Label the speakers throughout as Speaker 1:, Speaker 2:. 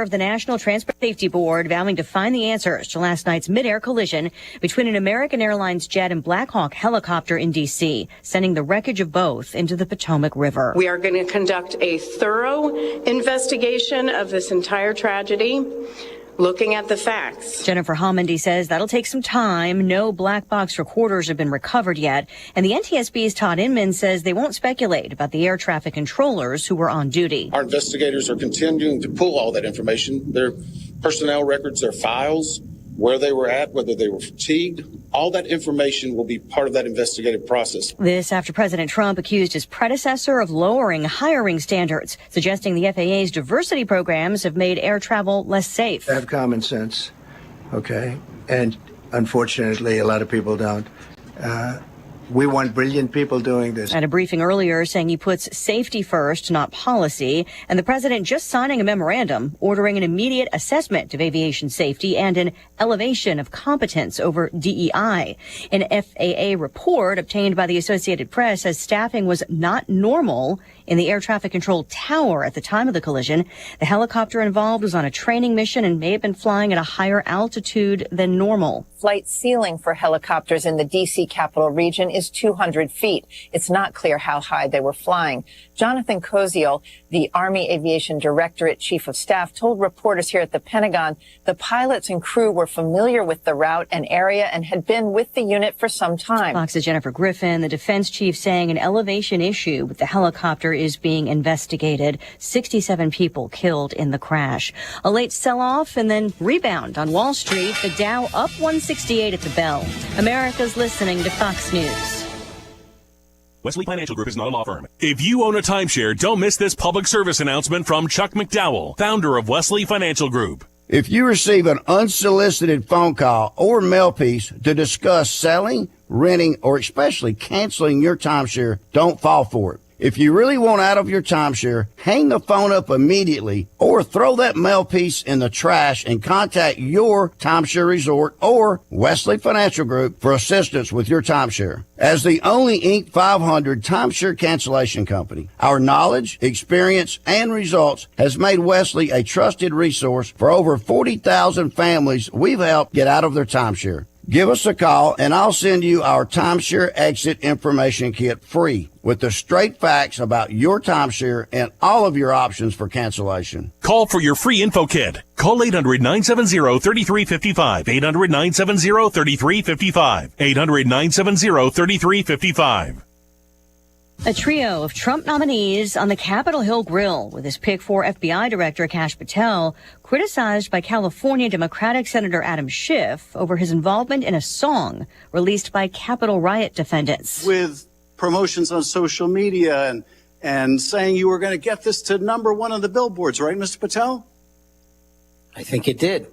Speaker 1: of the National Transport Safety Board vowing to find the answers to last night's mid-air collision between an American Airlines jet and Black Hawk helicopter in D.C., sending the wreckage of both into the Potomac River.
Speaker 2: We are going to conduct a thorough investigation of this entire tragedy, looking at the facts.
Speaker 1: Jennifer Homendy says that'll take some time. No black box recorders have been recovered yet. And the NTSB's Todd Inman says they won't speculate about the air traffic controllers who were on duty.
Speaker 3: Our investigators are continuing to pull all that information, their personnel records, their files, where they were at, whether they were fatigued. All that information will be part of that investigative process.
Speaker 1: This after President Trump accused his predecessor of lowering hiring standards, suggesting the FAA's diversity programs have made air travel less safe.
Speaker 4: Have common sense, okay? And unfortunately, a lot of people don't. We want brilliant people doing this.
Speaker 1: At a briefing earlier saying he puts safety first, not policy, and the president just signing a memorandum ordering an immediate assessment of aviation safety and an elevation of competence over DEI. An FAA report obtained by the Associated Press says staffing was not normal in the air traffic control tower at the time of the collision. The helicopter involved was on a training mission and may have been flying at a higher altitude than normal.
Speaker 5: Flight ceiling for helicopters in the D.C. capital region is 200 feet. It's not clear how high they were flying. Jonathan Koziel, the Army Aviation Directorate Chief of Staff, told reporters here at the Pentagon the pilots and crew were familiar with the route and area and had been with the unit for some time.
Speaker 1: Fox's Jennifer Griffin, the defense chief, saying an elevation issue with the helicopter is being investigated. 67 people killed in the crash. A late sell-off and then rebound on Wall Street. The Dow up 168 at the bell. America's listening to Fox News.
Speaker 6: Wesley Financial Group is not a law firm. If you own a timeshare, don't miss this public service announcement from Chuck McDowell, founder of Wesley Financial Group.
Speaker 7: If you receive an unsolicited phone call or mail piece to discuss selling, renting, or especially canceling your timeshare, don't fall for it. If you really want out of your timeshare, hang the phone up immediately or throw that mail piece in the trash and contact your timeshare resort or Wesley Financial Group for assistance with your timeshare. As the only Inc. 500 timeshare cancellation company, our knowledge, experience, and results has made Wesley a trusted resource for over 40,000 families we've helped get out of their timeshare. Give us a call and I'll send you our timeshare exit information kit free with the straight facts about your timeshare and all of your options for cancellation.
Speaker 6: Call for your free info kit. Call 800-970-3355. 800-970-3355. 800-970-3355.
Speaker 1: A trio of Trump nominees on the Capitol Hill Grill with his pick for FBI Director Kash Patel criticized by California Democratic Senator Adam Schiff over his involvement in a song released by Capitol riot defendants.
Speaker 8: With promotions on social media and saying you were going to get this to #1 on the billboards, right, Mr. Patel?
Speaker 9: I think it did.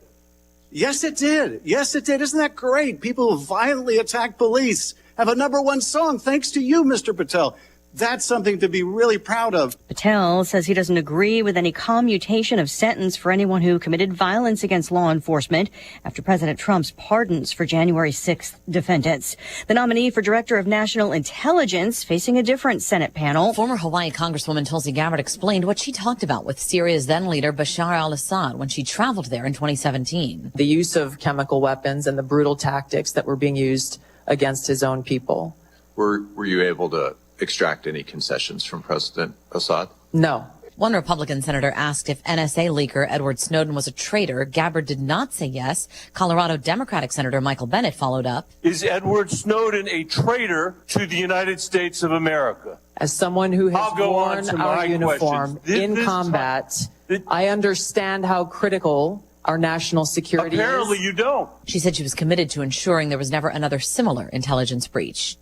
Speaker 8: Yes, it did. Yes, it did. Isn't that great? People who violently attack police have a #1 song thanks to you, Mr. Patel. That's something to be really proud of.
Speaker 1: Patel says he doesn't agree with any commutation of sentence for anyone who committed violence against law enforcement after President Trump's pardons for January 6th defendants. The nominee for Director of National Intelligence facing a different Senate panel.
Speaker 10: Former Hawaii Congresswoman Tulsi Gabbard explained what she talked about with Syria's then leader Bashar al-Assad when she traveled there in 2017.
Speaker 11: The use of chemical weapons and the brutal tactics that were being used against his own people.
Speaker 12: Were you able to extract any concessions from President Assad?
Speaker 11: No.
Speaker 10: One Republican senator asked if NSA leaker Edward Snowden was a traitor. Gabbard did not say yes. Colorado Democratic Senator Michael Bennet followed up.
Speaker 13: Is Edward Snowden a traitor to the United States of America?
Speaker 11: As someone who has worn our uniform in combat, I understand how critical our national security
Speaker 13: Apparently
Speaker 11: is.
Speaker 13: you don't.
Speaker 10: She said she was committed to ensuring there was never another similar intelligence breach.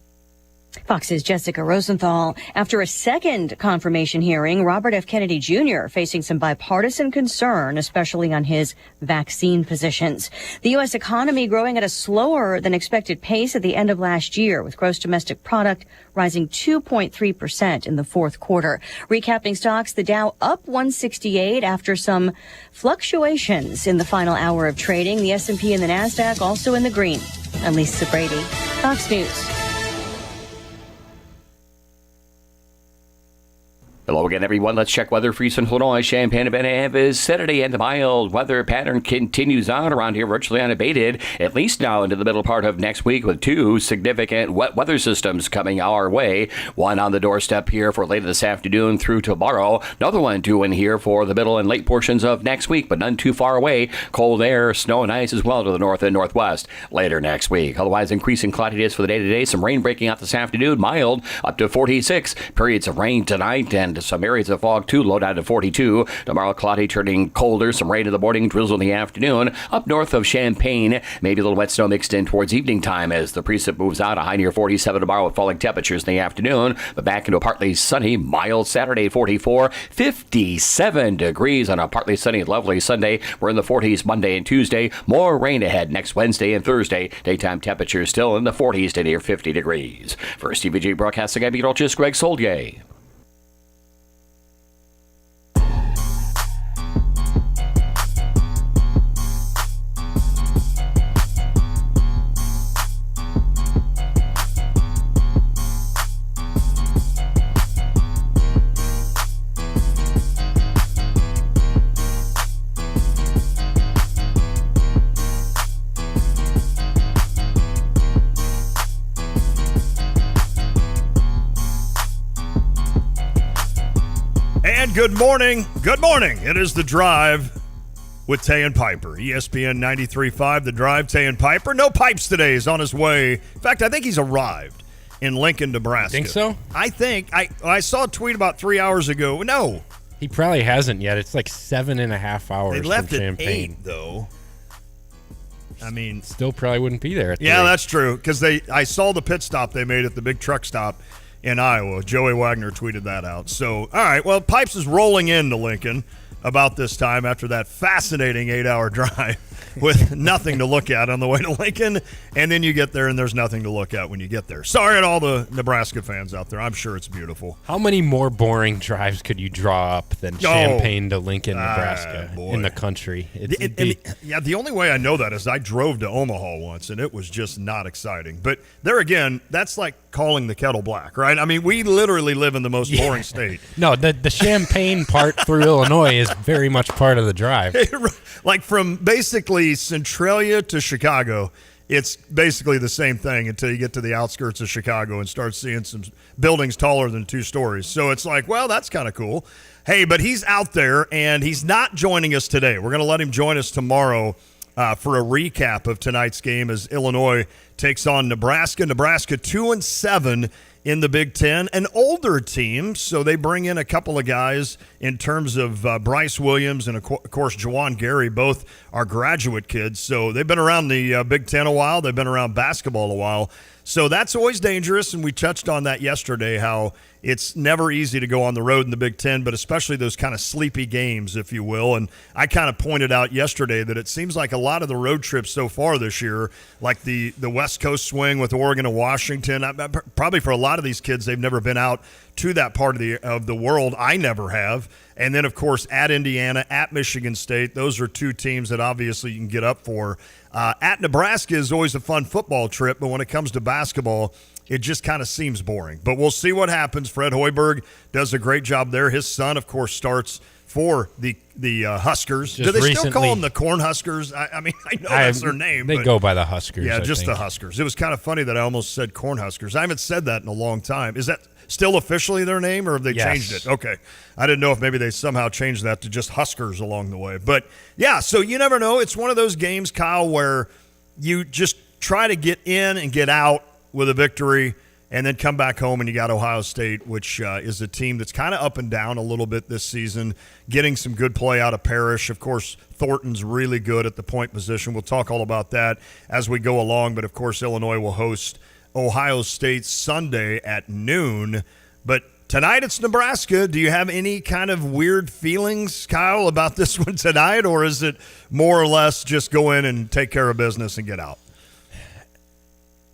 Speaker 1: Fox's Jessica Rosenthal. After a second confirmation hearing, Robert F. Kennedy Jr. facing some bipartisan concern, especially on his vaccine positions. The U.S. economy growing at a slower than expected pace at the end of last year, with gross domestic product rising 2.3% in the fourth quarter. Recapping stocks, the Dow up 168 after some fluctuations in the final hour of trading. The S&P and the NASDAQ also in the green. I'm Lisa Brady, Fox News.
Speaker 14: Hello again, everyone. Let's check weather for Eastern Illinois. Champaign and vicinity, and the mild weather pattern continues on around here, virtually unabated, at least now into the middle part of next week, with 2 significant wet weather systems coming our way. One on the doorstep here for later this afternoon through tomorrow. Another one due in here for the middle and late portions of next week, but none too far away. Cold air, snow and ice as well to the north and northwest later next week. Otherwise, increasing cloudiness for the day today. Some rain breaking out this afternoon, mild up to 46. Periods of rain tonight and some areas of fog too, low down to 42. Tomorrow, cloudy, turning colder. Some rain in the morning, drizzle in the afternoon. Up north of Champaign, maybe a little wet snow mixed in towards evening time as the precip moves out. A high near 47 tomorrow with falling temperatures in the afternoon. But back into a partly sunny, mild Saturday, 44. 57 degrees on a partly sunny, lovely Sunday. We're in the 40s Monday and Tuesday. More rain ahead next Wednesday and Thursday. Daytime temperatures still in the 40s to near 50 degrees. For CVG Broadcasting, I'm meteorologist Greg Soldier.
Speaker 15: Good morning. Good morning. It is The Drive with Tay and Piper. ESPN 93.5, The Drive, Tay and Piper. No Pipes today. He's on his way. In fact, I think he's arrived in Lincoln, Nebraska.
Speaker 16: Think so?
Speaker 15: I think. I saw a tweet about 3 hours ago. No.
Speaker 16: He probably hasn't yet. It's like 7.5 hours
Speaker 15: They left
Speaker 16: from
Speaker 15: at
Speaker 16: Champaign.
Speaker 15: 8, though. I mean,
Speaker 16: still probably wouldn't be there at 3.
Speaker 15: Yeah, that's true. Because I saw the pit stop they made at the big truck stop in Iowa. Joey Wagner tweeted that out. So, all right, well, Pipes is rolling into Lincoln about this time after that fascinating 8-hour drive with nothing to look at on the way to Lincoln, and then you get there and there's nothing to look at when you get there. Sorry to all the Nebraska fans out there. I'm sure it's beautiful.
Speaker 16: How many more boring drives could you draw up than Champaign to Lincoln, Nebraska in the country?
Speaker 15: The only way I know that is I drove to Omaha once, and it was just not exciting. But there again, that's like calling the kettle black, right? I mean, we literally live in the most boring state.
Speaker 16: No, the Champaign part through Illinois is very much part of the drive.
Speaker 15: Like from basically Centralia to Chicago, it's basically the same thing until you get to the outskirts of Chicago and start seeing some buildings taller than 2 stories. So it's like, well, that's kind of cool. Hey, but he's out there, and he's not joining us today. We're going to let him join us tomorrow for a recap of tonight's game as Illinois takes on Nebraska. Nebraska 2-7 in the Big Ten, an older team, so they bring in a couple of guys in terms of Bryce Williams and, of course, Juwan Gary. Both are graduate kids, so they've been around the Big Ten a while. They've been around basketball a while. So that's always dangerous, and we touched on that yesterday, how it's never easy to go on the road in the Big Ten, but especially those kind of sleepy games, if you will. And I kind of pointed out yesterday that it seems like a lot of the road trips so far this year, like the West Coast swing with Oregon and Washington, probably for a lot of these kids, they've never been out to that part of the world. I never have. And then, of course, at Indiana, at Michigan State, those are 2 teams that obviously you can get up for. At Nebraska is always a fun football trip, but when it comes to basketball, it just kind of seems boring. But we'll see what happens. Fred Hoiberg does a great job there. His son, of course, starts for the Huskers. Do they still call them the Cornhuskers? I mean, I know that's their name.
Speaker 16: They go by the Huskers.
Speaker 15: Yeah, just the Huskers. It was kind of funny that I almost said Cornhuskers. I haven't said that in a long time. Is that still officially their name, or have they changed it? Okay. I didn't know if maybe they somehow changed that to just Huskers along the way. But, yeah, so you never know. It's one of those games, Kyle, where you just try to get in and get out with a victory and then come back home and you got Ohio State, which is a team that's kind of up and down a little bit this season, getting some good play out of Parrish. Of course, Thornton's really good at the point position. We'll talk all about that as we go along. But, of course, Illinois will host Ohio State Sunday at noon. But tonight it's Nebraska. Do you have any kind of weird feelings, Kyle, about this one tonight, or is it more or less just go in and take care of business and get out?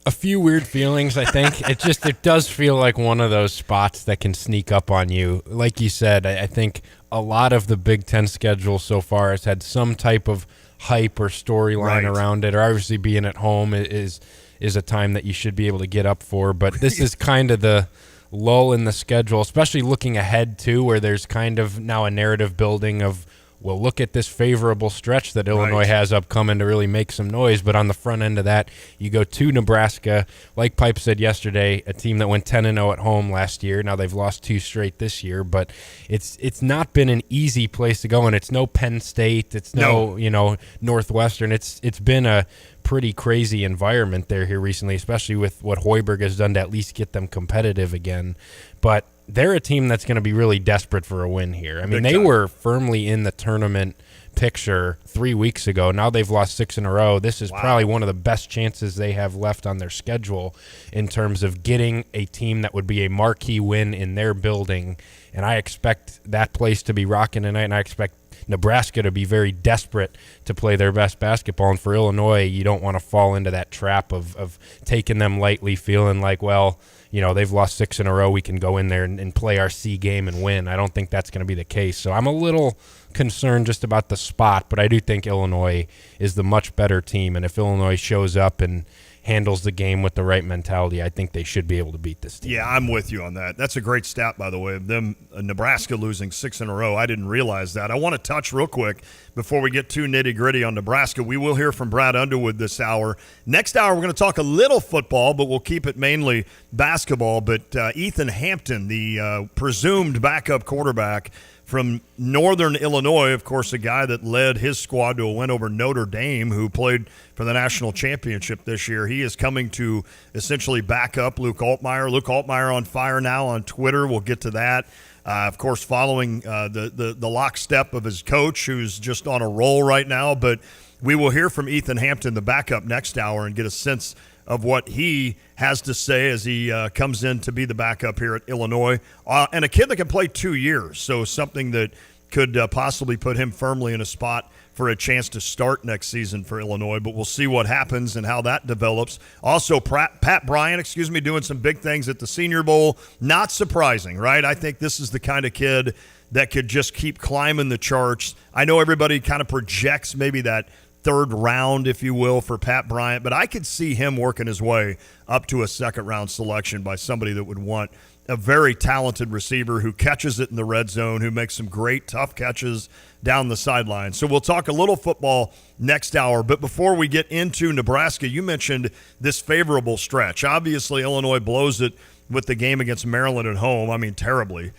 Speaker 16: A few weird feelings, I think. It does feel like one of those spots that can sneak up on you. Like you said, I think a lot of the Big Ten schedule so far has had some type of hype or storyline around it, or obviously being at home is a time that you should be able to get up for. But this is kind of the lull in the schedule, especially looking ahead too, where there's kind of now a narrative building of, well, look at this favorable stretch that Illinois has upcoming to really make some noise. But on the front end of that, you go to Nebraska. Like Pipe said yesterday, a team that went 10-0 at home last year. Now they've lost 2 straight this year, but it's not been an easy place to go, and it's no Penn State. It's no Northwestern. It's been a pretty crazy environment there here recently, especially with what Hoiberg has done to at least get them competitive again. But they're a team that's going to be really desperate for a win here. I mean, they were firmly in the tournament picture 3 weeks ago. Now they've lost 6 in a row. This is probably one of the best chances they have left on their schedule in terms of getting a team that would be a marquee win in their building. And I expect that place to be rocking tonight, and I expect Nebraska to be very desperate to play their best basketball. And for Illinois, you don't want to fall into that trap of taking them lightly, feeling like, well, they've lost 6 in a row. We can go in there and play our C game and win. I don't think that's going to be the case. So I'm a little concerned just about the spot, but I do think Illinois is the much better team. And if Illinois shows up and handles the game with the right mentality, I think they should be able to beat this team.
Speaker 15: Yeah, I'm with you on that. That's a great stat, by the way, of them, Nebraska losing 6 in a row. I didn't realize that. I want to touch real quick before we get too nitty-gritty on Nebraska. We will hear from Brad Underwood this hour. Next hour, we're going to talk a little football, but we'll keep it mainly basketball. But Ethan Hampton, the presumed backup quarterback from Northern Illinois, of course, a guy that led his squad to a win over Notre Dame, who played for the national championship this year. He is coming to essentially back up Luke Altmaier. Luke Altmaier on fire now on Twitter. We'll get to that. Of course, following the lockstep of his coach, who's just on a roll right now. But we will hear from Ethan Hampton, the backup, next hour and get a sense of what he has to say as he comes in to be the backup here at Illinois. And a kid that can play 2 years, so something that could possibly put him firmly in a spot for a chance to start next season for Illinois. But we'll see what happens and how that develops. Also, Pat Bryant, doing some big things at the Senior Bowl. Not surprising, right? I think this is the kind of kid that could just keep climbing the charts. I know everybody kind of projects maybe that third round, if you will, for Pat Bryant, but I could see him working his way up to a second-round selection by somebody that would want a very talented receiver who catches it in the red zone, who makes some great, tough catches down the sideline. So we'll talk a little football next hour, but before we get into Nebraska, you mentioned this favorable stretch. Obviously, Illinois blows it with the game against Maryland at home, terribly.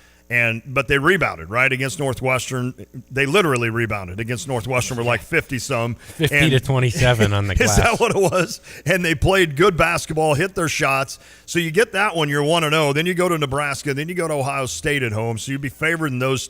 Speaker 15: But they rebounded, right, against Northwestern. They literally rebounded against Northwestern. Were like 50-some.
Speaker 16: 50-27 on the glass.
Speaker 15: Is that what it was? And they played good basketball, hit their shots. So you get that one, you're 1-0. Then you go to Nebraska. Then you go to Ohio State at home. So you'd be favored in those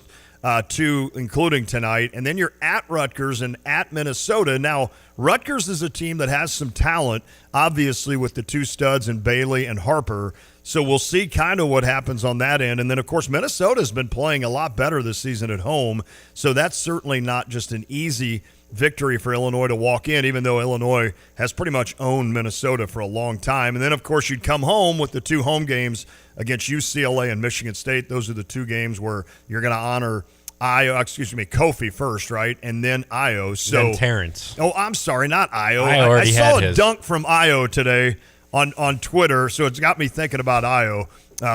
Speaker 15: two, including tonight. And then you're at Rutgers and at Minnesota. Now, Rutgers is a team that has some talent, obviously, with the 2 studs in Bailey and Harper. So we'll see kind of what happens on that end. And then, of course, Minnesota's been playing a lot better this season at home. So that's certainly not just an easy victory for Illinois to walk in, even though Illinois has pretty much owned Minnesota for a long time. And then, of course, you'd come home with the 2 home games against UCLA and Michigan State. Those are the 2 games where you're going to honor Kofi first, right? And then Io. So
Speaker 16: then Terrence.
Speaker 15: Oh, I'm sorry, not Io.
Speaker 16: I
Speaker 15: saw a
Speaker 16: his.
Speaker 15: dunk from Io today on Twitter, so it's got me thinking about Io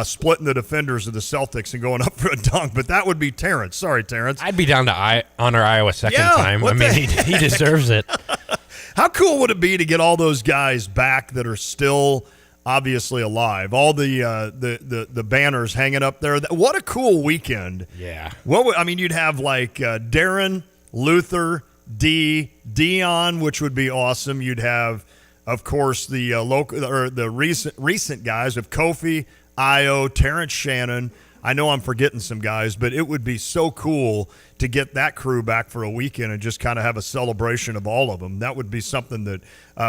Speaker 15: splitting the defenders of the Celtics and going up for a dunk, but that would be Terrence. Sorry, Terrence.
Speaker 16: I'd be down to honor Iowa second time. He deserves it.
Speaker 15: How cool would it be to get all those guys back that are still obviously alive? All the banners hanging up there. What a cool weekend.
Speaker 16: Yeah.
Speaker 15: You'd have like Darren, Luther, Dion, which would be awesome. You'd have, of course, the local or the recent guys of Kofi, Io, Terrence Shannon. I know I'm forgetting some guys, but it would be so cool to get that crew back for a weekend and just kind of have a celebration of all of them. That would be something that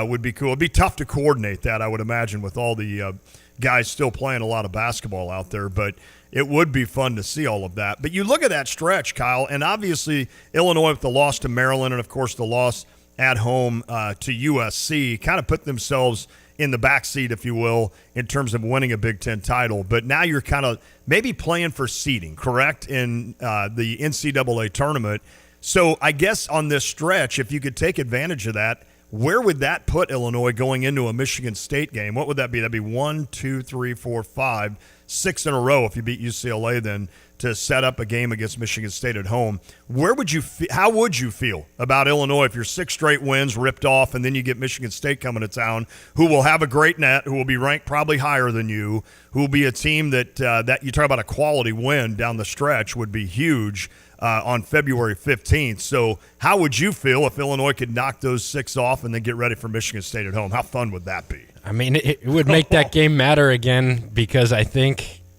Speaker 15: would be cool. It'd be tough to coordinate that, I would imagine, with all the guys still playing a lot of basketball out there, but it would be fun to see all of that. But you look at that stretch, Kyle, and obviously Illinois with the loss to Maryland and, of course, the loss at home to USC kind of put themselves in the backseat, if you will, in terms of winning a Big Ten title. But now you're kind of maybe playing for seeding, correct, in the NCAA tournament. So I guess on this stretch, if you could take advantage of that, where would that put Illinois going into a Michigan State game? What would that be? That'd be 1, 2, 3, 4, 5, 6 in a row if you beat UCLA then to set up a game against Michigan State at home. How would you feel about Illinois if your 6 straight wins ripped off and then you get Michigan State coming to town, who will have a great net, who will be ranked probably higher than you, who will be a team that you talk about a quality win down the stretch would be huge on February 15th. So how would you feel if Illinois could knock those 6 off and then get ready for Michigan State at home? How fun would that be?
Speaker 16: I mean, it would make that game matter again because I think –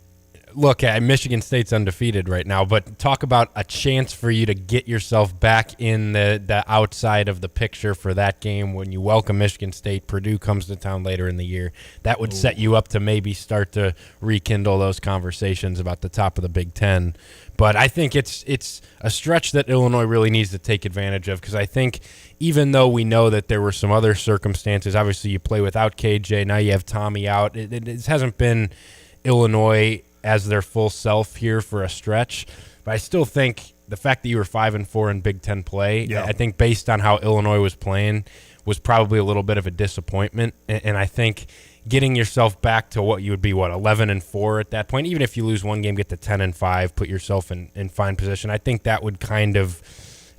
Speaker 16: look, Michigan State's undefeated right now, but talk about a chance for you to get yourself back in the outside of the picture for that game when you welcome Michigan State. Purdue comes to town later in the year. That would set you up to maybe start to rekindle those conversations about the top of the Big Ten. But I think it's a stretch that Illinois really needs to take advantage of because I think even though we know that there were some other circumstances, obviously you play without KJ, now you have Tommy out. It hasn't been Illinois as their full self here for a stretch, but I still think the fact that you were 5-4 in Big Ten play, I think based on how Illinois was playing, was probably a little bit of a disappointment. And I think getting yourself back to what you would be, 11-4 at that point, even if you lose one game, get to 10-5, put yourself in fine position. I think that would kind of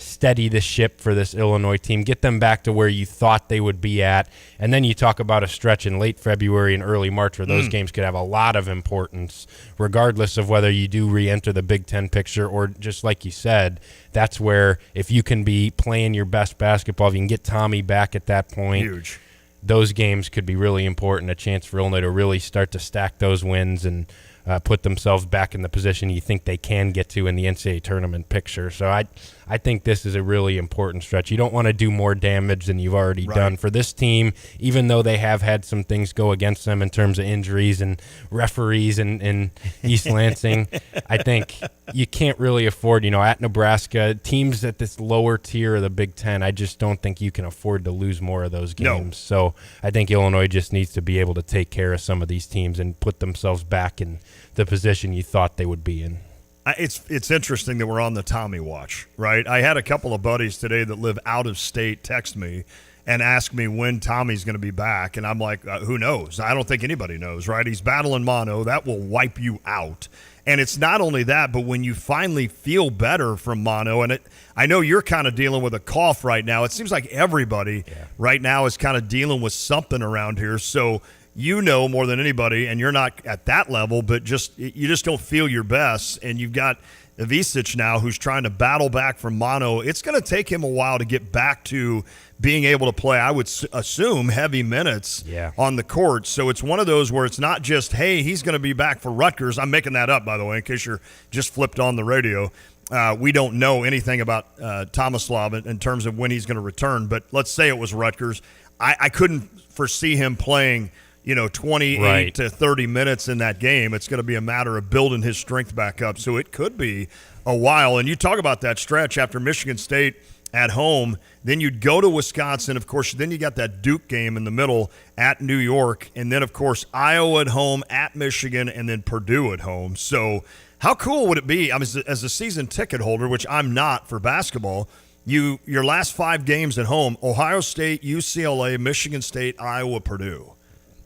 Speaker 16: steady the ship for this Illinois team, get them back to where you thought they would be at. And then you talk about a stretch in late February and early March where those games could have a lot of importance, regardless of whether you do re-enter the Big Ten picture or just like you said, that's where if you can be playing your best basketball, if you can get Tommy back at that point,
Speaker 15: huge.
Speaker 16: Those games could be really important, a chance for Illinois to really start to stack those wins and put themselves back in the position you think they can get to in the NCAA tournament picture. So I think this is a really important stretch. You don't want to do more damage than you've already done for this team, even though they have had some things go against them in terms of injuries and referees in East Lansing. I think you can't really afford, at Nebraska, teams at this lower tier of the Big Ten, I just don't think you can afford to lose more of those games. No. So I think Illinois just needs to be able to take care of some of these teams and put themselves back in the position you thought they would be in.
Speaker 15: It's interesting that we're on the Tommy watch, right? I had a couple of buddies today that live out of state text me and ask me when Tommy's going to be back, and I'm like, who knows? I don't think anybody knows, right? He's battling mono. That will wipe you out. And it's not only that, but when you finally feel better from mono, and I know you're kind of dealing with a cough right now. It seems like everybody right now is kind of dealing with something around here. So you know more than anybody, and you're not at that level, but you just don't feel your best. And you've got Ivisic now who's trying to battle back from mono. It's going to take him a while to get back to being able to play, I would assume, heavy minutes on the court. So it's one of those where it's not just, hey, he's going to be back for Rutgers. I'm making that up, by the way, in case you're just flipped on the radio. We don't know anything about Tomislav in terms of when he's going to return. But let's say it was Rutgers. I couldn't foresee him playing 28 to 30 minutes in that game. It's going to be a matter of building his strength back up. So it could be a while. And you talk about that stretch after Michigan State at home, then you'd go to Wisconsin. Of course, then you got that Duke game in the middle at New York. And then, of course, Iowa at home, at Michigan, and then Purdue at home. So how cool would it be? I mean, as a season ticket holder, which I'm not for basketball, your last 5 games at home, Ohio State, UCLA, Michigan State, Iowa, Purdue.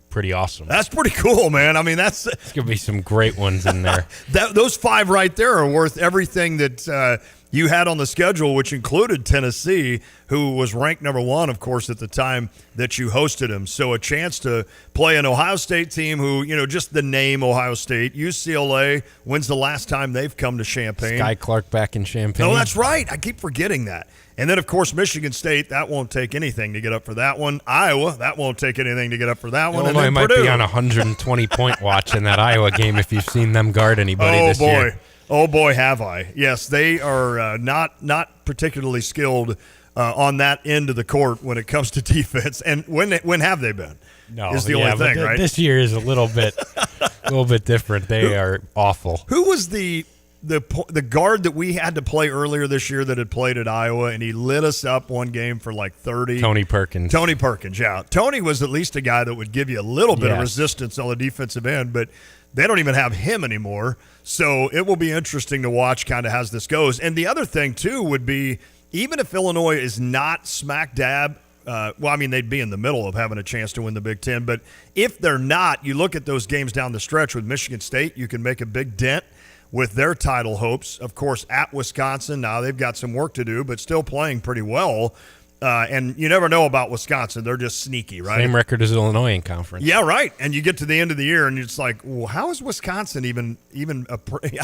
Speaker 16: Pretty awesome.
Speaker 15: That's pretty cool, man. I mean,
Speaker 16: There's going to be some great ones in there.
Speaker 15: Those 5 right there are worth everything that you had on the schedule, which included Tennessee, who was ranked number 1, of course, at the time that you hosted them. So a chance to play an Ohio State team who, just the name Ohio State. UCLA, when's the last time they've come to Champaign?
Speaker 16: Sky Clark back in Champaign.
Speaker 15: Oh, that's right. I keep forgetting that. And then, of course, Michigan State, that won't take anything to get up for that one. Iowa, that won't take anything to get up for that one.
Speaker 16: Illinois
Speaker 15: and then
Speaker 16: might
Speaker 15: Purdue.
Speaker 16: be on a 120-point watch in that Iowa game if you've seen them guard anybody this year.
Speaker 15: Oh, boy, have I. Yes, they are not particularly skilled on that end of the court when it comes to defense. And when have they been?
Speaker 16: No,
Speaker 15: is the only thing, right?
Speaker 16: This year is a little bit different. They are awful.
Speaker 15: Who was the guard that we had to play earlier this year that had played at Iowa, and he lit us up one game for like 30?
Speaker 16: Tony Perkins.
Speaker 15: Tony Perkins, yeah. Tony was at least a guy that would give you a little bit of resistance on the defensive end, but they don't even have him anymore. So it will be interesting to watch kind of as this goes. And the other thing, too, would be even if Illinois is not smack dab they'd be in the middle of having a chance to win the Big Ten. But if they're not, you look at those games down the stretch with Michigan State, you can make a big dent with their title hopes. Of course, at Wisconsin, now they've got some work to do, but still playing pretty well. And you never know about Wisconsin. They're just sneaky, right?
Speaker 16: Same record as Illinois in conference.
Speaker 15: Yeah, right. And you get to the end of the year, and it's like, well, how is Wisconsin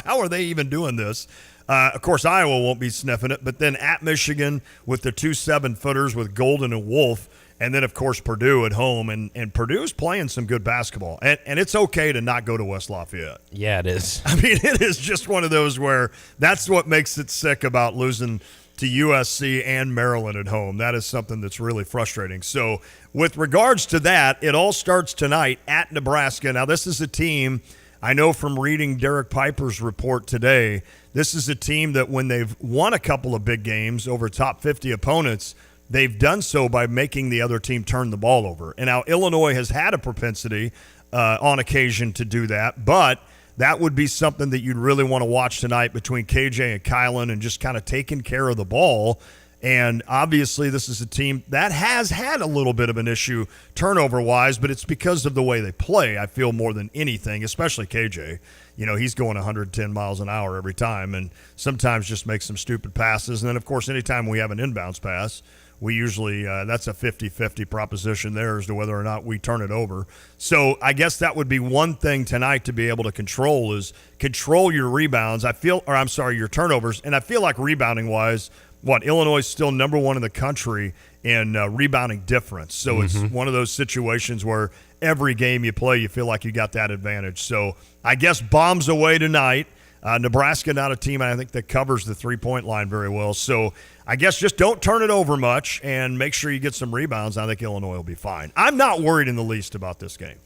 Speaker 15: how are they even doing this? Of course, Iowa won't be sniffing it, but then at Michigan with the 2 7-footers with Golden and Wolf, and then, of course, Purdue at home. And Purdue's playing some good basketball. And it's okay to not go to West Lafayette.
Speaker 16: Yeah, it is.
Speaker 15: I mean, it is just one of those where that's what makes it sick about losing to USC and Maryland at home. That is something that's really frustrating. So with regards to that, it all starts tonight at Nebraska. Now, this is a team, I know from reading Derek Piper's report today, this is a team that when they've won a couple of big games over top 50 opponents, they've done so by making the other team turn the ball over. And now Illinois has had a propensity on occasion to do that, but that would be something that you'd really want to watch tonight between KJ and Kylan and just kind of taking care of the ball. And obviously this is a team that has had a little bit of an issue turnover-wise, but it's because of the way they play, I feel, more than anything, especially KJ. You know, he's going 110 miles an hour every time and sometimes just makes some stupid passes. And then, of course, anytime we have an inbounds pass, we usually that's a 50-50 proposition there as to whether or not we turn it over. So I guess that would be one thing tonight to be able to control is control your rebounds. Your turnovers. And I feel like rebounding-wise, Illinois is still number one in the country in rebounding difference. So it's one of those situations where every game you play, you feel like you got that advantage. So I guess bombs away tonight. Nebraska, not a team, I think, that covers the three-point line very well. So I guess just don't turn it over much and make sure you get some rebounds. I think Illinois will be fine. I'm not worried in the least about this game.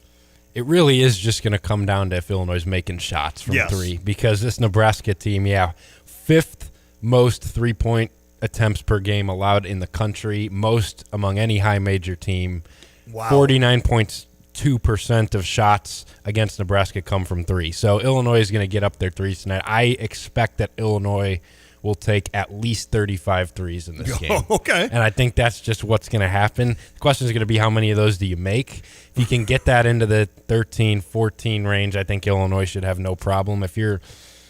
Speaker 16: It really is just going to come down to if Illinois is making shots from three, because this Nebraska team, fifth most three-point attempts per game allowed in the country, most among any high major team.
Speaker 15: Wow.
Speaker 16: 49.2% of shots against Nebraska come from three. So Illinois is going to get up their threes tonight. I expect that Illinois will take at least 35 threes in this game.
Speaker 15: Okay.
Speaker 16: And I think that's just what's going to happen. The question is going to be how many of those do you make? If you can get that into the 13, 14 range, I think Illinois should have no problem. If you're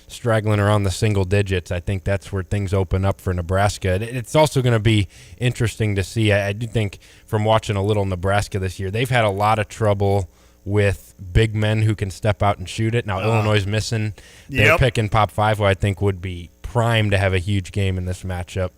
Speaker 16: straggling around the single digits, I think that's where things open up for Nebraska. It's also going to be interesting to see. I do think from watching a little Nebraska this year, they've had a lot of trouble with big men who can step out and shoot it. Now Illinois is missing. They're picking Pop 5, who I think would be prime to have a huge game in this matchup.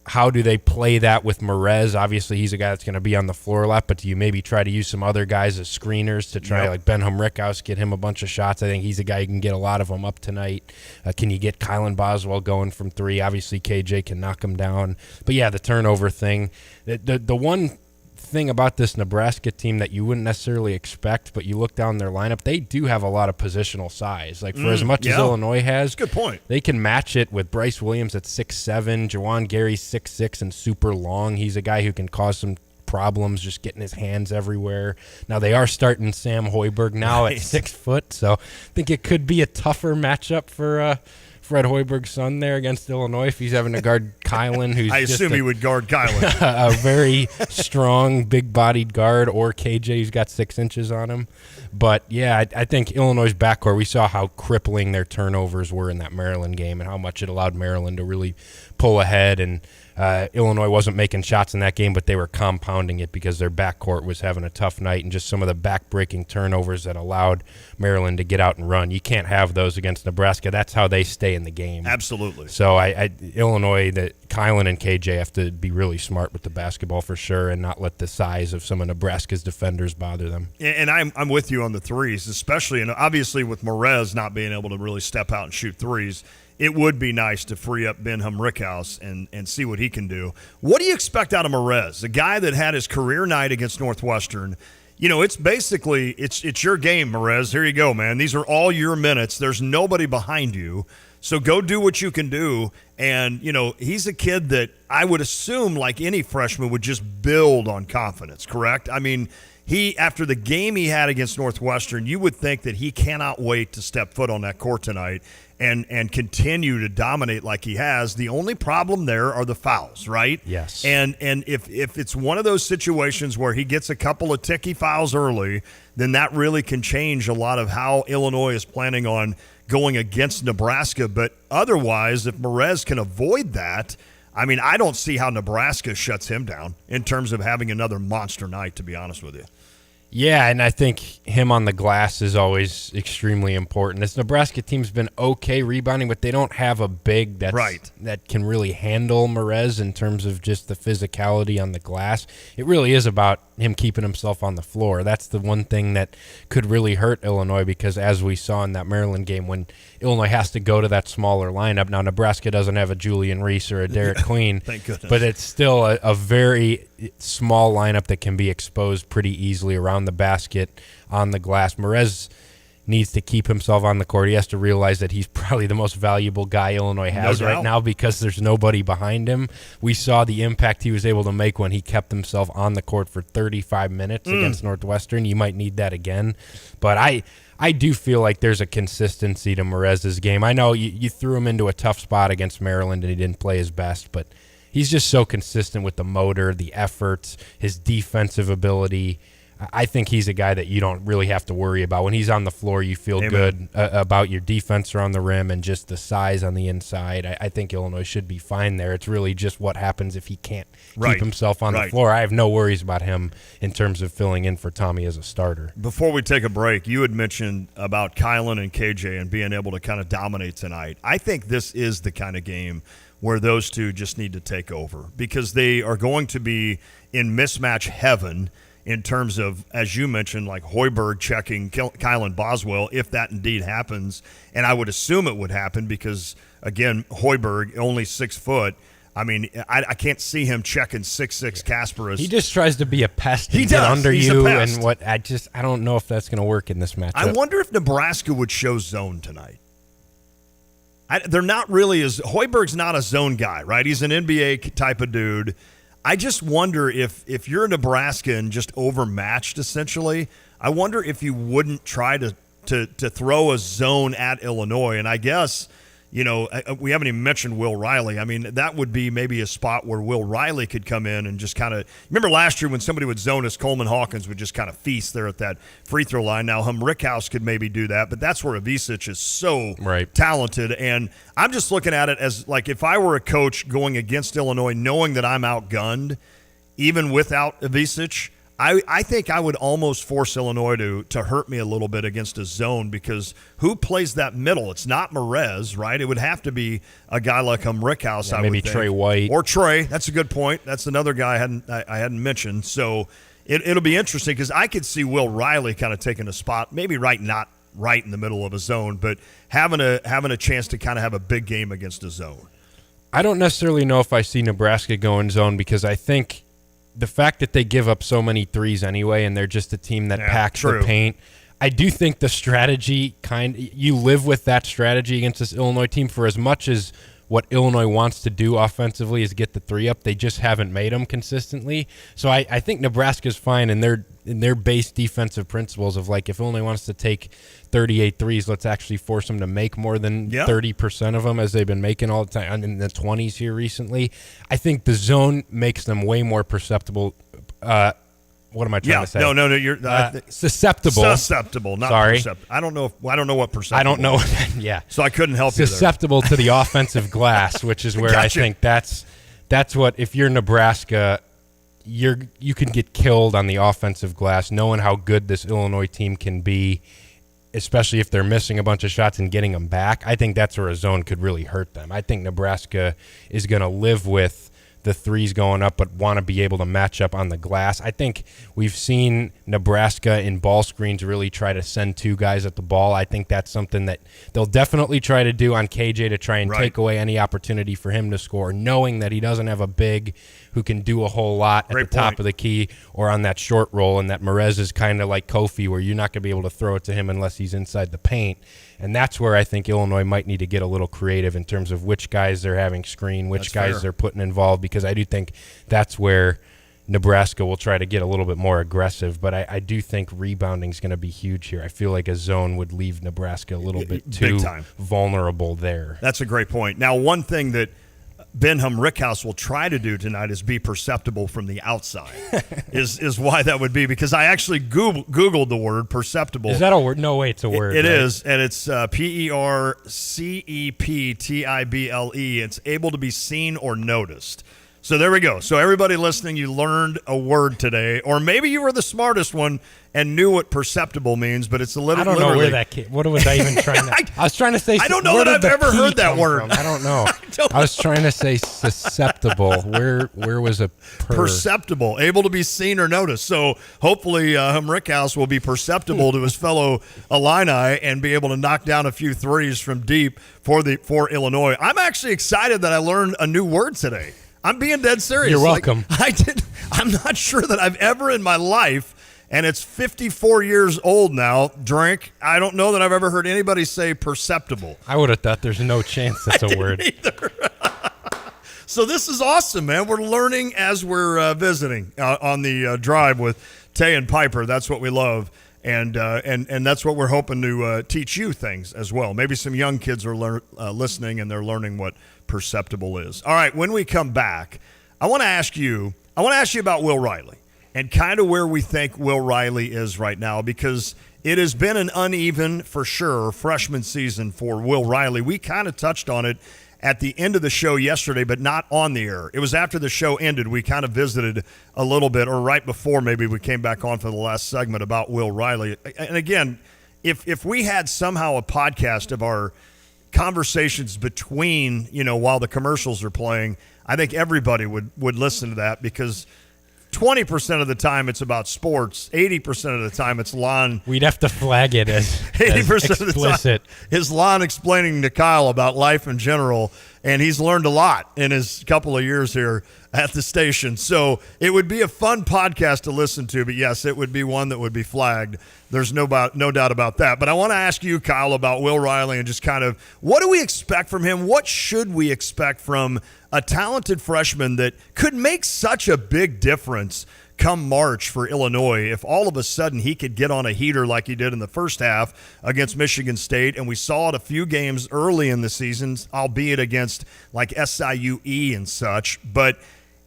Speaker 16: How do they play that with Merez? Obviously, he's a guy that's going to be on the floor a lot, but do you maybe try to use some other guys as screeners to try, like Ben Humrickhouse, get him a bunch of shots? I think he's a guy who can get a lot of them up tonight. Can you get Kylan Boswell going from three? Obviously, KJ can knock him down. But, the turnover thing. The one thing about this Nebraska team that you wouldn't necessarily expect, but you look down their lineup, they do have a lot of positional size. Like for as much as Illinois has,
Speaker 15: good point.
Speaker 16: They can match it with Bryce Williams at 6'7", Jawan Gary 6'6", and super long. He's a guy who can cause some problems just getting his hands everywhere. Now they are starting Sam Hoiberg now at 6 foot, so I think it could be a tougher matchup for Fred Hoiberg's son there against Illinois if he's having to guard Kylan, who's
Speaker 15: I assume he would guard Kylan.
Speaker 16: A very strong, big-bodied guard, or KJ, who's got 6 inches on him. But, I think Illinois' backcourt, we saw how crippling their turnovers were in that Maryland game and how much it allowed Maryland to really pull ahead. And Illinois wasn't making shots in that game, but they were compounding it because their backcourt was having a tough night and just some of the back-breaking turnovers that allowed Maryland to get out and run. You can't have those against Nebraska. That's how they stay in the game.
Speaker 15: Absolutely.
Speaker 16: So Illinois, Kylan and KJ have to be really smart with the basketball for sure and not let the size of some of Nebraska's defenders bother them.
Speaker 15: And I'm with you on the threes, especially, and obviously with Merez not being able to really step out and shoot threes, it would be nice to free up Ben Humrickhouse and see what he can do. What do you expect out of Merez, a guy that had his career night against Northwestern? It's basically it's your game, Merez. Here you go, man. These are all your minutes. There's nobody behind you. So go do what you can do. And, he's a kid that I would assume, like any freshman, would just build on confidence, correct? I mean, after the game he had against Northwestern, you would think that he cannot wait to step foot on that court tonight and continue to dominate like he has. The only problem there are the fouls, right?
Speaker 16: Yes.
Speaker 15: And if it's one of those situations where he gets a couple of ticky fouls early, then that really can change a lot of how Illinois is planning on going against Nebraska. But otherwise, if Merez can avoid that, I mean, I don't see how Nebraska shuts him down in terms of having another monster night, to be honest with you.
Speaker 16: Yeah, and I think him on the glass is always extremely important. This Nebraska team's been okay rebounding, but they don't have a big that can really handle Merez in terms of just the physicality on the glass. It really is about him keeping himself on the floor. That's the one thing that could really hurt Illinois, because as we saw in that Maryland game, when Illinois has to go to that smaller lineup, now Nebraska doesn't have a Julian Reese or a Derek Queen,
Speaker 15: Thank goodness.
Speaker 16: But it's still a very small lineup that can be exposed pretty easily around the basket on the glass. Merez needs to keep himself on the court. He has to realize that he's probably the most valuable guy Illinois has right now, because there's nobody behind him. We saw the impact he was able to make when he kept himself on the court for 35 minutes against Northwestern. You might need that again. But I do feel like there's a consistency to Merez's game. I know you threw him into a tough spot against Maryland and he didn't play his best, but he's just so consistent with the motor, the efforts, his defensive ability. I think he's a guy that you don't really have to worry about. When he's on the floor, you feel good about your defense around the rim and just the size on the inside. I think Illinois should be fine there. It's really just what happens if he can't keep himself on the floor. I have no worries about him in terms of filling in for Tommy as a starter.
Speaker 15: Before we take a break, you had mentioned about Kylan and KJ and being able to kind of dominate tonight. I think this is the kind of game where those two just need to take over, because they are going to be in mismatch heaven in terms of, as you mentioned, like Hoiberg checking Kylan Boswell, if that indeed happens. And I would assume it would happen because, again, Hoiberg, only 6 foot. I mean, I can't see him checking 6'6" Kasparas.
Speaker 16: He just tries to be a pest and get under you. And I don't know if that's going to work in this matchup.
Speaker 15: I wonder if Nebraska would show zone tonight. They're not really Hoiberg's not a zone guy, right? He's an NBA type of dude. I just wonder if you're Nebraska and just overmatched, essentially, I wonder if you wouldn't try to throw a zone at Illinois. And I guess, we haven't even mentioned Will Riley. I mean, that would be maybe a spot where Will Riley could come in and just kind of – remember last year when somebody would zone us, Coleman Hawkins would just kind of feast there at that free throw line. Now, Rickhouse could maybe do that, but that's where Ivisic is so talented. And I'm just looking at it as like if I were a coach going against Illinois knowing that I'm outgunned, even without Ivisic, I think I would almost force Illinois to hurt me a little bit against a zone, because who plays that middle? It's not Merez, right? It would have to be a guy like Rickhouse, I would think.
Speaker 16: Maybe Trey White.
Speaker 15: Or Trey. That's a good point. That's another guy I hadn't mentioned. So it'll be interesting, because I could see Will Riley kind of taking a spot, maybe not right in the middle of a zone, but having a chance to kind of have a big game against a zone.
Speaker 16: I don't necessarily know if I see Nebraska going zone, because I think the fact that they give up so many threes anyway, and they're just a team that packs the paint, I do think the strategy you live with that strategy against this Illinois team. For as much as what Illinois wants to do offensively is get the three up, they just haven't made them consistently. So I think Nebraska's fine in their base defensive principles of, like, if Illinois wants to take 38 threes, let's actually force them to make more than 30% of them, as they've been making all the time in the 20s here recently. I think the zone makes them way more perceptible. What am I trying to say?
Speaker 15: No, you're
Speaker 16: susceptible.
Speaker 15: Susceptible, not perceptible. I don't know what perceptible.
Speaker 16: I don't know. Yeah.
Speaker 15: So I couldn't help you there.
Speaker 16: Susceptible to the offensive glass, which is where I think that's what, if you're Nebraska, you can get killed on the offensive glass, knowing how good this Illinois team can be, especially if they're missing a bunch of shots and getting them back. I think that's where a zone could really hurt them. I think Nebraska is going to live with the threes going up, but want to be able to match up on the glass. I think we've seen Nebraska in ball screens really try to send two guys at the ball. I think that's something that they'll definitely try to do on KJ to try and take away any opportunity for him to score, knowing that he doesn't have a big who can do a whole lot at the top of the key or on that short roll, and that Merez is kind of like Kofi, where you're not going to be able to throw it to him unless he's inside the paint. And that's where I think Illinois might need to get a little creative in terms of which guys they're having screen, which guys they're putting involved, because I do think that's where Nebraska will try to get a little bit more aggressive. But I do think rebounding is going to be huge here. I feel like a zone would leave Nebraska a little bit too vulnerable there.
Speaker 15: That's a great point. Now, one thing that Benham Rickhouse will try to do tonight is be perceptible from the outside is why that would be, because I actually Googled the word perceptible.
Speaker 16: Is that a word? No way, it's a word.
Speaker 15: It is, and it's Perceptible. It's able to be seen or noticed. So there we go. So everybody listening, you learned a word today, or maybe you were the smartest one and knew what perceptible means, but it's a little.
Speaker 16: I don't know where that came. What was I even trying to? I was trying to say.
Speaker 15: I don't know that I've ever heard that word.
Speaker 16: From? I don't know. I was trying to say susceptible. Where was a
Speaker 15: perceptible, able to be seen or noticed? So hopefully, Rickhouse will be perceptible to his fellow Illini and be able to knock down a few threes from deep for Illinois. I'm actually excited that I learned a new word today. I'm being dead serious.
Speaker 16: You're welcome.
Speaker 15: I'm not sure that I've ever in my life, and it's 54 years old now, I don't know that I've ever heard anybody say perceptible.
Speaker 16: I would have thought there's no chance that's a word.
Speaker 15: Either. So this is awesome, man. We're learning as we're visiting on the drive with Tay and Piper. That's what we love. And that's what we're hoping to teach you things as well. Maybe some young kids are listening and they're learning what perceptible is. All right, when we come back, I want to ask you about Will Riley and kind of where we think Will Riley is right now, because it has been an uneven, for sure, freshman season for Will Riley. We kind of touched on it at the end of the show yesterday, but not on the air. It was after the show ended. We kind of visited a little bit, or right before maybe we came back on for the last segment about Will Riley. And again, if we had somehow a podcast of our conversations between, while the commercials are playing, I think everybody would listen to that, because 20% of the time it's about sports, 80% of the time it's Lon.
Speaker 16: We'd have to flag it as 80%
Speaker 15: of the time is Lon explaining to Kyle about life in general, and he's learned a lot in his couple of years here at the station. So it would be a fun podcast to listen to, but yes, it would be one that would be flagged. There's no doubt about that. But I want to ask you, Kyle, about Will Riley and just kind of what do we expect from him? What should we expect from a talented freshman that could make such a big difference come March for Illinois if all of a sudden he could get on a heater like he did in the first half against Michigan State? And we saw it a few games early in the season, albeit against like SIUE and such. But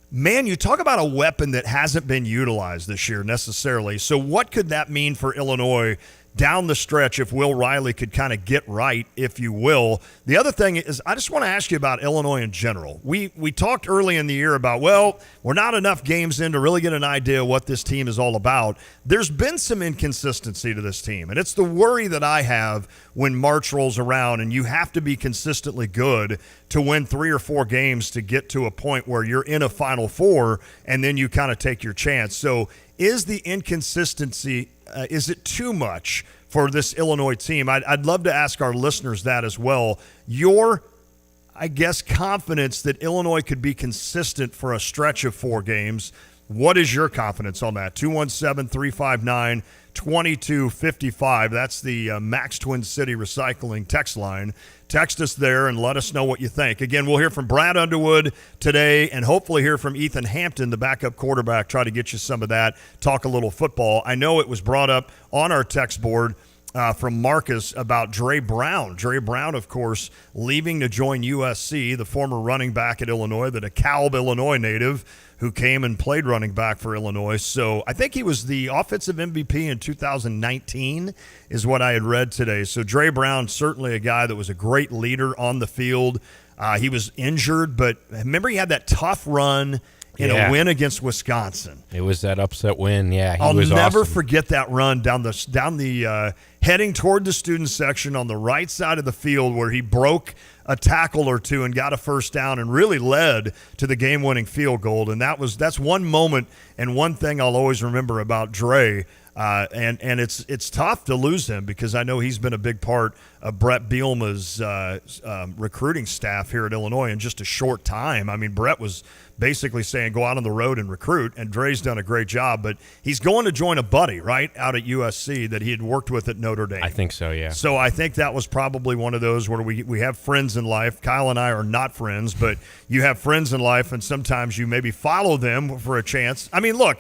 Speaker 15: man, you talk about a weapon that hasn't been utilized this year necessarily. So what could that mean for Illinois down the stretch if Will Riley could kind of get right, if you will? The other thing is, I just want to ask you about Illinois in general. We talked early in the year about, well, we're not enough games in to really get an idea what this team is all about. There's been some inconsistency to this team, and it's the worry that I have when March rolls around and you have to be consistently good to win 3 or 4 games to get to a point where you're in a Final Four, and then you kind of take your chance. So is the inconsistency is it too much for this Illinois team? I'd love to ask our listeners that as well. Your, I guess, confidence that Illinois could be consistent for a stretch of 4 games. What is your confidence on that? 217-359-2255. That's the Max Twin City Recycling text line. Text us there and let us know what you think. Again, we'll hear from Brad Underwood today and hopefully hear from Ethan Hampton, the backup quarterback, try to get you some of that, talk a little football. I know it was brought up on our text board from Marcus about Dre Brown. Dre Brown, of course, leaving to join USC, the former running back at Illinois, the DeKalb, Illinois native who came and played running back for Illinois. So I think he was the offensive MVP in 2019 is what I had read today. So Dre Brown, certainly a guy that was a great leader on the field. He was injured, but remember he had that tough run in a win against Wisconsin.
Speaker 16: It was that upset win, yeah.
Speaker 15: I'll never forget that run down the heading toward the student section on the right side of the field where he broke a tackle or two and got a first down and really led to the game-winning field goal. And that's one moment and one thing I'll always remember about Dre. And it's tough to lose him because I know he's been a big part of Brett Bielema's recruiting staff here at Illinois in just a short time. I mean, Brett was basically saying go out on the road and recruit, and Dre's done a great job. But he's going to join a buddy, right, out at USC that he had worked with at Notre Dame.
Speaker 16: I think so, yeah.
Speaker 15: So I think that was probably one of those where we have friends in life. Kyle and I are not friends, but you have friends in life, and sometimes you maybe follow them for a chance. I mean, look,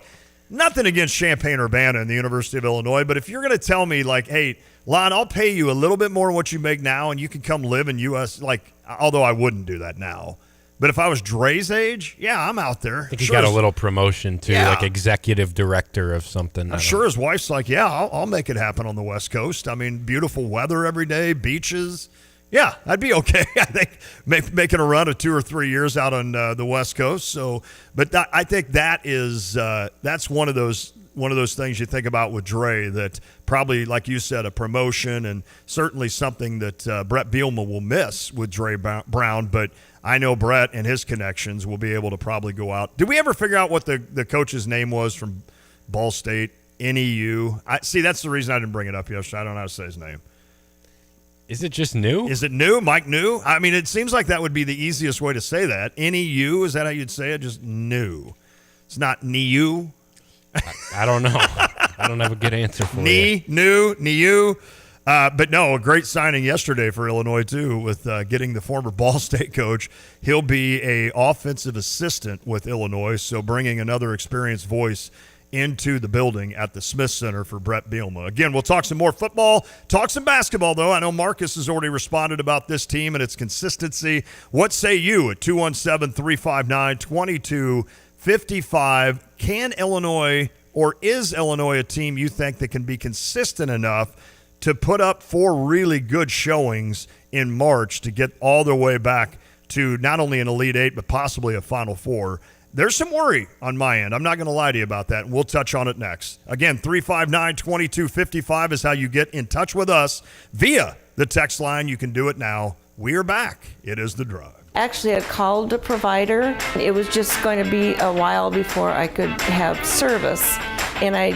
Speaker 15: nothing against Champaign-Urbana and the University of Illinois, but if you're going to tell me, like, hey, Lon, I'll pay you a little bit more what you make now, and you can come live in U.S., like, although I wouldn't do that now. But if I was Dre's age, yeah, I'm out there.
Speaker 16: I think he got a little promotion to like executive director of something.
Speaker 15: I'm sure his wife's like, yeah, I'll make it happen on the West Coast. I mean, beautiful weather every day, beaches. Yeah, I'd be okay. I think making a run of 2 or 3 years out on the West Coast. So, but I think that's one of those things you think about with Dre that probably, like you said, a promotion and certainly something that Brett Bielema will miss with Dre Brown. But I know Brett and his connections will be able to probably go out. Did we ever figure out what the coach's name was from Ball State, NEU? See, that's the reason I didn't bring it up yesterday. I don't know how to say his name.
Speaker 16: Is it just New?
Speaker 15: Is it New? Mike New? I mean, it seems like that would be the easiest way to say that. NEU, is that how you'd say it? Just New. It's not NEU.
Speaker 16: I don't know. I don't have a good answer for you.
Speaker 15: NEU. But no, a great signing yesterday for Illinois, too, with getting the former Ball State coach. He'll be an offensive assistant with Illinois, so bringing another experienced voice into the building at the Smith Center for Brett Bielema. Again, we'll talk some more football, talk some basketball, though. I know Marcus has already responded about this team and its consistency. What say you at 217-359-2255? Can Illinois, or is Illinois a team you think that can be consistent enough to put up 4 really good showings in March to get all the way back to not only an Elite Eight, but possibly a Final Four? There's some worry on my end. I'm not going to lie to you about that. We'll touch on it next. Again, 359-2255 is how you get in touch with us via the text line. You can do it now. We are back. It is The Drug.
Speaker 17: Actually, I called a provider. It was just going to be a while before I could have service, and I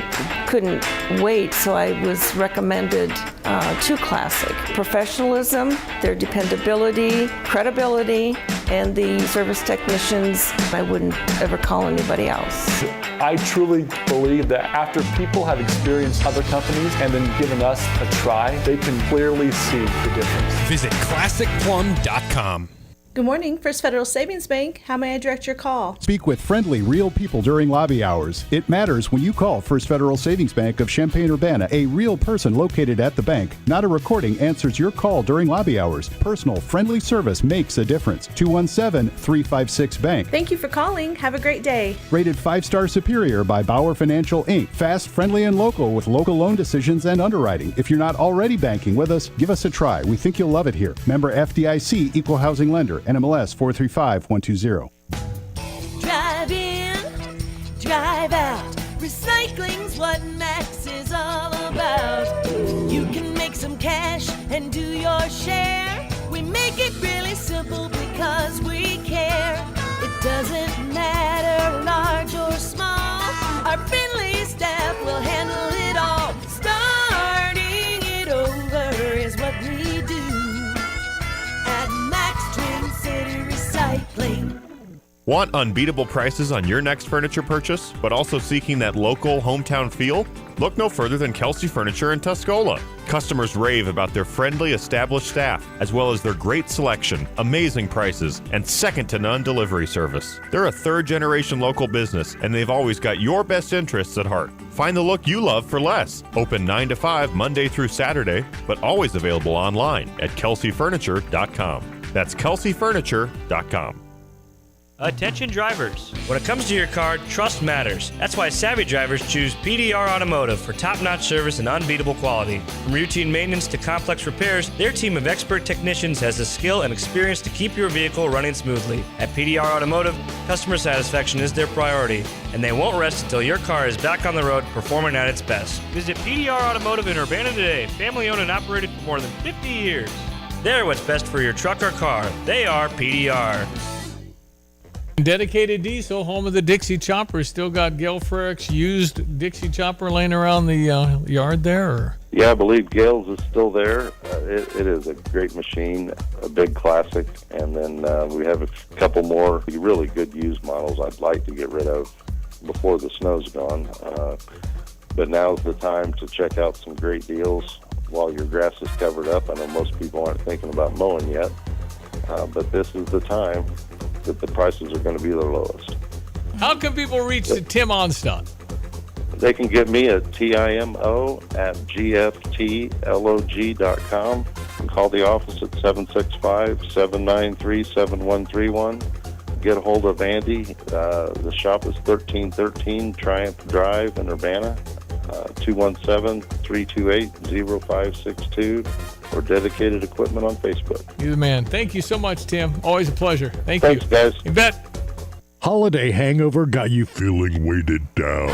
Speaker 17: couldn't wait, so I was recommended to Classic. Professionalism, their dependability, credibility, and the service technicians. I wouldn't ever call anybody else.
Speaker 18: I truly believe that after people have experienced other companies and then given us a try, they can clearly see the difference.
Speaker 16: Visit ClassicPlum.com.
Speaker 19: Good morning, First Federal Savings Bank. How may I direct your call?
Speaker 20: Speak with friendly, real people during lobby hours. It matters when you call First Federal Savings Bank of Champaign-Urbana. A real person located at the bank. Not a recording answers your call during lobby hours. Personal, friendly service makes a difference. 217-356-BANK.
Speaker 19: Thank you for calling. Have a great day.
Speaker 20: Rated 5-star superior by Bauer Financial, Inc. Fast, friendly, and local with local loan decisions and underwriting. If you're not already banking with us, give us a try. We think you'll love it here. Member FDIC, Equal Housing Lender. NMLS 435120.
Speaker 21: Drive in, drive out. Recycling's what Max is all about. You can make some cash and do your share. We make it really simple because we care. It doesn't matter large or small. Our friendly staff will handle it all. Starting it over is what we do at Max Twin City Recycling.
Speaker 22: Want unbeatable prices on your next furniture purchase, but also seeking that local hometown feel? Look no further than Kelsey Furniture in Tuscola. Customers rave about their friendly, established staff, as well as their great selection, amazing prices, and second-to-none delivery service. They're a third-generation local business, and they've always got your best interests at heart. Find the look you love for less. Open 9 to 5 Monday through Saturday, but always available online at kelseyfurniture.com. That's kelseyfurniture.com.
Speaker 2: Attention drivers. When it comes to your car, trust matters. That's why savvy drivers choose PDR Automotive for top-notch service and unbeatable quality. From routine maintenance to complex repairs, their team of expert technicians has the skill and experience to keep your vehicle running smoothly. At PDR Automotive, customer satisfaction is their priority, and they won't rest until your car is back on the road performing at its best. Visit PDR Automotive in Urbana today, family-owned and operated for more than 50 years. They're what's best for your truck or car. They are PDR.
Speaker 3: Dedicated Diesel, home of the Dixie Chopper, still got Gail Frerich's used Dixie Chopper laying around the yard there? Or?
Speaker 23: Yeah, I believe Gale's is still there. It is a great machine, a big classic, and then we have a couple more really good used models I'd like to get rid of before the snow's gone. But now's the time to check out some great deals while your grass is covered up. I know most people aren't thinking about mowing yet, but this is the time that the prices are going to be the lowest.
Speaker 3: How can people reach Tim Onstadt?
Speaker 23: They can get me at TIMO@GFTLOG.com and call the office at 765-793-7131. Get a hold of Andy. The shop is 1313 Triumph Drive in Urbana, 217-328-0562, or Dedicated Equipment on Facebook.
Speaker 3: You're the man. Thank you so much, Tim. Always a pleasure. Thanks,
Speaker 23: you. Guys.
Speaker 3: You bet.
Speaker 24: Holiday hangover got you feeling weighted down.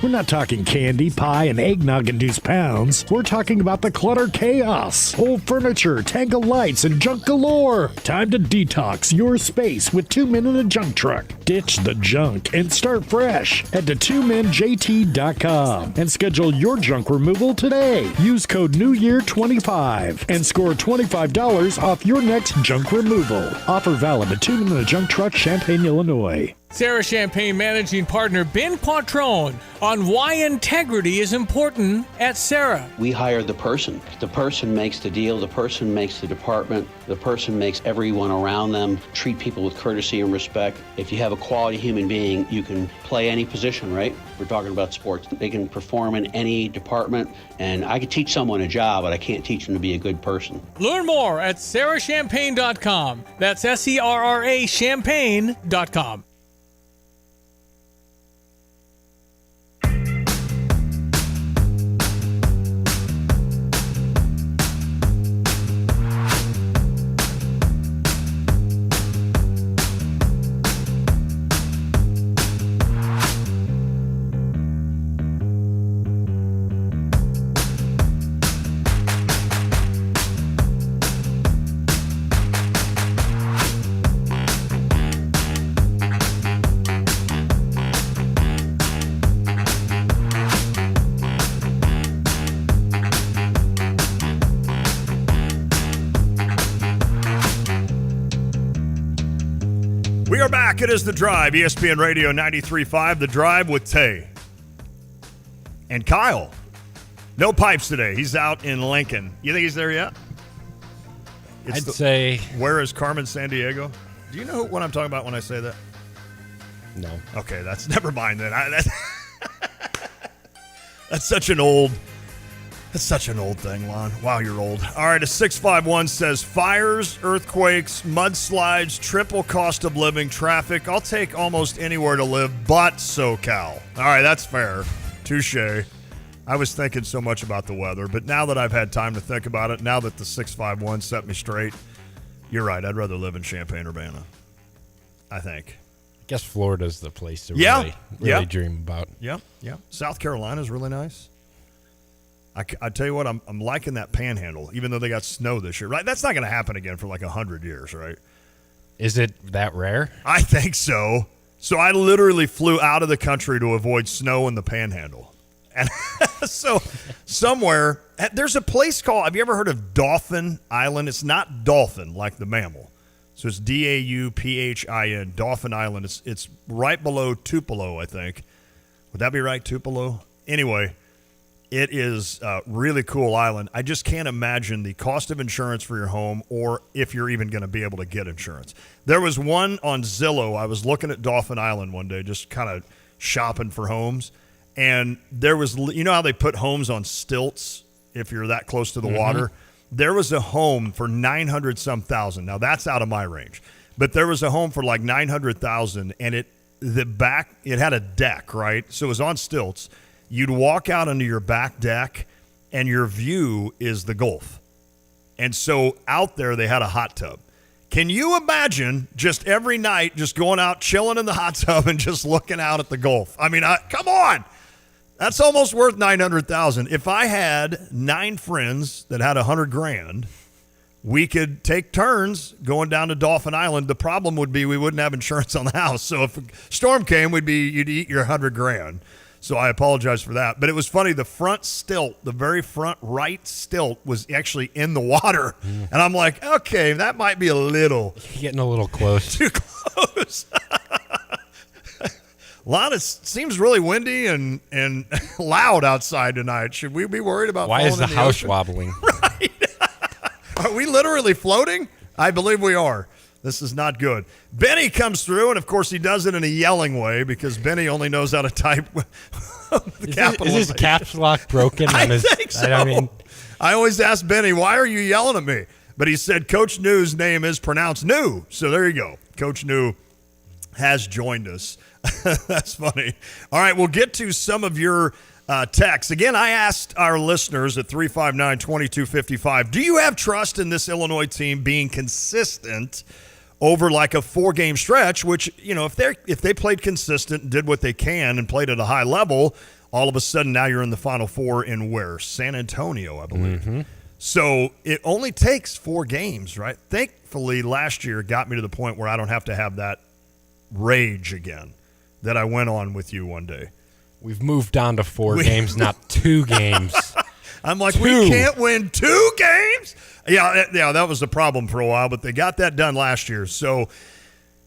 Speaker 24: We're not talking candy, pie, and eggnog-induced pounds. We're talking about the clutter chaos. Old furniture, tangled lights, and junk galore. Time to detox your space with 2 Men in a Junk Truck. Ditch the junk and start fresh. Head to 2menjt.com and schedule your junk removal today. Use code NEWYEAR25 and score $25 off your next junk removal. Offer valid at 2 Men in a Junk Truck, Champaign, Illinois.
Speaker 3: Sarah Champagne managing partner Ben Quattrone on why integrity is important at Sarah.
Speaker 25: We hire the person. The person makes the deal. The person makes the department. The person makes everyone around them treat people with courtesy and respect. If you have a quality human being, you can play any position, right? We're talking about sports. They can perform in any department, and I could teach someone a job, but I can't teach them to be a good person.
Speaker 3: Learn more at sarahchampagne.com. That's SERRA champagne.com.
Speaker 15: We are back. It is The Drive, ESPN Radio 93.5, The Drive with Tay. And Kyle. No pipes today. He's out in Lincoln. You think he's there yet?
Speaker 16: I'd say...
Speaker 15: Where is Carmen Sandiego? Do you know what I'm talking about when I say that?
Speaker 16: No.
Speaker 15: Okay, never mind then. That's such an old... That's such an old thing, Lon. Wow, you're old. All right, a 651 says, fires, earthquakes, mudslides, triple cost of living, traffic. I'll take almost anywhere to live but SoCal. All right, that's fair. Touche. I was thinking so much about the weather, but now that I've had time to think about it, now that the 651 set me straight, you're right. I'd rather live in Champaign-Urbana, I think.
Speaker 16: I guess Florida's the place to really dream about.
Speaker 15: Yeah. South Carolina's really nice. I tell you what, I'm liking that Panhandle, even though they got snow this year. Right? That's not going to happen again for like 100 years, right?
Speaker 16: Is it that rare?
Speaker 15: I think so. So I literally flew out of the country to avoid snow in the Panhandle. And so somewhere, there's a place called, have you ever heard of Dauphin Island? It's not dolphin like the mammal. So it's Dauphin, Dauphin Island. It's right below Tupelo, I think. Would that be right, Tupelo? Anyway, it is a really cool island. I just can't imagine the cost of insurance for your home or if you're even going to be able to get insurance. There was one on Zillow. I was looking at Dauphin Island one day, just kind of shopping for homes. And there was, you know how they put homes on stilts if you're that close to the water? There was a home for $900-some thousand. Now, that's out of my range. but there was a home for like $900,000, and it had a deck, right? So it was on stilts. You'd walk out onto your back deck, and your view is the Gulf. And so out there, they had a hot tub. Can you imagine just every night just going out, chilling in the hot tub, and just looking out at the Gulf? I mean, come on. That's almost worth $900,000. If I had 9 friends that had $100,000, we could take turns going down to Dolphin Island. The problem would be we wouldn't have insurance on the house. So if a storm came, you'd eat your $100,000. So I apologize for that. But it was funny. The front stilt, the very front right stilt, was actually in the water. And I'm like, okay, that might be a little.
Speaker 16: Getting a little close.
Speaker 15: Too close. Seems really windy and loud outside tonight. Should we be worried about
Speaker 16: Why
Speaker 15: falling
Speaker 16: is the
Speaker 15: in
Speaker 16: house
Speaker 15: ocean?
Speaker 16: wobbling?
Speaker 15: Right. Are we literally floating? I believe we are. This is not good. Benny comes through, and of course he does it in a yelling way because Benny only knows how to type the capital.
Speaker 16: Is his caps lock broken?
Speaker 15: I think so.
Speaker 16: I mean,
Speaker 15: I always ask Benny, why are you yelling at me? But he said Coach New's name is pronounced New. So there you go. Coach New has joined us. That's funny. All right, we'll get to some of your texts. Again, I asked our listeners at 359-2255, do you have trust in this Illinois team being consistent over like a 4-game stretch, which, you know, if they played consistent and did what they can and played at a high level, all of a sudden now you're in the Final Four in where? San Antonio, I believe.
Speaker 16: Mm-hmm.
Speaker 15: So it only takes 4 games, right? Thankfully, last year got me to the point where I don't have to have that rage again that I went on with you one day.
Speaker 16: We've moved on to 4 games, not 2 games.
Speaker 15: I'm like, we can't win 2 games? Yeah, that was the problem for a while, but they got that done last year. So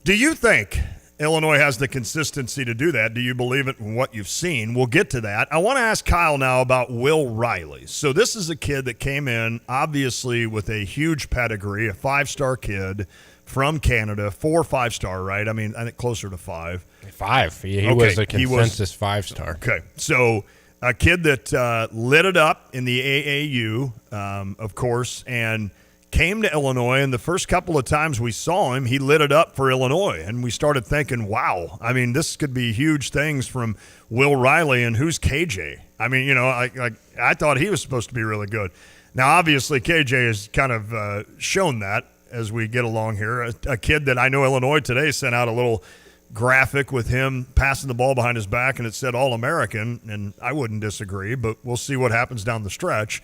Speaker 15: do you think Illinois has the consistency to do that? Do you believe it in what you've seen? We'll get to that. I want to ask Kyle now about Will Riley. So this is a kid that came in, obviously, with a huge pedigree, a 5-star kid from Canada, 4 5-star, right? I mean, I think closer to 5.
Speaker 16: 5. He was a consensus 5-star.
Speaker 15: Okay, so a kid that lit it up in the AAU, of course, and came to Illinois, and the first couple of times we saw him, he lit it up for Illinois, and we started thinking, wow, I mean, this could be huge things from Will Riley, and who's KJ? I mean, you know, I thought he was supposed to be really good. Now, obviously, KJ has kind of shown that as we get along here. A kid that I know Illinois today sent out a little graphic with him passing the ball behind his back, and it said All-American, and I wouldn't disagree, but we'll see what happens down the stretch.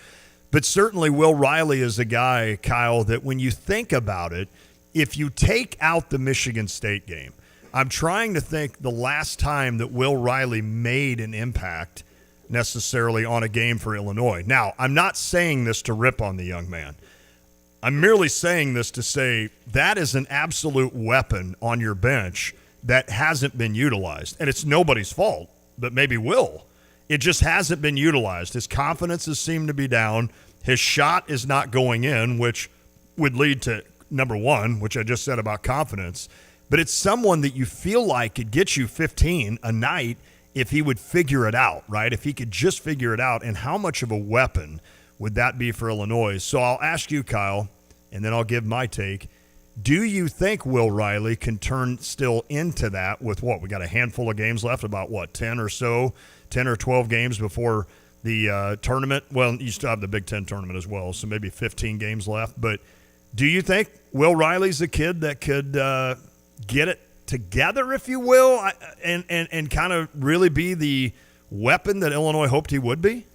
Speaker 15: But certainly Will Riley is a guy, Kyle, that when you think about it, if you take out the Michigan State game, I'm trying to think the last time that Will Riley made an impact necessarily on a game for Illinois. Now, I'm not saying this to rip on the young man. I'm merely saying this to say that is an absolute weapon on your bench that hasn't been utilized. And it's nobody's fault, but maybe Will. It just hasn't been utilized. His confidence has seemed to be down. His shot is not going in, which would lead to number 1, which I just said about confidence. But it's someone that you feel like could get you 15 a night if he would figure it out, right? If he could just figure it out. And how much of a weapon would that be for Illinois? So I'll ask you, Kyle, and then I'll give my take. Do you think Will Riley can turn still into that with what? We got a handful of games left, about what, 10 or 12 games before the tournament? Well, you still have the Big Ten tournament as well, so maybe 15 games left. But do you think Will Riley's a kid that could get it together, if you will, and kind of really be the weapon that Illinois hoped he would be?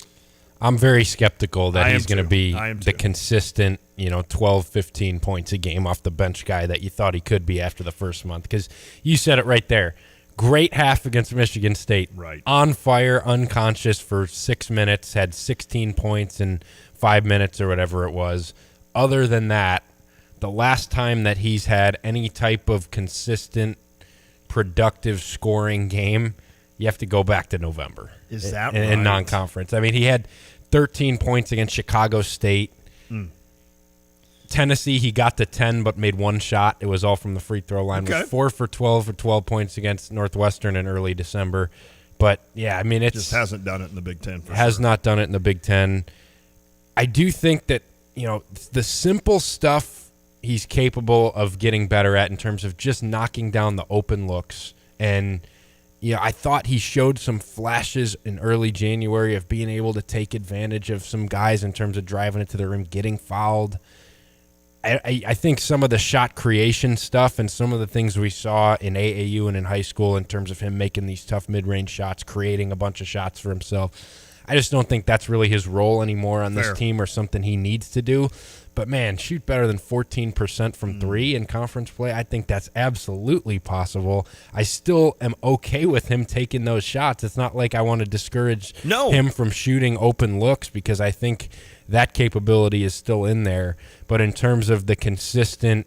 Speaker 16: I'm very skeptical that he's going to be
Speaker 15: the
Speaker 16: consistent, 12, 15 points a game off the bench guy that you thought he could be after the first month. Because you said it right there. Great half against Michigan State.
Speaker 15: Right.
Speaker 16: On fire, unconscious for 6 minutes, had 16 points in 5 minutes or whatever it was. Other than that, the last time that he's had any type of consistent, productive scoring game, you have to go back to November.
Speaker 15: Is that
Speaker 16: in
Speaker 15: right?
Speaker 16: non-conference. I mean, he had 13 points against Chicago State. Tennessee, he got to 10 but made 1 shot. It was all from the free throw line.
Speaker 15: Okay.
Speaker 16: Was 4 for 12 points against Northwestern in early December. But, yeah, I mean, it
Speaker 15: just hasn't done it in the Big Ten.
Speaker 16: Has not done it in the Big Ten. I do think that, the simple stuff he's capable of getting better at in terms of just knocking down the open looks. And I thought he showed some flashes in early January of being able to take advantage of some guys in terms of driving it to the rim, getting fouled. I think some of the shot creation stuff and some of the things we saw in AAU and in high school in terms of him making these tough mid-range shots, creating a bunch of shots for himself, I just don't think that's really his role anymore on this team or something he needs to do. But, man, shoot better than 14% from three in conference play. I think that's absolutely possible. I still am okay with him taking those shots. It's not like I want to discourage him from shooting open looks because I think that capability is still in there. But in terms of the consistent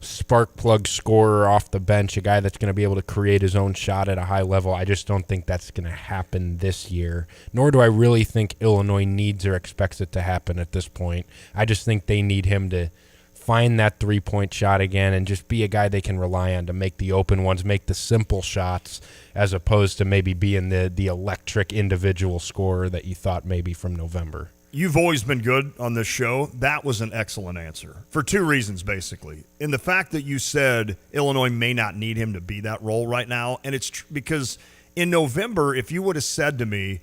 Speaker 16: spark plug scorer off the bench, a guy that's going to be able to create his own shot at a high level, I just don't think that's going to happen this year. Nor do I really think Illinois needs or expects it to happen at this point. I just think they need him to find that three-point shot again and just be a guy they can rely on to make the open ones, make the simple shots, as opposed to maybe being the electric individual scorer that you thought maybe from November.
Speaker 15: You've always been good on this show. That was an excellent answer for two reasons, basically. In the fact that you said Illinois may not need him to be that role right now, and it's because in November, if you would have said to me,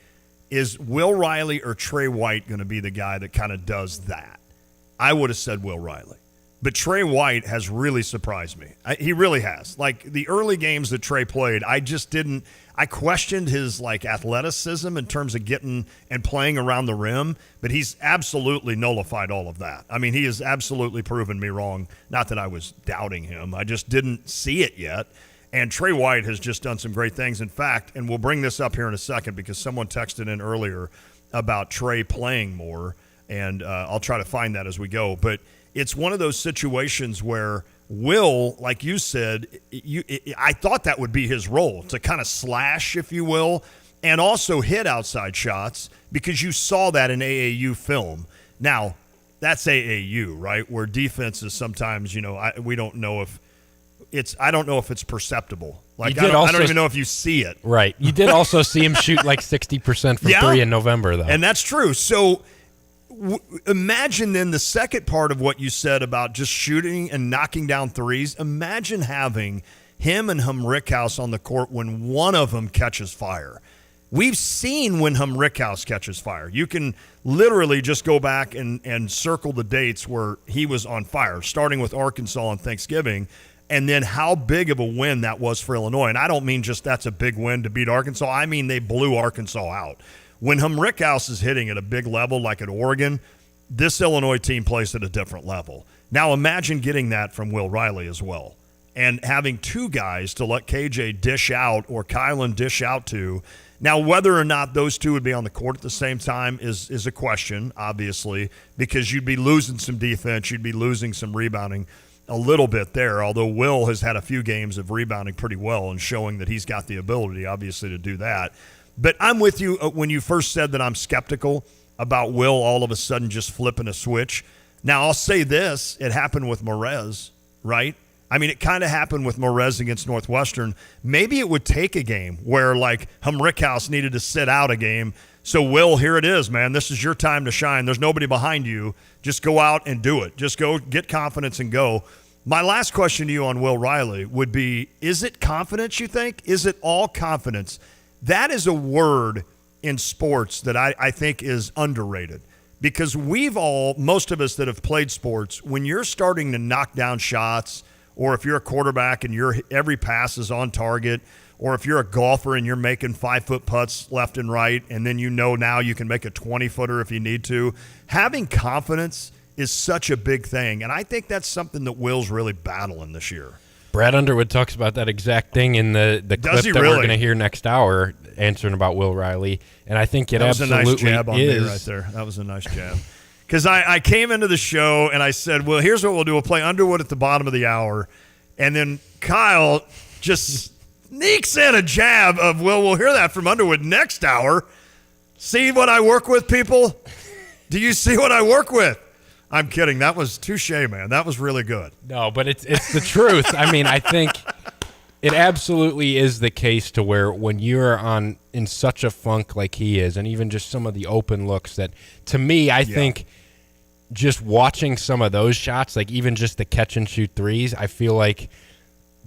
Speaker 15: is Will Riley or Trey White going to be the guy that kind of does that? I would have said Will Riley. But Trey White has really surprised me. He really has. Like, the early games that Trey played, I questioned his, athleticism in terms of getting and playing around the rim, but he's absolutely nullified all of that. I mean, he has absolutely proven me wrong. Not that I was doubting him. I just didn't see it yet. And Trey White has just done some great things. In fact, and we'll bring this up here in a second because someone texted in earlier about Trey playing more, and I'll try to find that as we go. But it's one of those situations where Will, like you said, I thought that would be his role, to kind of slash, if you will, and also hit outside shots because you saw that in AAU film. Now, that's AAU, right, where defense is sometimes, we don't know if I don't know if it's perceptible. I don't even know if you see it.
Speaker 16: Right. You did also see him shoot 60% from three in November, though.
Speaker 15: And that's true. So imagine then the second part of what you said about just shooting and knocking down threes. Imagine having him and Rickhouse on the court when one of them catches fire. We've seen when Rickhouse catches fire. You can literally just go back and circle the dates where he was on fire, starting with Arkansas on Thanksgiving, and then how big of a win that was for Illinois. And I don't mean just that's a big win to beat Arkansas. I mean they blew Arkansas out. When Rickhouse is hitting at a big level like at Oregon, this Illinois team plays at a different level. Now imagine getting that from Will Riley as well and having two guys to let KJ dish out or Kylan dish out to. Now, whether or not those two would be on the court at the same time is a question, obviously, because you'd be losing some defense, you'd be losing some rebounding a little bit there, although Will has had a few games of rebounding pretty well and showing that he's got the ability, obviously, to do that. But I'm with you when you first said that I'm skeptical about Will all of a sudden just flipping a switch. Now, I'll say this. It happened with Morez, right? I mean, it kind of happened with Morez against Northwestern. Maybe it would take a game where, Rickhouse needed to sit out a game. So, Will, here it is, man. This is your time to shine. There's nobody behind you. Just go out and do it. Just go get confidence and go. My last question to you on Will Riley would be, is it confidence, you think? Is it all confidence? That is a word in sports that I think is underrated because most of us that have played sports, when you're starting to knock down shots, or if you're a quarterback and every pass is on target, or if you're a golfer and you're making 5-foot putts left and right, and then now you can make a 20-footer if you need to, having confidence is such a big thing. And I think that's something that Will's really battling this year.
Speaker 16: Brad Underwood talks about that exact thing in the clip that we're going to hear next hour, answering about Will Riley. And I think it absolutely is. That was a nice jab on me
Speaker 15: right there. That was a nice jab. Because I came into the show and I said, well, here's what we'll do. We'll play Underwood at the bottom of the hour. And then Kyle just sneaks in a jab of, well, we'll hear that from Underwood next hour. See what I work with, people? Do you see what I work with? I'm kidding. That was touche, man. That was really good.
Speaker 16: No, but it's the truth. I mean, I think it absolutely is the case to where when you're in such a funk like he is, and even just some of the open looks that, to me, I think just watching some of those shots, like even just the catch and shoot threes, I feel like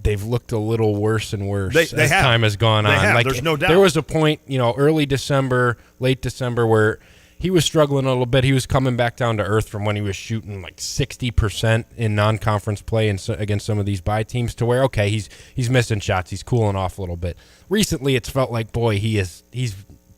Speaker 16: they've looked a little worse and worse as time has gone on. Like,
Speaker 15: there's no doubt.
Speaker 16: There was a point, early December, late December, where he was struggling a little bit. He was coming back down to earth from when he was shooting like 60% in non-conference play and against some of these bye teams, to where, okay, he's missing shots. He's cooling off a little bit. Recently, it's felt like, boy, he's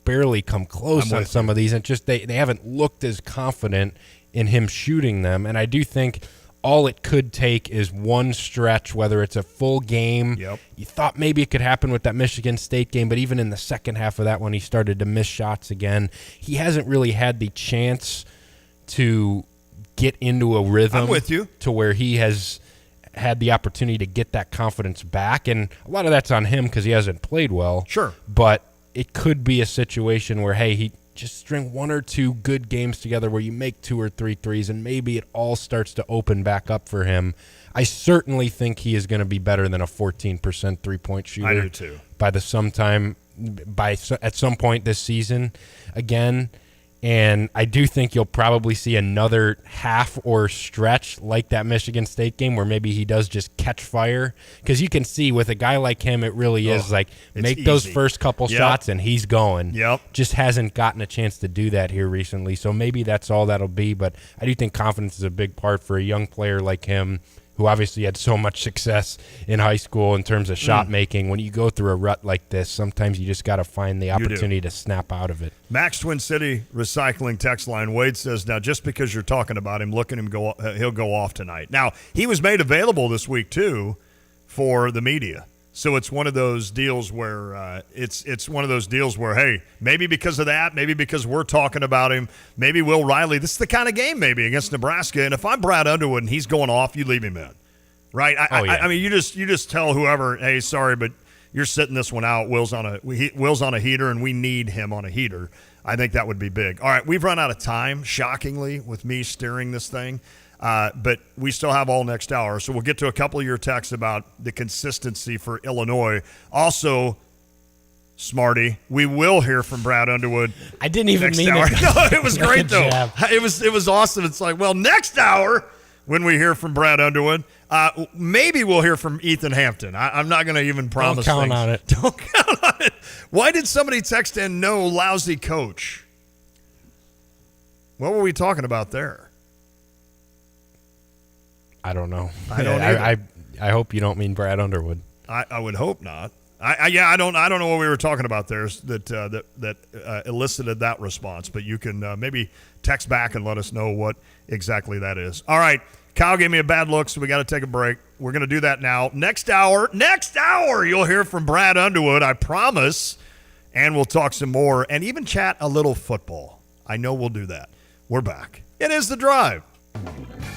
Speaker 16: barely come close on some of these, and just they haven't looked as confident in him shooting them. And I do think all it could take is one stretch, whether it's a full game.
Speaker 15: Yep.
Speaker 16: You thought maybe it could happen with that Michigan State game, but even in the second half of that one, he started to miss shots again. He hasn't really had the chance to get into a rhythm.
Speaker 15: I'm with you.
Speaker 16: To where he has had the opportunity to get that confidence back. And a lot of that's on him because he hasn't played well.
Speaker 15: Sure.
Speaker 16: But it could be a situation where, hey, he just string one or two good games together where you make 2 or 3 threes, and maybe it all starts to open back up for him. I certainly think he is going to be better than a 14% three-point shooter.
Speaker 15: I do too.
Speaker 16: At some point this season again. And I do think you'll probably see another half or stretch like that Michigan State game where maybe he does just catch fire. Because you can see with a guy like him, it really is like make those first couple shots and he's going.
Speaker 15: Yep.
Speaker 16: Just hasn't gotten a chance to do that here recently. So maybe that's all that'll be. But I do think confidence is a big part for a young player like him, who obviously had so much success in high school in terms of shot making. When you go through a rut like this, sometimes you just got to find the opportunity to snap out of it.
Speaker 15: Max Twin City Recycling text line. Wade says, now just because you're talking about him, look at him go. He'll go off tonight. Now, he was made available this week, too, for the media. So it's one of those deals where it's one of those deals where, hey, maybe because of that, maybe because we're talking about him, maybe Will Riley, this is the kind of game maybe against Nebraska. And if I'm Brad Underwood and he's going off, you leave him in, right? I mean, you just tell whoever, hey, sorry, but you're sitting this one out. Will's on a heater, and we need him on a heater. I think that would be big. All right, we've run out of time, shockingly, with me steering this thing. But we still have all next hour. So we'll get to a couple of your texts about the consistency for Illinois. Also, Smarty, we will hear from Brad Underwood.
Speaker 16: I didn't even mean
Speaker 15: hour.
Speaker 16: it.
Speaker 15: No, it was great, though. It was awesome. It's like, well, next hour, when we hear from Brad Underwood, maybe we'll hear from Ethan Hampton. I'm not going to even promise
Speaker 16: Don't count
Speaker 15: things.
Speaker 16: on it.
Speaker 15: Don't count on it. Why did somebody text in, no, lousy coach? What were we talking about there?
Speaker 16: I don't know.
Speaker 15: I don't either.
Speaker 16: I hope you don't mean Brad Underwood.
Speaker 15: I would hope not. I don't know what we were talking about there that elicited that response, but you can maybe text back and let us know what exactly that is. All right, Kyle gave me a bad look, so we got to take a break. We're going to do that now. Next hour, you'll hear from Brad Underwood, I promise, and we'll talk some more and even chat a little football. I know we'll do that. We're back. It is The Drive.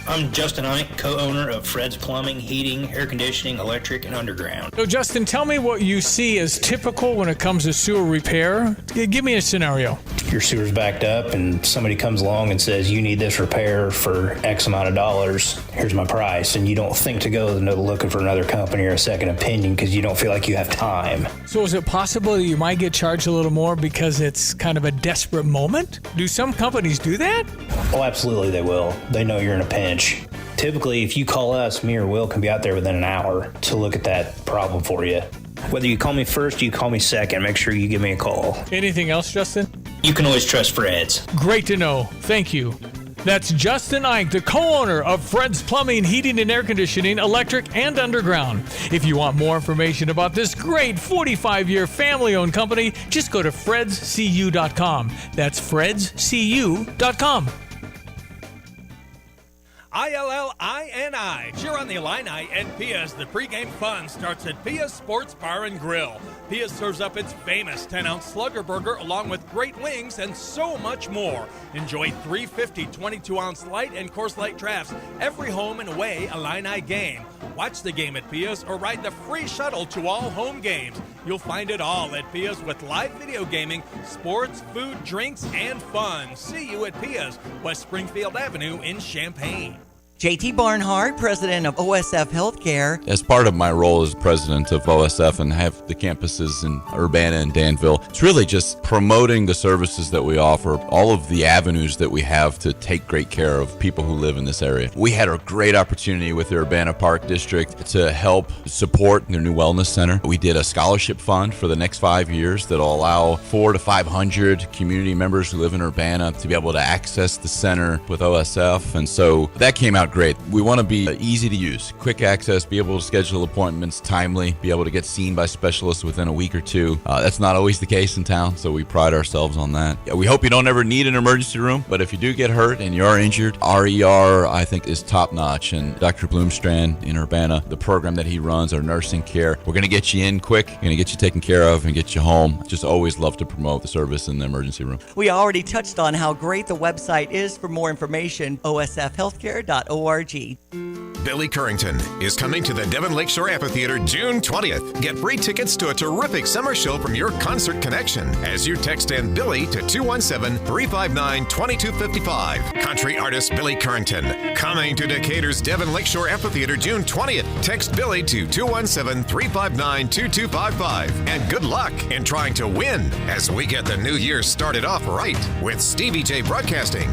Speaker 4: I'm Justin Ike, co-owner of Fred's Plumbing, Heating, Air Conditioning, Electric, and Underground.
Speaker 3: So, Justin, tell me what you see as typical when it comes to sewer repair. Give me a scenario.
Speaker 4: Your sewer's backed up and somebody comes along and says, you need this repair for X amount of dollars. Here's my price. And you don't think to go looking for another company or a second opinion because you don't feel like you have time.
Speaker 3: So is it possible that you might get charged a little more because it's kind of a desperate moment? Do some companies do that?
Speaker 4: Oh, absolutely they will. They know you're in a pinch. Typically, if you call us, me or Will can be out there within an hour to look at that problem for you. Whether you call me first or you call me second, make sure you give me a call.
Speaker 3: Anything else, Justin?
Speaker 4: You can always trust Fred's.
Speaker 3: Great to know. Thank you. That's Justin Ike, the co-owner of Fred's Plumbing, Heating, and Air Conditioning, Electric, and Underground. If you want more information about this great 45-year family-owned company, just go to fredscu.com. That's fredscu.com.
Speaker 5: ILLINI. Cheer on the Illini at Pia's. The pregame fun starts at Pia's Sports Bar and Grill. Pia serves up its famous 10-ounce Slugger Burger along with great wings and so much more. Enjoy 350 22-ounce light and course light drafts every home and away Illini game. Watch the game at Pia's or ride the free shuttle to all home games. You'll find it all at Pia's with live video gaming, sports, food, drinks, and fun. See you at Pia's, West Springfield Avenue in Champaign.
Speaker 6: JT Barnhart, president of OSF Healthcare.
Speaker 7: As part of my role as president of OSF and have the campuses in Urbana and Danville, it's really just promoting the services that we offer, all of the avenues that we have to take great care of people who live in this area. We had a great opportunity with the Urbana Park District to help support their new wellness center. We did a scholarship fund for the next 5 years that'll allow 400 to 500 community members who live in Urbana to be able to access the center with OSF, and so that came out great. We want to be easy to use, quick access, be able to schedule appointments timely, be able to get seen by specialists within a week or two. That's not always the case in town, so we pride ourselves on that. We hope you don't ever need an emergency room, but if you do get hurt and you are injured, our ER, I think, is top-notch. And Dr. Bloomstrand in Urbana, the program that he runs, our nursing care, we're going to get you in quick, going to get you taken care of and get you home. Just always love to promote the service in the emergency room.
Speaker 6: We already touched on how great the website is. For more information, osfhealthcare.org.
Speaker 8: Billy Currington is coming to the Devon Lakeshore Amphitheater June 20th. Get free tickets to a terrific summer show from your concert connection as you text in Billy to 217-359-2255. Country artist Billy Currington coming to Decatur's Devon Lakeshore Amphitheater June 20th. Text Billy to 217-359-2255. And good luck in trying to win as we get the new year started off right with Stevie J Broadcasting.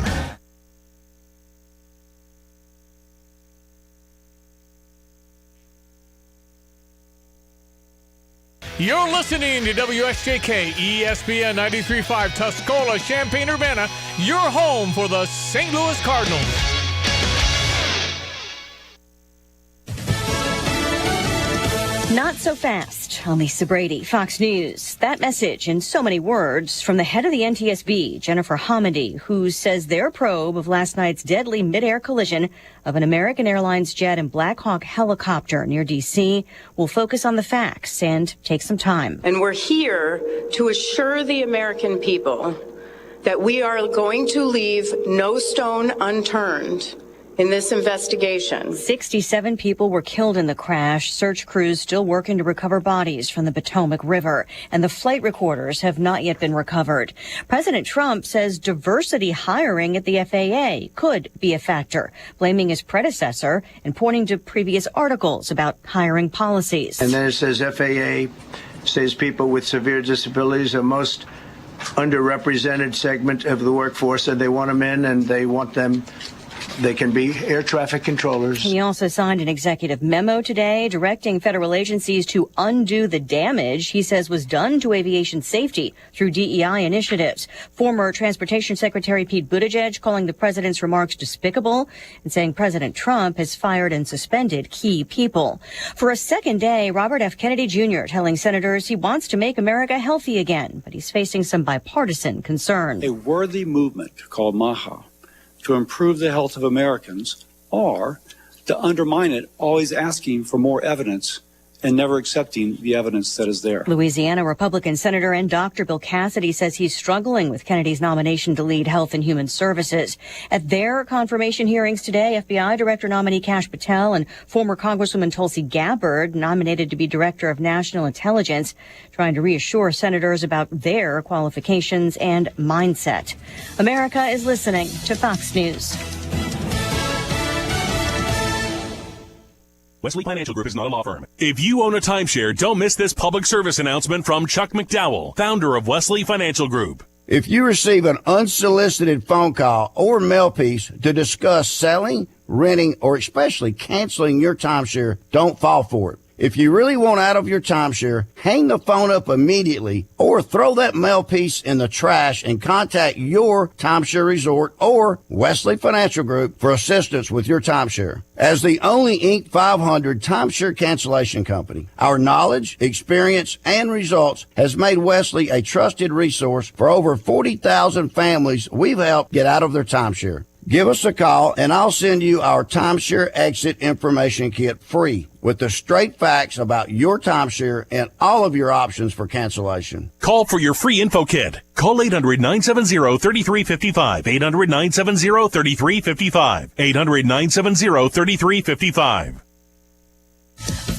Speaker 3: You're listening to WSJK ESPN 93.5 Tuscola, Champaign-Urbana, your home for the St. Louis Cardinals.
Speaker 1: Not so fast on Lisa Brady, Fox News. That message in so many words from the head of the NTSB, Jennifer Hamady, who says their probe of last night's deadly mid-air collision of an American Airlines jet and Black Hawk helicopter near D.C. will focus on the facts and take some time.
Speaker 9: And we're here to assure the American people that we are going to leave no stone unturned in this investigation.
Speaker 1: 67 people were killed in the crash. Search crews still working to recover bodies from the Potomac River, and the flight recorders have not yet been recovered. President Trump says diversity hiring at the FAA could be a factor, blaming his predecessor and pointing to previous articles about hiring policies.
Speaker 12: And then it says FAA says people with severe disabilities are most underrepresented segment of the workforce, and they want them in, and they want them. They can be air traffic controllers.
Speaker 1: He also signed an executive memo today directing federal agencies to undo the damage he says was done to aviation safety through DEI initiatives. Former Transportation Secretary Pete Buttigieg calling the president's remarks despicable and saying President Trump has fired and suspended key people. For a second day, Robert F. Kennedy Jr. telling senators he wants to make America healthy again, but he's facing some bipartisan concern.
Speaker 26: A worthy movement called MAHA to improve the health of Americans, or to undermine it, always asking for more evidence and never accepting the evidence that is there.
Speaker 1: Louisiana Republican Senator and Dr. Bill Cassidy says he's struggling with Kennedy's nomination to lead Health and Human Services. At their confirmation hearings today, FBI Director nominee Kash Patel and former Congresswoman Tulsi Gabbard, nominated to be Director of National Intelligence, trying to reassure senators about their qualifications and mindset. America is listening to Fox News.
Speaker 27: Wesley Financial Group is not a law firm. If you own a timeshare, don't miss this public service announcement from Chuck McDowell, founder of Wesley Financial Group.
Speaker 28: If you receive an unsolicited phone call or mail piece to discuss selling, renting, or especially canceling your timeshare, don't fall for it. If you really want out of your timeshare, hang the phone up immediately or throw that mail piece in the trash and contact your timeshare resort or Wesley Financial Group for assistance with your timeshare. As the only Inc. 500 timeshare cancellation company, our knowledge, experience, and results has made Wesley a trusted resource for over 40,000 families we've helped get out of their timeshare. Give us a call, and I'll send you our timeshare exit information kit free with the straight facts about your timeshare and all of your options for cancellation.
Speaker 27: Call for your free info kit. Call 800-970-3355. 800-970-3355. 800-970-3355.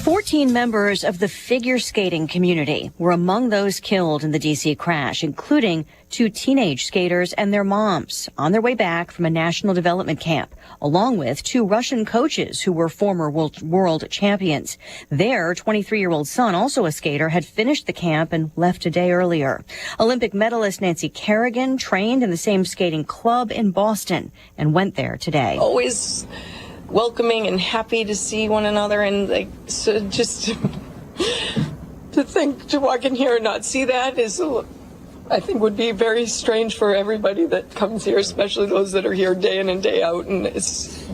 Speaker 1: 14 members of the figure skating community were among those killed in the D.C. crash, including 2 teenage skaters and their moms on their way back from a national development camp, along with 2 Russian coaches who were former world champions. Their 23-year-old son, also a skater, had finished the camp and left a day earlier. Olympic medalist Nancy Kerrigan trained in the same skating club in Boston and went there today.
Speaker 10: Always welcoming and happy to see one another, and like, so just to walk in here and not see that is, I think, would be very strange for everybody that comes here, especially those that are here day in and day out, and it's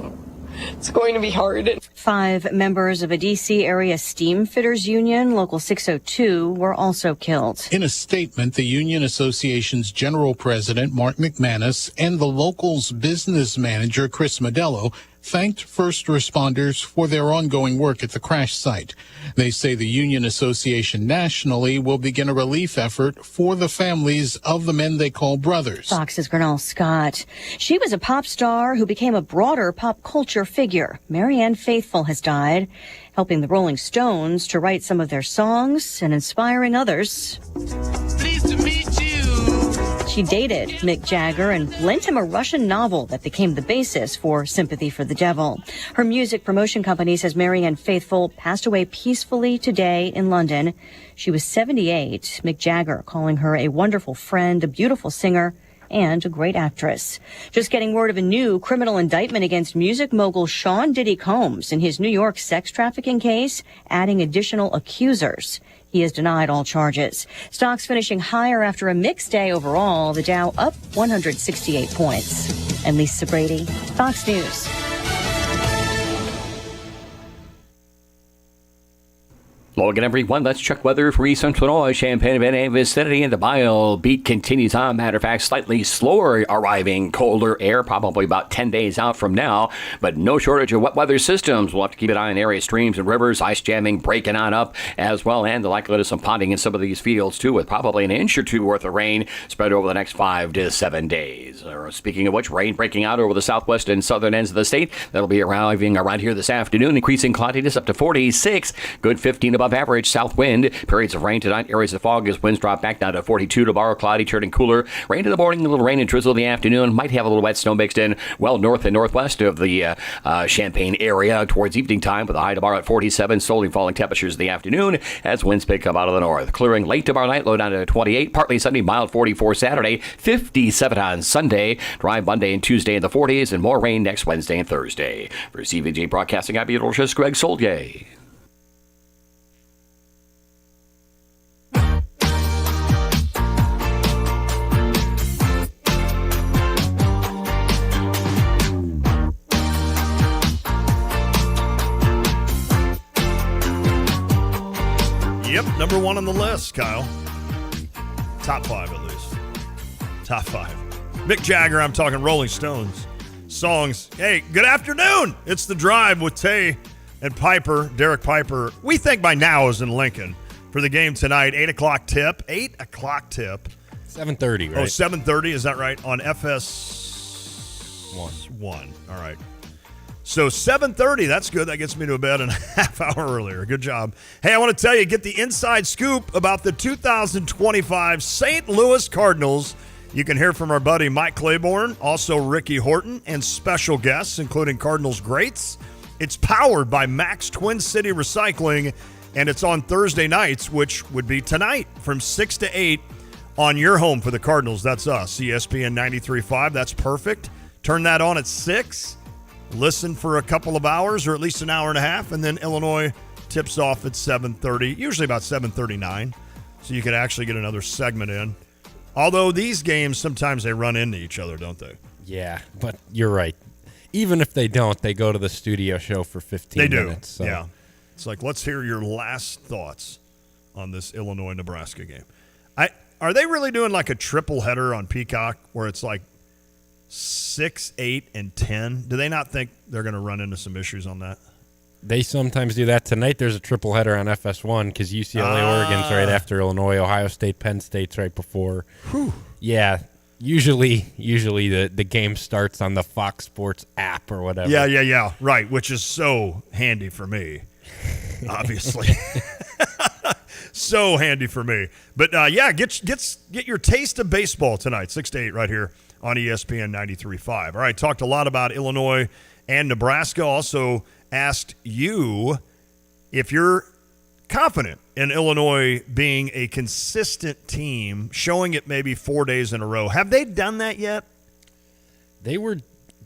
Speaker 10: going to be hard.
Speaker 1: 5 members of a D.C. area steam fitters union, Local 602, were also killed.
Speaker 11: In a statement, the Union Association's General President, Mark McManus, and the local's business manager, Chris Modello, thanked first responders for their ongoing work at the crash site. They say the Union Association nationally will begin a relief effort for the families of the men they call brothers.
Speaker 1: Fox's Grinnell Scott. She was a pop star who became a broader pop culture figure. Marianne Faithfull has died, helping the Rolling Stones to write some of their songs and inspiring others.
Speaker 13: Pleased to meet you.
Speaker 1: She dated Mick Jagger and lent him a Russian novel that became the basis for Sympathy for the Devil. Her music promotion company says Marianne Faithfull passed away peacefully today in London. She was 78. Mick Jagger calling her a wonderful friend, a beautiful singer, and a great actress. Just getting word of a new criminal indictment against music mogul Sean Diddy Combs in his New York sex trafficking case, adding additional accusers. He has denied all charges. Stocks finishing higher after a mixed day overall. The Dow up 168 points. And Lisa Brady, Fox News.
Speaker 14: Hello again, everyone. Let's check weather for East Central Illinois, Champaign, and vicinity, and the bio beat continues on. Matter of fact, slightly slower arriving colder air, probably about 10 days out from now, but no shortage of wet weather systems. We'll have to keep an eye on area streams and rivers, ice jamming breaking on up as well, and the likelihood of some ponding in some of these fields too, with probably an inch or two worth of rain spread over the next 5 to 7 days. Speaking of which, rain breaking out over the southwest and southern ends of the state. That'll be arriving around here this afternoon, increasing cloudiness up to 46, good 15 above average south wind. Periods of rain tonight, areas of fog as winds drop back down to 42 tomorrow, cloudy, turning cooler. Rain in the morning, a little rain and drizzle in the afternoon. Might have a little wet snow mixed in well north and northwest of the Champaign area towards evening time, with a high tomorrow at 47, slowly falling temperatures in the afternoon as winds pick up out of the north. Clearing late tomorrow night, low down to 28, partly sunny, mild 44 Saturday, 57 on Sunday, dry Monday and Tuesday in the 40s, and more rain next Wednesday and Thursday. For CVJ Broadcasting, I'm meteorologist Greg Soldier.
Speaker 15: Yep, number 1 on the list, Kyle. Top 5 at least. Top 5. Mick Jagger, I'm talking Rolling Stones. Songs. Hey, good afternoon. It's The Drive with Tay and Piper, Derek Piper. We think by now is in Lincoln for the game tonight. 8 o'clock tip. 8 o'clock tip.
Speaker 16: 7:30, right?
Speaker 15: Oh, 7:30, is that right? On FS1. All right. So 7:30, that's good. That gets me to bed a half hour earlier. Good job. Hey, I want to tell you, get the inside scoop about the 2025 St. Louis Cardinals. You can hear from our buddy Mike Claiborne, also Ricky Horton, and special guests, including Cardinals greats. It's powered by Max Twin City Recycling, and it's on Thursday nights, which would be tonight from 6 to 8 on your home for the Cardinals. That's us, ESPN 93.5. That's perfect. Turn that on at 6. Listen for a couple of hours, or at least an hour and a half, and then Illinois tips off at 7:30, usually about 7:39, so you can actually get another segment in. Although these games, sometimes they run into each other, don't they?
Speaker 16: Yeah, but you're right. Even if they don't, they go to the studio show for 15 minutes. So.
Speaker 15: Yeah. It's like, let's hear your last thoughts on this Illinois-Nebraska game. Are they really doing like a triple header on Peacock where it's like 6, 8, and 10? Do they not think they're going to run into some issues on that?
Speaker 16: They sometimes do that. Tonight there's a triple header on FS1 because UCLA, Oregon's right after Illinois, Ohio State, Penn State's right before.
Speaker 15: Whew.
Speaker 16: Yeah, usually the game starts on the Fox Sports app or whatever.
Speaker 15: Yeah, right, which is so handy for me. obviously. So handy for me. But, get your taste of baseball tonight, 6 to 8 right here on ESPN 93.5. All right, talked a lot about Illinois and Nebraska. Also asked you if you're confident in Illinois being a consistent team, showing it maybe 4 days in a row. Have they done that yet?
Speaker 16: They were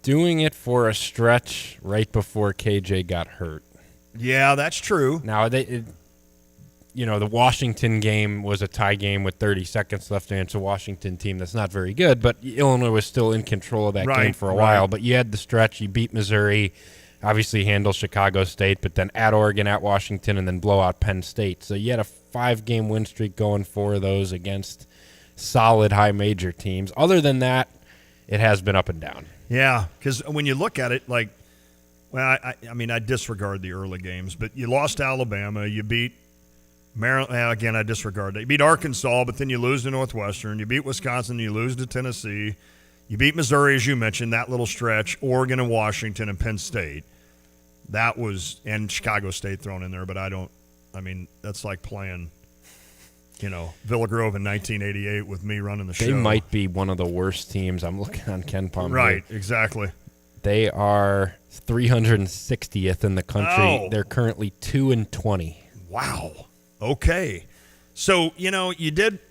Speaker 16: doing it for a stretch right before KJ got hurt.
Speaker 15: Yeah, that's true.
Speaker 16: Now, the Washington game was a tie game with 30 seconds left, and it's a Washington team that's not very good, but Illinois was still in control of that game for a while. But you had the stretch. You beat Missouri, obviously handled Chicago State, but then at Oregon, at Washington, and then blow out Penn State. So you had a 5-game win streak going for those against solid high major teams. Other than that, it has been up and down.
Speaker 15: Yeah, because when you look at it, I disregard the early games, but you lost to Alabama, you beat Maryland. Again, I disregard that. You beat Arkansas, but then you lose to Northwestern. You beat Wisconsin, you lose to Tennessee. You beat Missouri, as you mentioned, that little stretch. Oregon and Washington and Penn State. That was, and Chicago State thrown in there, but that's like playing, Villa Grove in 1988 with me running the show.
Speaker 16: They might be one of the worst teams. I'm looking on Ken Palm.
Speaker 15: Right, exactly.
Speaker 16: They are 360th in the country.
Speaker 15: Oh.
Speaker 16: They're currently 2-20.
Speaker 15: Wow. Okay. So,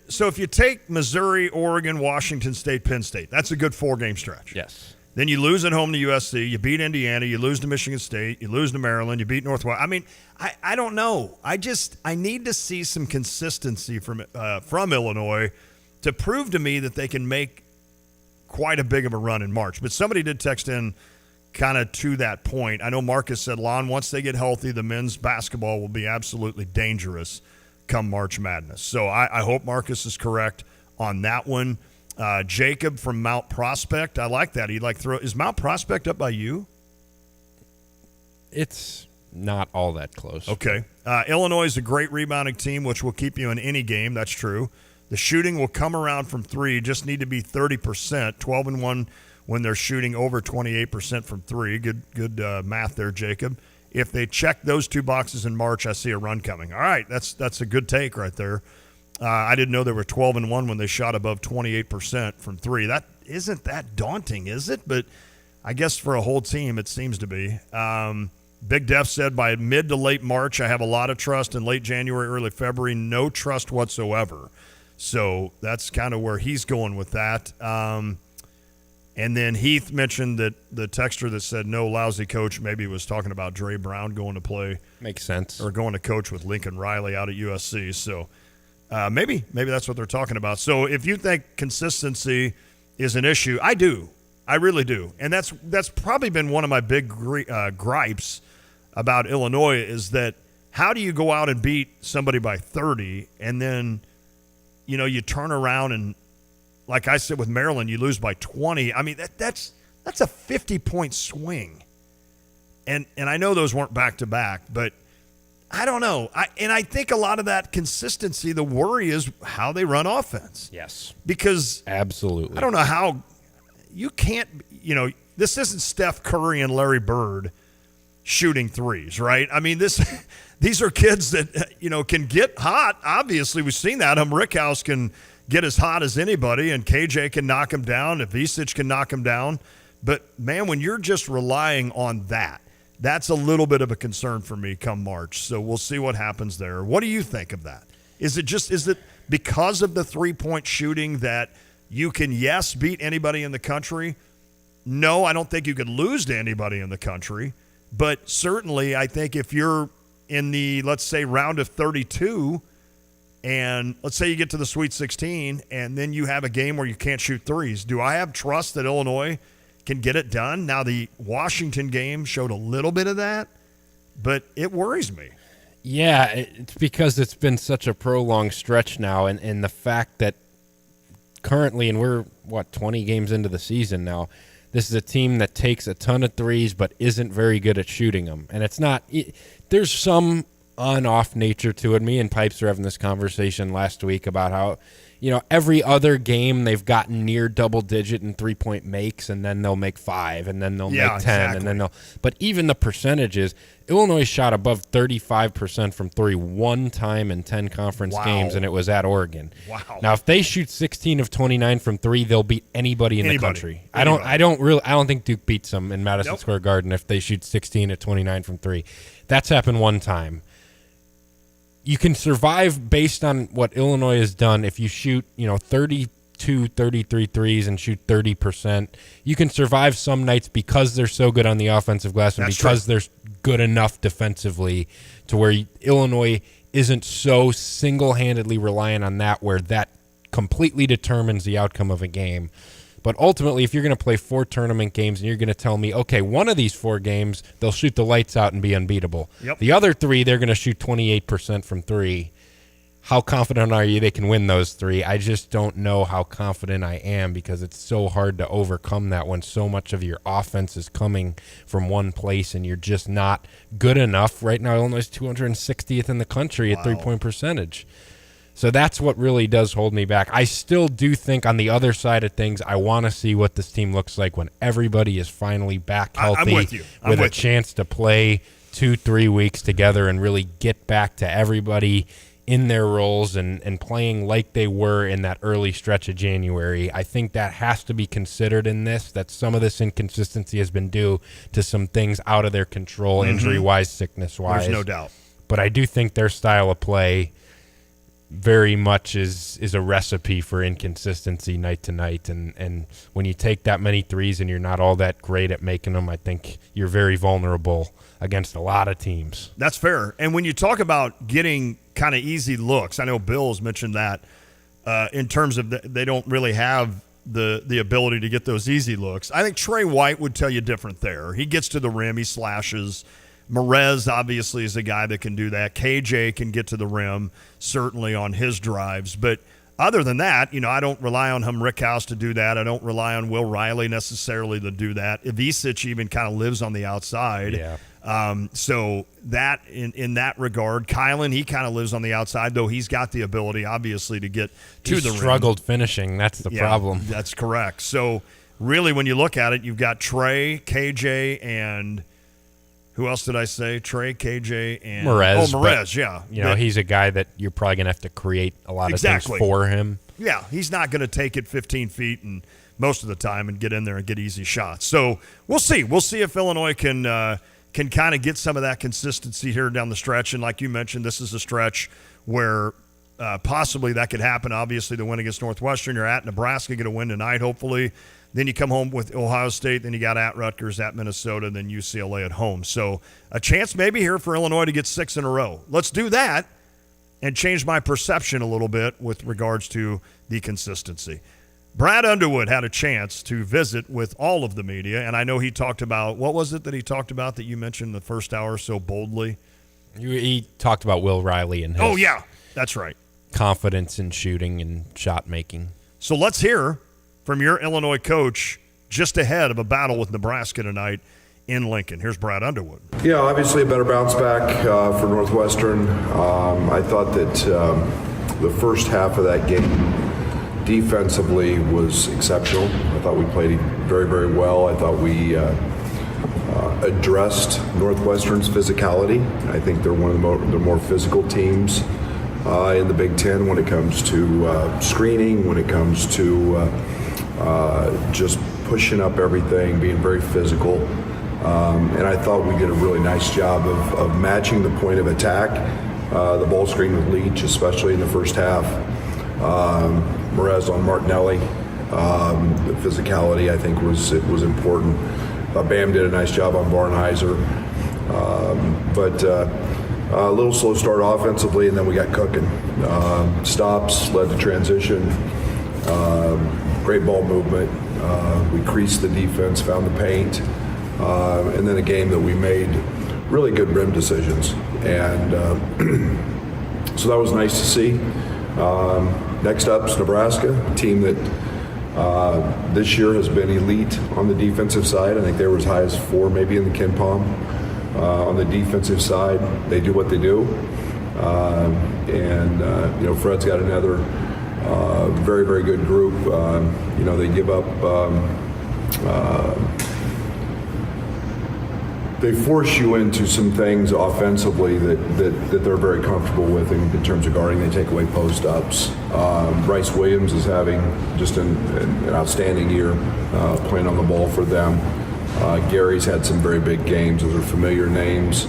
Speaker 15: so if you take Missouri, Oregon, Washington State, Penn State, that's a good 4-game stretch.
Speaker 16: Yes.
Speaker 15: Then you lose at home to USC, you beat Indiana, you lose to Michigan State, you lose to Maryland, you beat Northwestern. I don't know. I need to see some consistency from Illinois to prove to me that they can make quite a big of a run in March. But somebody did text in kind of to that point. I know Marcus said, Lon, once they get healthy, the men's basketball will be absolutely dangerous come March Madness. So I hope Marcus is correct on that one. Jacob from Mount Prospect, I like that. Is Mount Prospect up by you?
Speaker 16: It's not all that close.
Speaker 15: Okay. Illinois is a great rebounding team, which will keep you in any game. That's true. The shooting will come around from 3. Just need to be 30%, 12-1 when they're shooting over 28% from 3. Good math there, Jacob. If they check those 2 boxes in March, I see a run coming. All right, that's a good take right there. I didn't know they were 12-1 when they shot above 28% from 3. That isn't that daunting, is it? But I guess for a whole team, it seems to be. Big Def said by mid to late March, I have a lot of trust. In late January, early February, no trust whatsoever. So that's kind of where he's going with that. And then Heath mentioned that the texter that said no lousy coach maybe was talking about Dre Brown going to play.
Speaker 16: Makes sense.
Speaker 15: Or going to coach with Lincoln Riley out at USC. So maybe that's what they're talking about. So if you think consistency is an issue, I do. I really do. And that's probably been one of my big gripes about Illinois is that how do you go out and beat somebody by 30 and then, you turn around and, like I said with Maryland, you lose by 20. I mean, that's a 50-point swing. And I know those weren't back-to-back, but I don't know. I think a lot of that consistency, the worry is how they run offense.
Speaker 16: Yes.
Speaker 15: Because
Speaker 16: absolutely.
Speaker 15: I don't know how you can't, this isn't Steph Curry and Larry Bird shooting threes, right? I mean, these are kids that, can get hot. Obviously, we've seen that. Rickhouse can get as hot as anybody, and KJ can knock him down, if Vicic can knock him down. But, man, when you're just relying on that, that's a little bit of a concern for me come March. So we'll see what happens there. What do you think of that? Is it because of the three-point shooting that you can, yes, beat anybody in the country? No, I don't think you could lose to anybody in the country. But certainly I think if you're in the, let's say, round of 32 and let's say you get to the Sweet 16 and then you have a game where you can't shoot threes, do I have trust that Illinois can get it done? Now, the Washington game showed a little bit of that, but it worries me.
Speaker 16: Yeah, it's because it's been such a prolonged stretch now, and the fact that currently, and we're, 20 games into the season now, this is a team that takes a ton of threes but isn't very good at shooting them. And it's not – there's some on-off nature to it. Me and Pipes were having this conversation last week about how every other game they've gotten near double digit in 3-point makes, and then they'll make 5, and then they'll make 10,
Speaker 15: exactly.
Speaker 16: and then but even the percentages, Illinois shot above 35% from 3 one time in 10 conference games, and it was at Oregon.
Speaker 15: Wow.
Speaker 16: Now, if they shoot 16 of 29 from 3, they'll beat anybody in the country. I don't think Duke beats them in Madison Square Garden if they shoot 16 of 29 from 3. That's happened one time. You can survive based on what Illinois has done if you shoot, 32, 33 threes and shoot 30%. You can survive some nights because they're so good on the offensive glass and because they're good enough defensively to where Illinois isn't so single-handedly reliant on that where that completely determines the outcome of a game. But ultimately, if you're going to play 4 tournament games and you're going to tell me, okay, one of these 4 games, they'll shoot the lights out and be unbeatable.
Speaker 15: Yep.
Speaker 16: The other 3, they're going to shoot 28% from 3. How confident are you they can win those 3? I just don't know how confident I am because it's so hard to overcome that when so much of your offense is coming from one place and you're just not good enough. Right now, Illinois is 260th in the country at 3-point percentage. So that's what really does hold me back. I still do think on the other side of things, I want to see what this team looks like when everybody is finally back healthy
Speaker 15: I'm with you.
Speaker 16: with a chance to play 2-3 weeks together and really get back to everybody in their roles and playing like they were in that early stretch of January. I think that has to be considered in this, that some of this inconsistency has been due to some things out of their control, injury-wise, sickness-wise.
Speaker 15: There's no doubt.
Speaker 16: But I do think their style of play very much is a recipe for inconsistency night to night. And when you take that many threes and you're not all that great at making them, I think you're very vulnerable against a lot of teams.
Speaker 15: That's fair. And when you talk about getting kind of easy looks, I know Bill's mentioned that in terms of they don't really have the ability to get those easy looks. I think Trey White would tell you different there. He gets to the rim, he slashes. Merez obviously is a guy that can do that. KJ can get to the rim, certainly on his drives. But other than that, I don't rely on Rickhouse to do that. I don't rely on Will Riley necessarily to do that. Ivicic even kind of lives on the outside.
Speaker 16: Yeah.
Speaker 15: So that in that regard, Kylan, he kind of lives on the outside, though he's got the ability, obviously, to get to the rim.
Speaker 16: Struggled finishing. That's the problem.
Speaker 15: That's correct. So really, when you look at it, you've got Trey, KJ, and – who else did I say? Trey, KJ, and
Speaker 16: Merez.
Speaker 15: Merez, yeah.
Speaker 16: He's a guy that you're probably going to have to create a lot of things for him.
Speaker 15: Yeah, he's not going to take it 15 feet and most of the time and get in there and get easy shots. So we'll see. We'll see if Illinois can kind of get some of that consistency here down the stretch. And like you mentioned, this is a stretch where possibly that could happen. Obviously, the win against Northwestern. You're at Nebraska, get a win tonight, hopefully. Then you come home with Ohio State. Then you got at Rutgers, at Minnesota, then UCLA at home. So a chance maybe here for Illinois to get 6 in a row. Let's do that and change my perception a little bit with regards to the consistency. Brad Underwood had a chance to visit with all of the media, and I know he talked about – what was it that he talked about that you mentioned the first hour so boldly?
Speaker 16: He talked about Will Riley and his
Speaker 15: that's right.
Speaker 16: confidence in shooting and shot making.
Speaker 15: So let's hear from your Illinois coach just ahead of a battle with Nebraska tonight in Lincoln. Here's Brad Underwood.
Speaker 2: Yeah, obviously a better bounce back for Northwestern. I thought that the first half of that game defensively was exceptional. I thought we played very, very well. I thought we addressed Northwestern's physicality. I think they're one of the more physical teams in the Big Ten when it comes to screening, when it comes to just pushing up everything, being very physical. And I thought we did a really nice job of matching the point of attack. The ball screen with Leach, especially in the first half. Merez on Martinelli. The physicality, I think, was important. Bam did a nice job on Barnheiser. But a little slow start offensively, and then we got cooking. Stops led to transition. Great ball movement. We creased the defense, found the paint. And then a game that we made really good rim decisions. And so that was nice to see. Next up is Nebraska, a team that this year has been elite on the defensive side. I think they were as high as 4 maybe in the KenPom. On the defensive side, they do what they do. And Fred's got another Very, very good group. They give up. They force you into some things offensively that they're very comfortable with in terms of guarding. They take away post-ups. Bryce Williams is having just an outstanding year playing on the ball for them. Gary's had some very big games. Those are familiar names.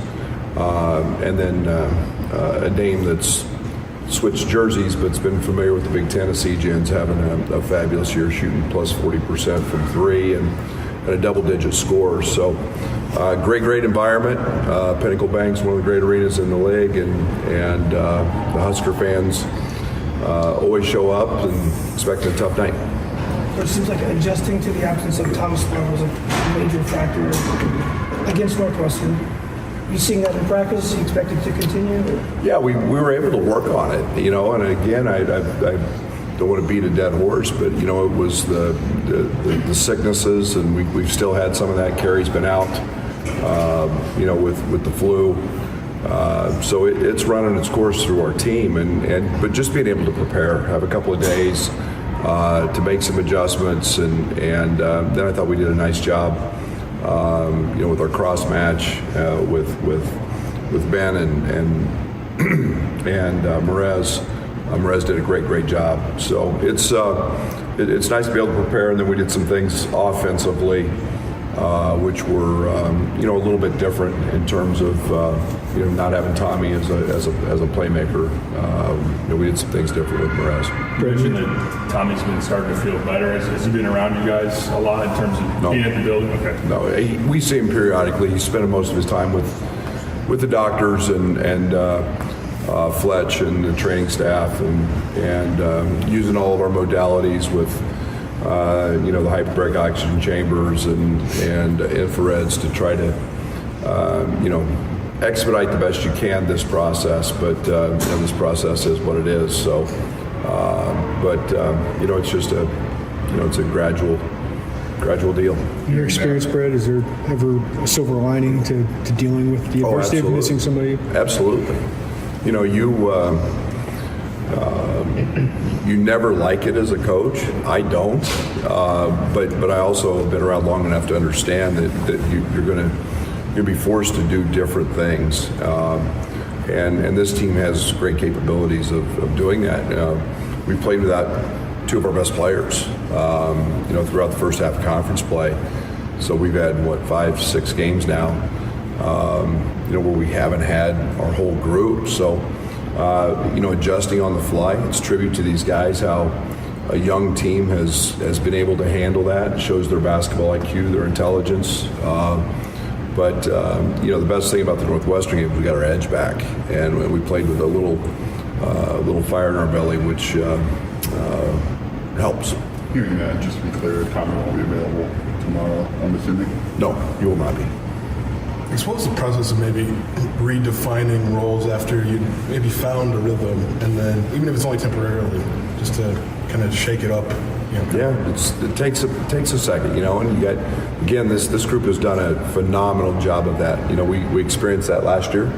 Speaker 2: And then a name that's switched jerseys but's been familiar with the Big Ten. CJN's having a fabulous year, shooting plus 40% from three and a double-digit score. So great environment. Pinnacle Bank's one of the great arenas in the league, and the Husker fans always show up and expect a tough night.
Speaker 17: It seems like adjusting to the absence of Thomas Sloan was a major factor against Northwestern. You seeing that in practice? You expect it to continue?
Speaker 2: Yeah, we were able to work on it, and again, I don't want to beat a dead horse, but it was the sicknesses, and we've still had some of that. Carey's been out, with the flu, so it's running its course through our team, but just being able to prepare, have a couple of days to make some adjustments, and then I thought we did a nice job, with our cross match with Ben and Merez. Merez did a great job. So it's nice to be able to prepare, and then we did some things offensively, which were a little bit different in terms of not having Tommy as a playmaker. We did some things different with Merez.
Speaker 18: You mentioned that Tommy's been starting to feel better. Has he been around you guys a lot in terms of being at the building? Okay.
Speaker 2: No, we see him periodically. He's spending most of his time with the doctors and Fletch and the training staff, and using all of our modalities with the hyperbaric oxygen chambers and infrareds to try to expedite the best you can this process. But this process is what it is. So, it's just it's a gradual deal.
Speaker 17: In your experience, Brett, is there ever a silver lining to dealing with the adversity of missing somebody?
Speaker 2: Absolutely. You never like it as a coach. I don't, but I also have been around long enough to understand that you're going to be forced to do different things, and this team has great capabilities of doing that. We played without two of our best players, throughout the first half of conference play. So we've had 5-6 games now, where we haven't had our whole group. So. Adjusting on the fly. It's tribute to these guys how a young team has been able to handle that. It shows their basketball IQ, their intelligence. But the best thing about the Northwestern game is we got our edge back, and we played with a little fire in our belly, which helps.
Speaker 19: Hearing that, just to be clear, Tommy won't be available tomorrow, I'm assuming?
Speaker 2: No, you will not be.
Speaker 19: What was the process of maybe redefining roles after you maybe found a rhythm, and then even if it's only temporarily, just to kind of shake it up?
Speaker 2: Yeah, it takes a second, and you got, again, this group has done a phenomenal job of that. We experienced that last year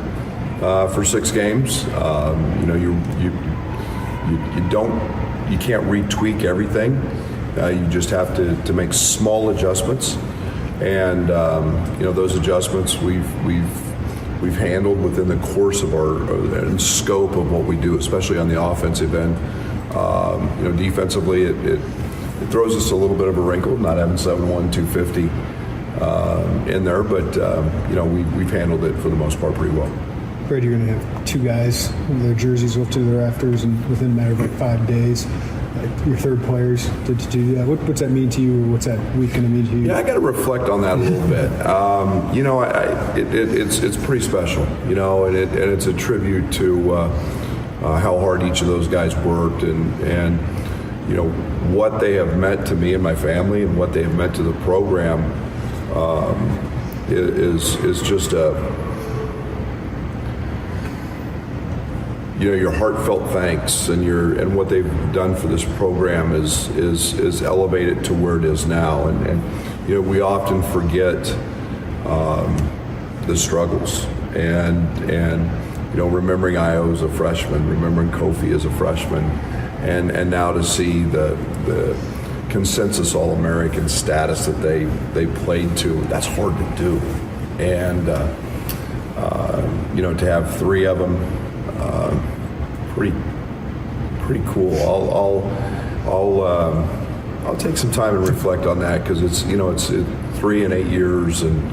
Speaker 2: for 6 games. You can't retweak everything. You just have to make small adjustments. And those adjustments we've handled within the course of our scope of what we do, especially on the offensive end. Defensively, it throws us a little bit of a wrinkle, not having 7'1", 250 in there, but we've handled it for the most part pretty well.
Speaker 17: Brady, you're going to have 2 guys with their jerseys lifted to their rafters, and within a matter of 5 days. Your third players to do that. What's that mean to you? What's that week going to mean to you?
Speaker 2: Yeah, I got to reflect on that a little bit. It's pretty special, and it's a tribute to how hard each of those guys worked, and what they have meant to me and my family, and what they have meant to the program is just your heartfelt thanks, and what they've done for this program is elevated to where it is now. And we often forget the struggles, and remembering Io as a freshman, remembering Kofi as a freshman, and now to see the consensus All-American status that they played to, that's hard to do. And, to have 3 of them, pretty cool. I'll take some time and reflect on that, because it's 3 and 8 years, and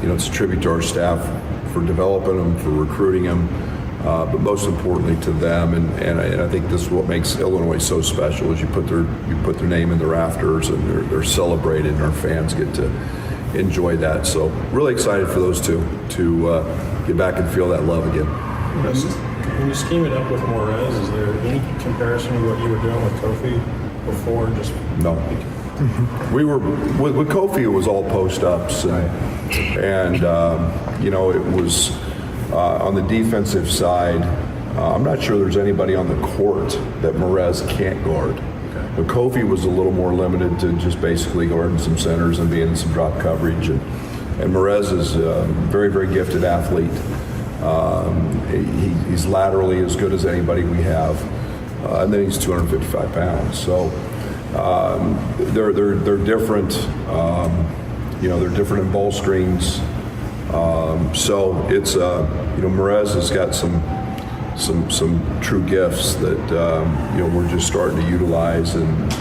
Speaker 2: it's a tribute to our staff for developing them, for recruiting them, but most importantly to them. And I think this is what makes Illinois so special, is you put their name in the rafters, and they're celebrated, and our fans get to enjoy that. So really excited for those two to get back and feel that love again.
Speaker 18: When you scheme it up with Morez, is there any comparison to what you were doing with Kofi before?
Speaker 2: No. We were with Kofi. It was all post-ups, and it was on the defensive side. I'm not sure there's anybody on the court that Morez can't guard. But Kofi was a little more limited to just basically guarding some centers and being in some drop coverage. And Morez is a very, very gifted athlete. He's laterally as good as anybody we have. And then he's 255 pounds. So they're different. They're different in ball screens. So it's Morez has got some true gifts that we're just starting to utilize, and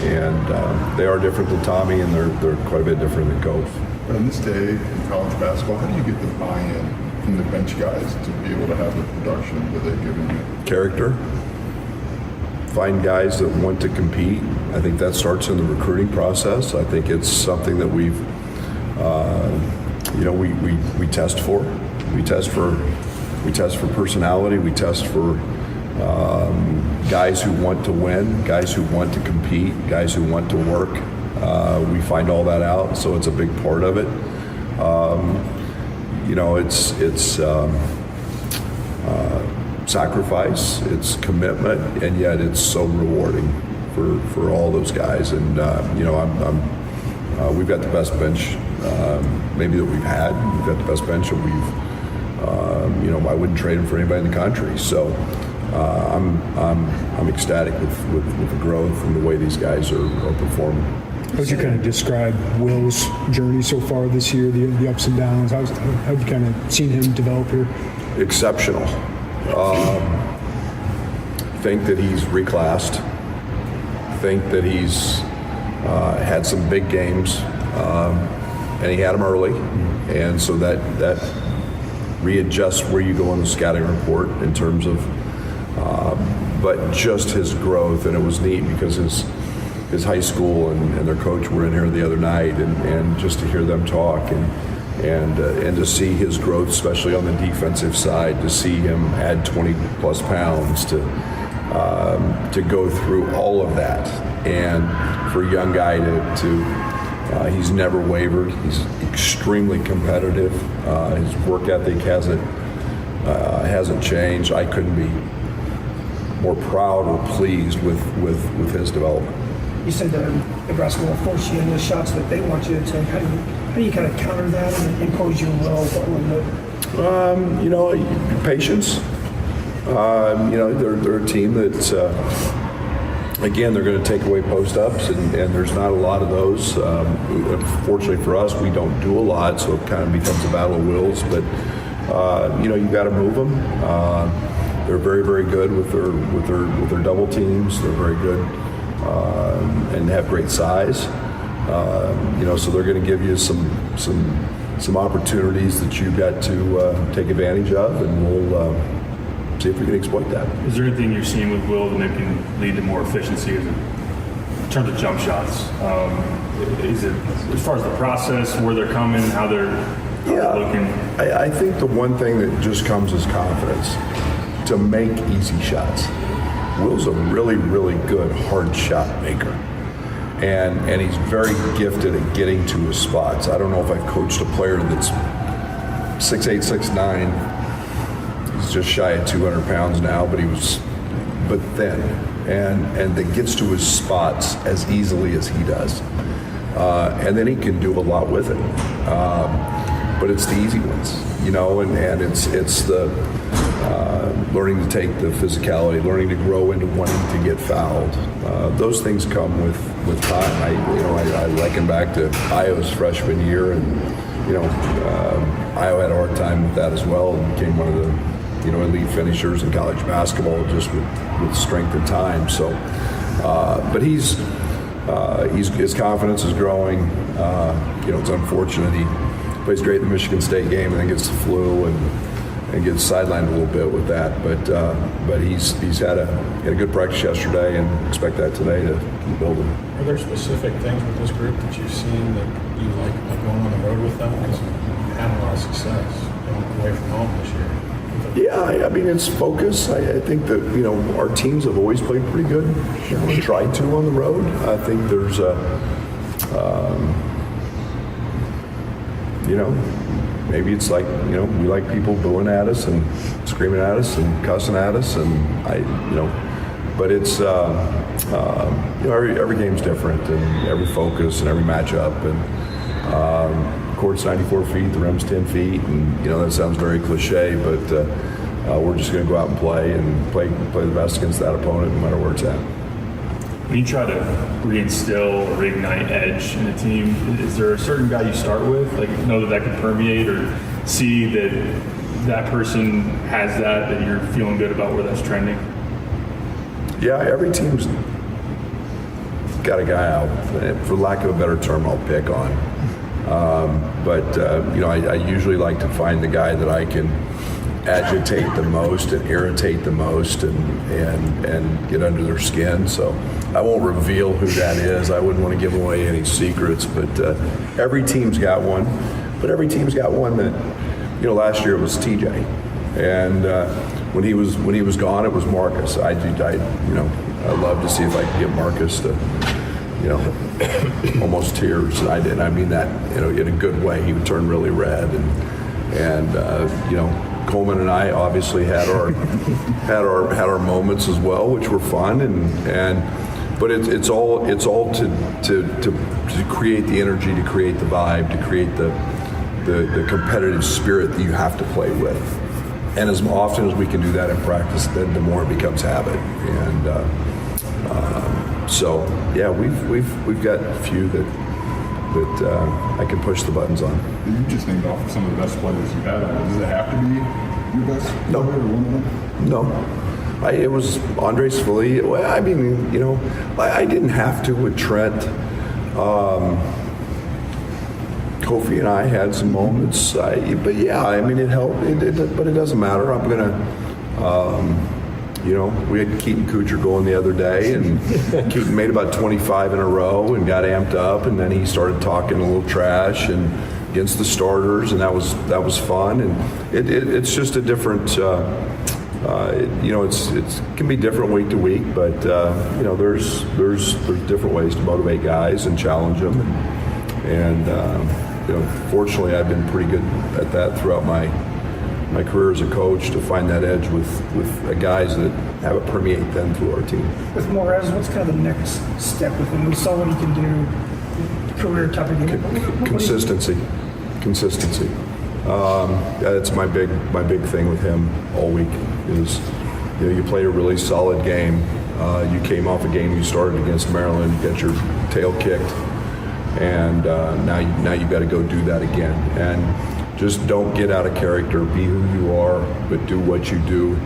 Speaker 2: they are different than Tommy, and they're quite a bit different than Kof.
Speaker 19: In this day in college basketball, how do you get the buy-in from the bench guys to be able to have the production that they've given you?
Speaker 2: Character. Find guys that want to compete. I think that starts in the recruiting process. I think it's something that we test for. We test for personality. We test for guys who want to win, guys who want to compete, guys who want to work. We find all that out, so it's a big part of it. It's sacrifice, it's commitment, and yet it's so rewarding for all those guys. And we've got the best bench maybe that we've had. We've got the best bench that we've. I wouldn't trade him for anybody in the country. So I'm ecstatic with the growth and the way these guys are performing.
Speaker 17: How would you kind of describe Will's journey so far this year, the ups and downs? How have you kind of seen him develop here?
Speaker 2: Exceptional. Think that he's reclassed. Think that he's had some big games, and he had them early, and so that readjust where you go on the scouting report in terms of, but just his growth. And it was neat because his high school and their coach were in here the other night, and just to hear them talk and to see his growth, especially on the defensive side, to see him add 20 plus pounds, to go through all of that, and for a young guy to he's never wavered. He's extremely competitive. His work ethic hasn't changed. I couldn't be more proud or pleased with his development.
Speaker 4: You said Nebraska will force you into shots that they want you to take. How do you kind of counter that and impose your will?
Speaker 2: Patience. They're a team that. Again, they're going to take away post-ups, and there's not a lot of those. Fortunately for us, we don't do a lot, so it kind of becomes a battle of wills. But you've got to move them. They're very, very good with their double teams. They're very good and have great size. So they're going to give you some opportunities that you've got to take advantage of, and we'll. See if we can exploit that.
Speaker 18: Is there anything you're seeing with Will that maybe can lead to more efficiency in terms of jump shots? Is it as far as the process, where they're coming, how they're looking?
Speaker 2: I think the one thing that just comes is confidence to make easy shots. Will's a really, really good hard shot maker. And he's very gifted at getting to his spots. I don't know if I've coached a player that's 6'8", 6'9", he's just shy of 200 pounds now, but thin, and that gets to his spots as easily as he does. And then he can do a lot with it. But it's the easy ones, and it's the learning to take the physicality, learning to grow into wanting to get fouled. Those things come with time. I liken back to Io's freshman year, and Io had a hard time with that as well, and became one of the elite finishers in college basketball just with strength and time. So, but his confidence is growing. It's unfortunate he plays great in the Michigan State game and then gets the flu and gets sidelined a little bit with that. But he's had a good practice yesterday, and expect that today to keep building.
Speaker 19: Are there specific things with this group that you've seen that you like going on the road with them? Because you've had a lot of success going away from home this year.
Speaker 2: Yeah, I mean, it's focus. I think that, our teams have always played pretty good. Tried to on the road. I think there's maybe it's like, we like people booing at us and screaming at us and cussing at us, and but it's, every game's different, and every focus and every matchup, and court's 94 feet, the rim's 10 feet, and that sounds very cliche, but we're just going to go out and play the best against that opponent, no matter where it's at.
Speaker 18: When you try to reinstill or reignite edge in a team, is there a certain guy you start with, like know that can permeate, or see that person has that you're feeling good about where that's trending?
Speaker 2: Yeah, every team's got a guy out, for lack of a better term, I'll pick on. I usually like to find the guy that I can agitate the most and irritate the most and get under their skin. So I won't reveal who that is. I wouldn't want to give away any secrets, but every team's got one. But every team's got one that, last year it was TJ. And when he was gone, it was Marcus. I'd love to see if I could get Marcus to, almost tears. And I did. I mean that, in a good way. He would turn really red, and Coleman and I obviously had our moments as well, which were fun, but it's all to create the energy, to create the vibe, to create the competitive spirit that you have to play with. And as often as we can do that in practice, then the more it becomes habit. And so yeah, we've got a few that I can push the buttons on.
Speaker 5: You just named off some of the best players you've had. Does it have to be your best player or one of them?
Speaker 2: No. It was Andre Svali. Well, I mean, I didn't have to with Trent. Kofi and I had some moments. But yeah, I mean, it helped. But it doesn't matter. I'm going to... we had Keaton Kuchar going the other day, and Keaton made about 25 in a row and got amped up, and then he started talking a little trash and against the starters, and that was fun. And it's just a different, it can be different week to week, but there's different ways to motivate guys and challenge them, and fortunately I've been pretty good at that throughout my career as a coach, to find that edge with guys that have it permeate then through our team.
Speaker 4: With Morez, what's kind of the next step with him? We saw what he can do, career type of game.
Speaker 2: Consistency. That's my big thing with him all week is, you played a really solid game. You came off a game you started against Maryland, you got your tail kicked, and now you've got to go do that again. And just don't get out of character. Be who you are, but do what you do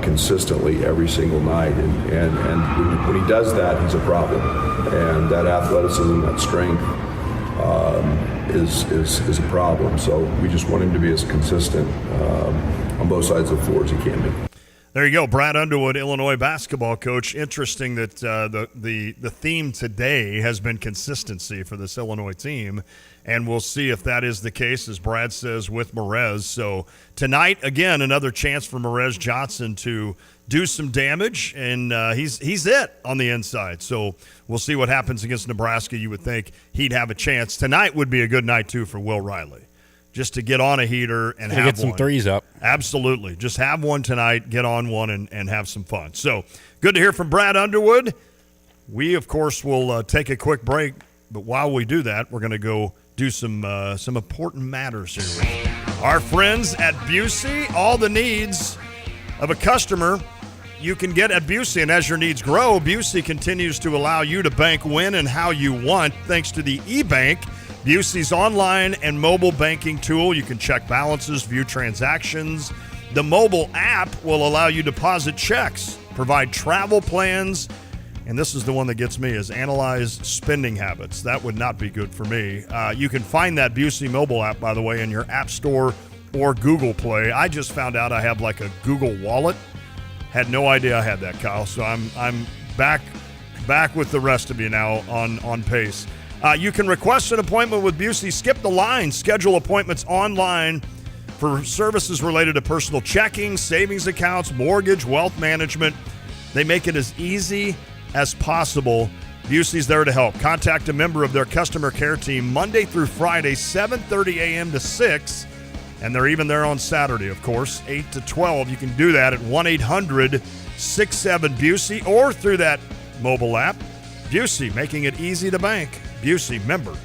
Speaker 2: consistently every single night. And when he does that, he's a problem. And that athleticism, that strength is a problem. So we just want him to be as consistent on both sides of the floor as he can be.
Speaker 15: There you go, Brad Underwood, Illinois basketball coach. Interesting that the theme today has been consistency for this Illinois team, and we'll see if that is the case, as Brad says, with Morez. So tonight, again, another chance for Morez Johnson to do some damage, and he's it on the inside. So we'll see what happens against Nebraska. You would think he'd have a chance. Tonight would be a good night, too, for Will Riley. Just to get on a heater and
Speaker 16: get some threes up.
Speaker 15: Absolutely. Just have one tonight, get on one, and have some fun. So good to hear from Brad Underwood. We, of course, will take a quick break. But while we do that, we're going to go do some important matters here Our friends at Busey, all the needs of a customer you can get at Busey, and as your needs grow, Busey continues to allow you to bank when and how you want thanks to the eBank, Busey's online and mobile banking tool. You can check balances, view transactions. The mobile app will allow you to deposit checks, provide travel plans, and this is the one that gets me, is analyze spending habits. That would not be good for me. You can find that Busey mobile app, by the way, in your App Store or Google Play. I just found out I have like a Google Wallet. Had no idea I had that, Kyle. So I'm back with the rest of you now on pace. You can request an appointment with Busey. Skip the line. Schedule appointments online for services related to personal checking, savings accounts, mortgage, wealth management. They make it as easy as possible. Busey's there to help. Contact a member of their customer care team Monday through Friday, 7:30 a.m. to 6. And they're even there on Saturday, of course, 8 to 12. You can do that at 1-800-67-BUSEY or through that mobile app. Busey, making it easy to bank. Busey, member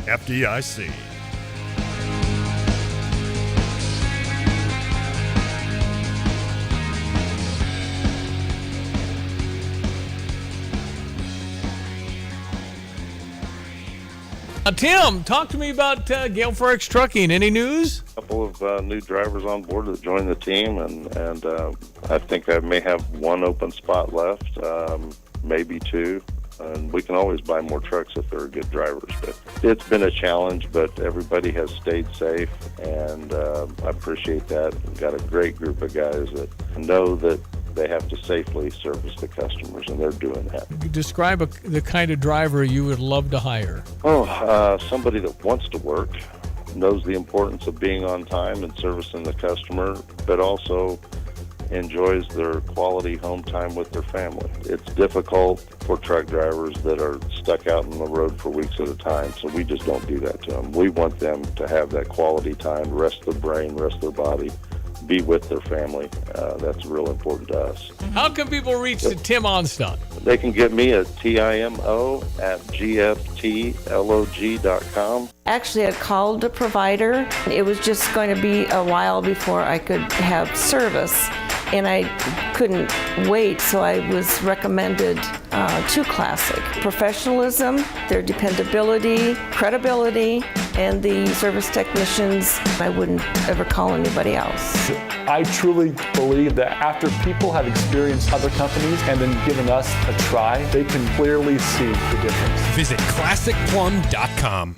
Speaker 15: FDIC.
Speaker 3: Tim, talk to me about Gale Forex Trucking. Any news?
Speaker 6: A couple of new drivers on board that joined the team, and I think I may have one open spot left, maybe two. And we can always buy more trucks if they're good drivers. But it's been a challenge, but everybody has stayed safe, and I appreciate that. We've got a great group of guys that know that they have to safely service the customers, and they're doing that.
Speaker 3: Describe the kind of driver you would love to hire.
Speaker 6: Somebody that wants to work, knows the importance of being on time and servicing the customer, but also enjoys their quality home time with their family. It's difficult for truck drivers that are stuck out on the road for weeks at a time, so we just don't do that to them. We want them to have that quality time, rest their brain, rest their body, be with their family. That's real important to us.
Speaker 3: How can people reach Tim Onstock?
Speaker 6: They can get me at TIMO@GFTLOG.com.
Speaker 7: Actually, I called a provider. It was just going to be a while before I could have service, and I couldn't wait, so I was recommended to Classic. Professionalism, their dependability, credibility, and the service technicians. I wouldn't ever call anybody else.
Speaker 20: I truly believe that after people have experienced other companies and then given us a try, they can clearly see the difference.
Speaker 21: Visit ClassicPlum.com.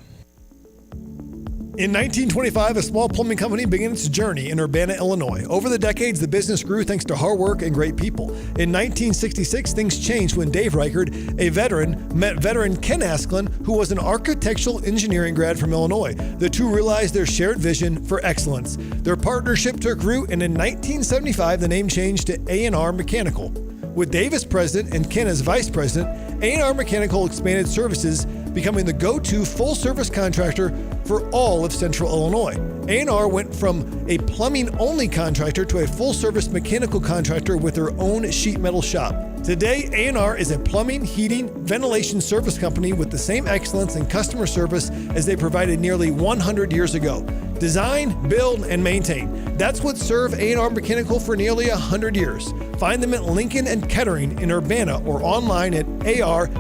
Speaker 22: In 1925, a small plumbing company began its journey in Urbana, Illinois. Over the decades, the business grew thanks to hard work and great people. In 1966, things changed when Dave Reichert, a veteran, met veteran Ken Asklin, who was an architectural engineering grad from Illinois. The two realized their shared vision for excellence. Their partnership took root, and in 1975, the name changed to A&R Mechanical. With Dave as president and Ken as vice president, A&R Mechanical expanded services, becoming the go-to full-service contractor for all of Central Illinois. A&R went from a plumbing-only contractor to a full-service mechanical contractor with their own sheet metal shop. Today, A&R is a plumbing, heating, ventilation service company with the same excellence in customer service as they provided nearly 100 years ago. Design, build, and maintain. That's what served A&R Mechanical for nearly 100 years. Find them at Lincoln and Kettering in Urbana or online at ar-mech.com.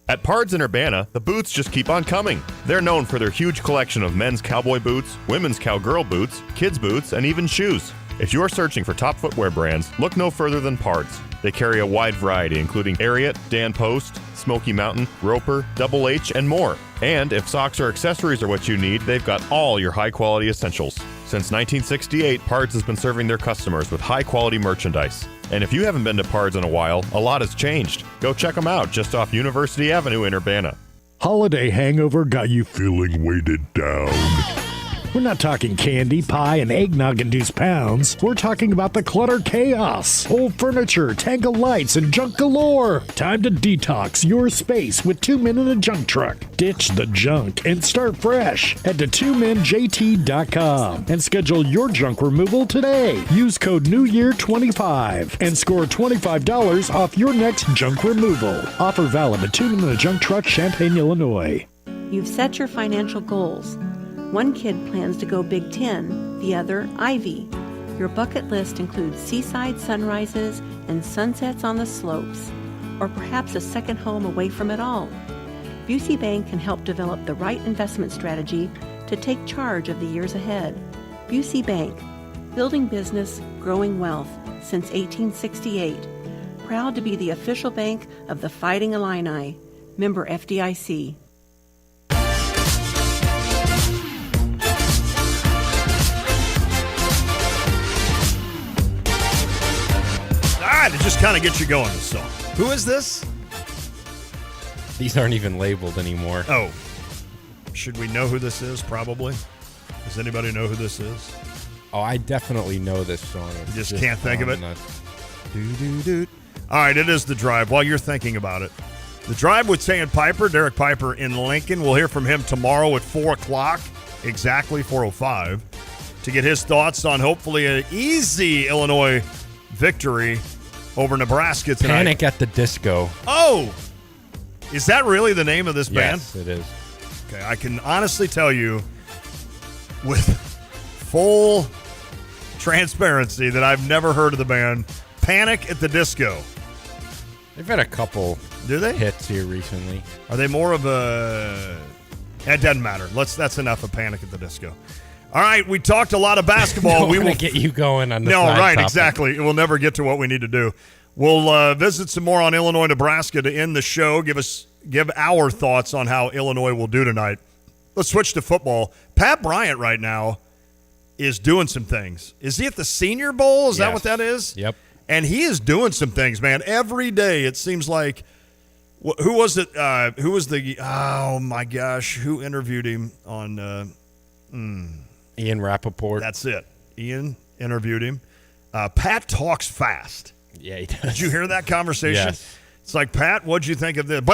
Speaker 23: At Pards in Urbana, the boots just keep on coming. They're known for their huge collection of men's cowboy boots, women's cowgirl boots, kids' boots, and even shoes. If you're searching for top footwear brands, look no further than Pards. They carry a wide variety, including Ariat, Dan Post, Smoky Mountain, Roper, Double H, and more. And if socks or accessories are what you need, they've got all your high-quality essentials. Since 1968, Pards has been serving their customers with high-quality merchandise. And if you haven't been to Pards in a while, a lot has changed. Go check them out just off University Avenue in Urbana.
Speaker 24: Holiday hangover got you feeling weighted down. We're not talking candy, pie, and eggnog-induced pounds. We're talking about the clutter chaos. Old furniture, tangled lights, and junk galore. Time to detox your space with 2 Men in a Junk Truck. Ditch the junk and start fresh. Head to 2menjt.com and schedule your junk removal today. Use code NEWYEAR25 and score $25 off your next junk removal. Offer valid at 2 Men in a Junk Truck, Champaign, Illinois.
Speaker 8: You've set your financial goals. One kid plans to go Big Ten, the other Ivy. Your bucket list includes seaside sunrises and sunsets on the slopes, or perhaps a second home away from it all. Busey Bank can help develop the right investment strategy to take charge of the years ahead. Busey Bank, building business, growing wealth since 1868. Proud to be the official bank of the Fighting Illini. Member FDIC.
Speaker 15: To just kind of get you going, this song. Who is this?
Speaker 16: These aren't even labeled anymore.
Speaker 15: Oh. Should we know who this is, probably? Does anybody know who this is?
Speaker 16: Oh, I definitely know this song.
Speaker 15: You just can't think of it? All right, it is The Drive. While you're thinking about it, The Drive with Sandpiper, Derek Piper in Lincoln. We'll hear from him tomorrow at 4 o'clock, exactly 4:05, to get his thoughts on hopefully an easy Illinois victory over Nebraska tonight.
Speaker 16: Panic at the Disco.
Speaker 15: Oh! Is that really the name of this band?
Speaker 16: Yes, it is.
Speaker 15: Okay, I can honestly tell you with full transparency that I've never heard of the band Panic at the Disco.
Speaker 16: They've had a couple hits here recently.
Speaker 15: Are they more of a... It doesn't matter. That's enough of Panic at the Disco. All right, we talked a lot of basketball.
Speaker 16: We will get you going on the
Speaker 15: No,
Speaker 16: side
Speaker 15: right,
Speaker 16: topic.
Speaker 15: exactly. We'll never get to what we need to do. We'll visit some more on Illinois, Nebraska to end the show. Give our thoughts on how Illinois will do tonight. Let's switch to football. Pat Bryant right now is doing some things. Is he at the Senior Bowl? Is that what that is?
Speaker 16: Yep.
Speaker 15: And he is doing some things, man. Every day it seems like. Who was it? Who was the? Oh my gosh! Who interviewed him on?
Speaker 16: Ian Rappaport.
Speaker 15: That's it. Ian interviewed him. Pat talks fast.
Speaker 16: Yeah, he does.
Speaker 15: Did you hear that conversation?
Speaker 16: Yes.
Speaker 15: It's like, Pat, what'd you think of this? And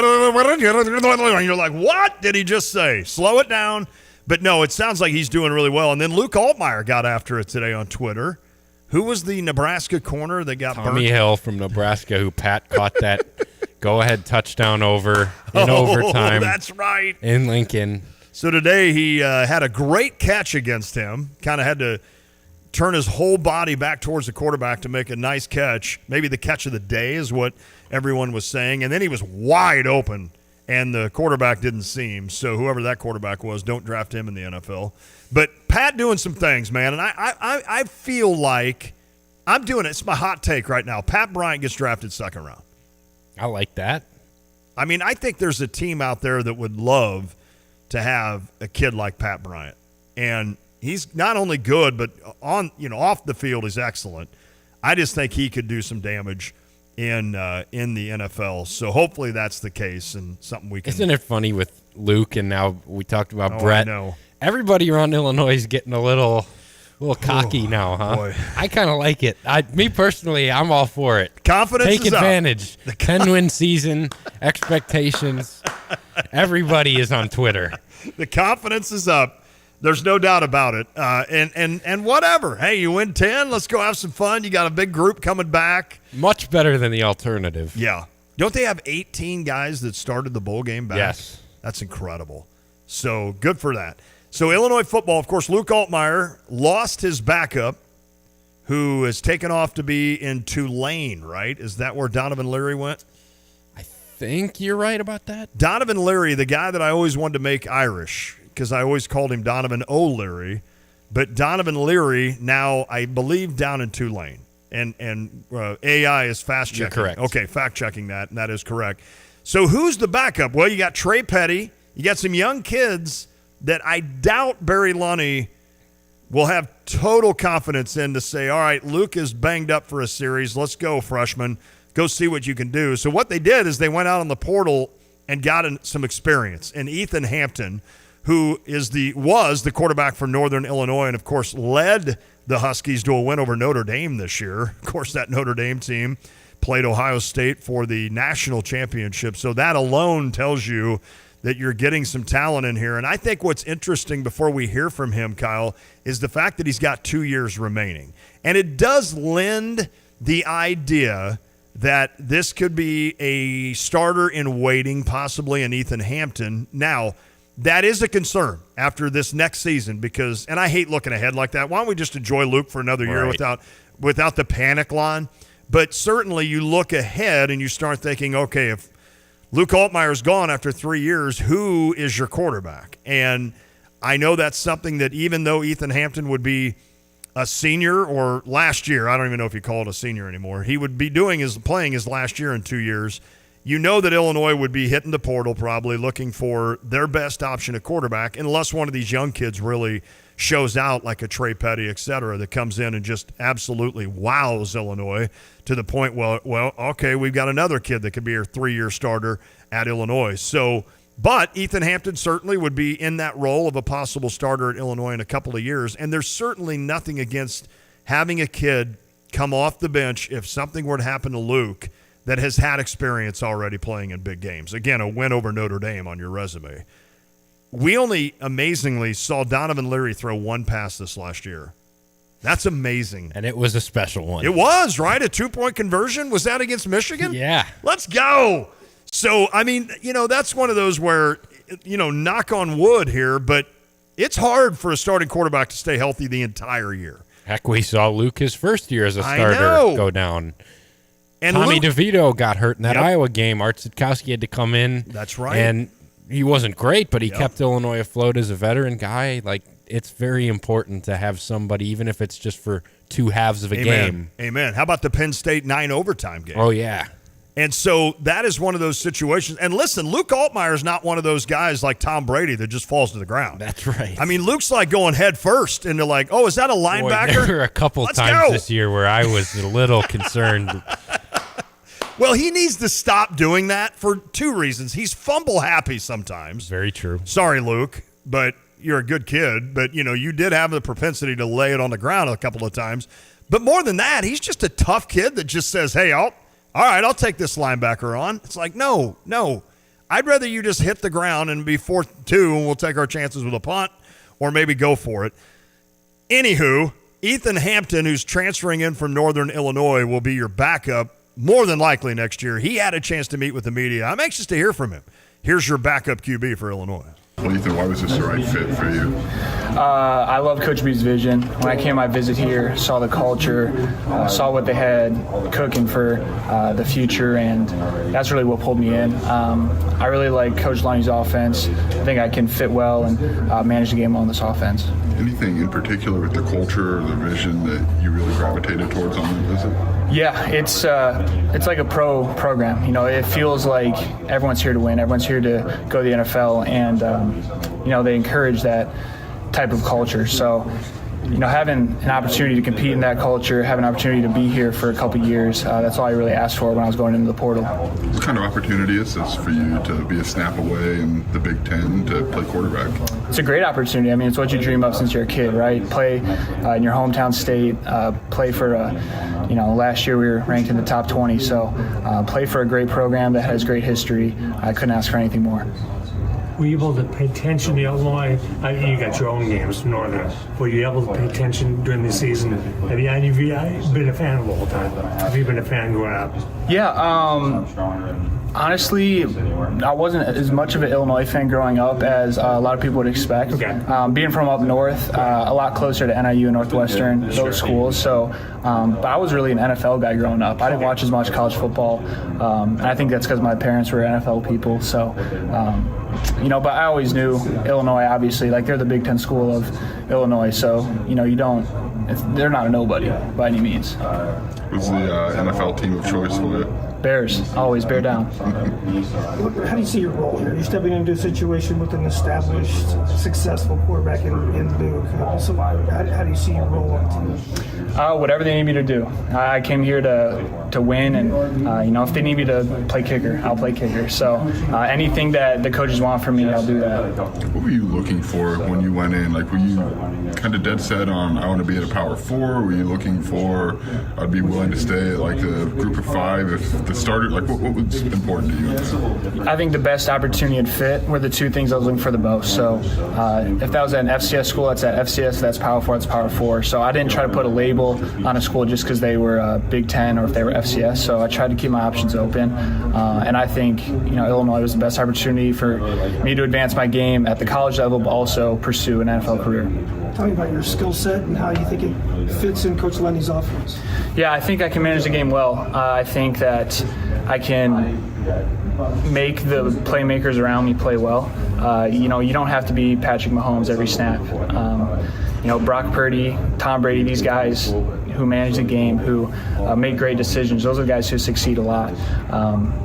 Speaker 15: you're like, what did he just say? Slow it down. But no, it sounds like he's doing really well. And then Luke Altmaier got after it today on Twitter. Who was the Nebraska corner that got
Speaker 16: Tommy
Speaker 15: burnt?
Speaker 16: Hill from Nebraska, who Pat caught that go-ahead touchdown over in overtime.
Speaker 15: That's right.
Speaker 16: In Lincoln.
Speaker 15: So today he had a great catch against him. Kind of had to turn his whole body back towards the quarterback to make a nice catch. Maybe the catch of the day is what everyone was saying. And then he was wide open, and the quarterback didn't see him. So whoever that quarterback was, don't draft him in the NFL. But Pat doing some things, man. And I feel like I'm doing it. It's my hot take right now. Pat Bryant gets drafted second round.
Speaker 16: I like that.
Speaker 15: I mean, I think there's a team out there that would love to have a kid like Pat Bryant. And he's not only good, but off the field he's excellent. I just think he could do some damage in the NFL. So hopefully that's the case and something we can.
Speaker 16: Isn't it funny with Luke and now we talked about Brett?
Speaker 15: I know.
Speaker 16: Everybody around Illinois is getting a little cocky now, huh?
Speaker 15: Boy.
Speaker 16: I kind of like it. Me personally, I'm all for it.
Speaker 15: Confidence
Speaker 16: Take
Speaker 15: is up.
Speaker 16: advantage. 10-win season, expectations. Everybody is on Twitter.
Speaker 15: The confidence is up. There's no doubt about it. And whatever. Hey, you win 10. Let's go have some fun. You got a big group coming back.
Speaker 16: Much better than the alternative.
Speaker 15: Yeah. Don't they have 18 guys that started the bowl game back?
Speaker 16: Yes.
Speaker 15: That's incredible. So good for that. So Illinois football, of course, Luke Altmaier lost his backup, who has taken off to be in Tulane, right? Is that where Donovan Leary went?
Speaker 16: I think you're right about that.
Speaker 15: Donovan Leary, the guy that I always wanted to make Irish, because I always called him Donovan O'Leary. But Donovan Leary now, I believe, down in Tulane. And AI is fast-checking.
Speaker 16: You're correct.
Speaker 15: Okay, fact-checking that, and that is correct. So who's the backup? Well, you got Trey Petty. You got some young kids that I doubt Barry Lunney will have total confidence in to say, all right, Luke is banged up for a series. Let's go, freshman. Go see what you can do. So what they did is they went out on the portal and got some experience. And Ethan Hampton, who was the quarterback for Northern Illinois and, of course, led the Huskies to a win over Notre Dame this year. Of course, that Notre Dame team played Ohio State for the national championship. So that alone tells you that you're getting some talent in here. And I think what's interesting before we hear from him, Kyle, is the fact that he's got 2 years remaining. And it does lend the idea that this could be a starter in waiting, possibly in Ethan Hampton. Now, that is a concern after this next season because, and I hate looking ahead like that. Why don't we just enjoy Luke for another year without the panic line? But certainly you look ahead and you start thinking, okay, if Luke Altmaier's gone after 3 years, who is your quarterback? And I know that's something that even though Ethan Hampton would be a senior or last year, I don't even know if you call it a senior anymore, he would be playing his last year in 2 years. You know that Illinois would be hitting the portal probably looking for their best option at quarterback unless one of these young kids really shows out like a Trey Petty, et cetera, that comes in and just absolutely wows Illinois to the point, well, okay, we've got another kid that could be our 3-year starter at Illinois. So, but Ethan Hampton certainly would be in that role of a possible starter at Illinois in a couple of years, and there's certainly nothing against having a kid come off the bench if something were to happen to Luke that has had experience already playing in big games. Again, a win over Notre Dame on your resume. We only amazingly saw Donovan Leary throw one pass this last year. That's amazing.
Speaker 16: And it was a special one.
Speaker 15: It was, right? A 2-point conversion? Was that against Michigan?
Speaker 16: Yeah.
Speaker 15: Let's go. So, I mean, that's one of those where, knock on wood here, but it's hard for a starting quarterback to stay healthy the entire year.
Speaker 16: Heck, we saw Luke his first year as a starter go down. And Tommy DeVito got hurt in that Iowa game. Art Sitkowski had to come in.
Speaker 15: That's right.
Speaker 16: And he wasn't great, but he kept Illinois afloat as a veteran guy. Like, it's very important to have somebody, even if it's just for 2 halves of a game.
Speaker 15: Amen. How about the Penn State 9 overtime game?
Speaker 16: Oh, yeah.
Speaker 15: And so that is one of those situations. And listen, Luke Altmaier is not one of those guys like Tom Brady that just falls to the ground.
Speaker 16: That's right.
Speaker 15: I mean, Luke's like going head first, and they're like, oh, is that a linebacker?
Speaker 16: Boy, there were a couple times this year where I was a little concerned.
Speaker 15: Well, he needs to stop doing that for 2 reasons. He's fumble happy sometimes.
Speaker 16: Very true.
Speaker 15: Sorry, Luke, but you're a good kid. But, you did have the propensity to lay it on the ground a couple of times. But more than that, he's just a tough kid that just says, hey, all right, I'll take this linebacker on. It's like, no. I'd rather you just hit the ground and be 4th and 2, and we'll take our chances with a punt or maybe go for it. Anywho, Ethan Hampton, who's transferring in from Northern Illinois, will be your backup more than likely next year. He had a chance to meet with the media. I'm anxious to hear from him. Here's your backup QB for Illinois.
Speaker 5: Well, Ethan, why was this the right fit for you?
Speaker 9: I love Coach B's vision. When I came my visit here, saw the culture, saw what they had cooking for the future, and that's really what pulled me in. I really like Coach Lonnie's offense. I think I can fit well and manage the game on this offense.
Speaker 5: Anything in particular with the culture or the vision that you really gravitated towards on the visit?
Speaker 9: Yeah, it's like a pro program. It feels like everyone's here to win. Everyone's here to go to the NFL, and they encourage that type of culture. So, having an opportunity to compete in that culture, having an opportunity to be here for a couple years, that's all I really asked for when I was going into the portal.
Speaker 5: What kind of opportunity is this for you to be a snap away in the Big Ten to play quarterback?
Speaker 9: It's a great opportunity. I mean, it's what you dream of since you're a kid, right? Play in your hometown state, play for last year we were ranked in the top 20, so play for a great program that has great history. I couldn't ask for anything more.
Speaker 10: Were you able to pay attention to Illinois? You got your own games, Northern. Were you able to pay attention during the season? Have you been a fan of the whole time? Have you been a fan growing up?
Speaker 9: Yeah, honestly, I wasn't as much of an Illinois fan growing up as a lot of people would expect. Okay. Being from up north, a lot closer to NIU and Northwestern, those schools. So, but I was really an NFL guy growing up. I didn't watch as much college football, and I think that's because my parents were NFL people. So, but I always knew Illinois, obviously, like they're the Big Ten school of Illinois. So, they're not a nobody by any means.
Speaker 5: Who's the NFL team of choice for you?
Speaker 9: Bears, always bear down.
Speaker 4: How do you see your role here? You're stepping into a situation with an established, successful quarterback in Luke. So how do you see your role on the team?
Speaker 9: Whatever they need me to do. I came here to win, and if they need me to play kicker, I'll play kicker. So anything that the coaches want from me, I'll do that.
Speaker 5: What were you looking for when you went in? Like, were you kind of dead set on I want to be at a Power 4? Were you looking for I'd be willing to stay at like a group of 5 if the starter? Like, what was important to you?
Speaker 9: I think the best opportunity and fit were the two things I was looking for the most. So if that was at an FCS school, that's at FCS. If that's Power 4, it's Power 4. So I didn't try to put a label on a school just because they were Big Ten or if they were FCS. So I tried to keep my options open. And I think Illinois was the best opportunity for me to advance my game at the college level, but also pursue an NFL career.
Speaker 4: Tell me about your skill set and how you think it fits in Coach Lenny's offense.
Speaker 9: Yeah, I think I can manage the game well. I think that I can make the playmakers around me play well. You don't have to be Patrick Mahomes every snap. Brock Purdy, Tom Brady, these guys who manage the game, who make great decisions, those are the guys who succeed a lot.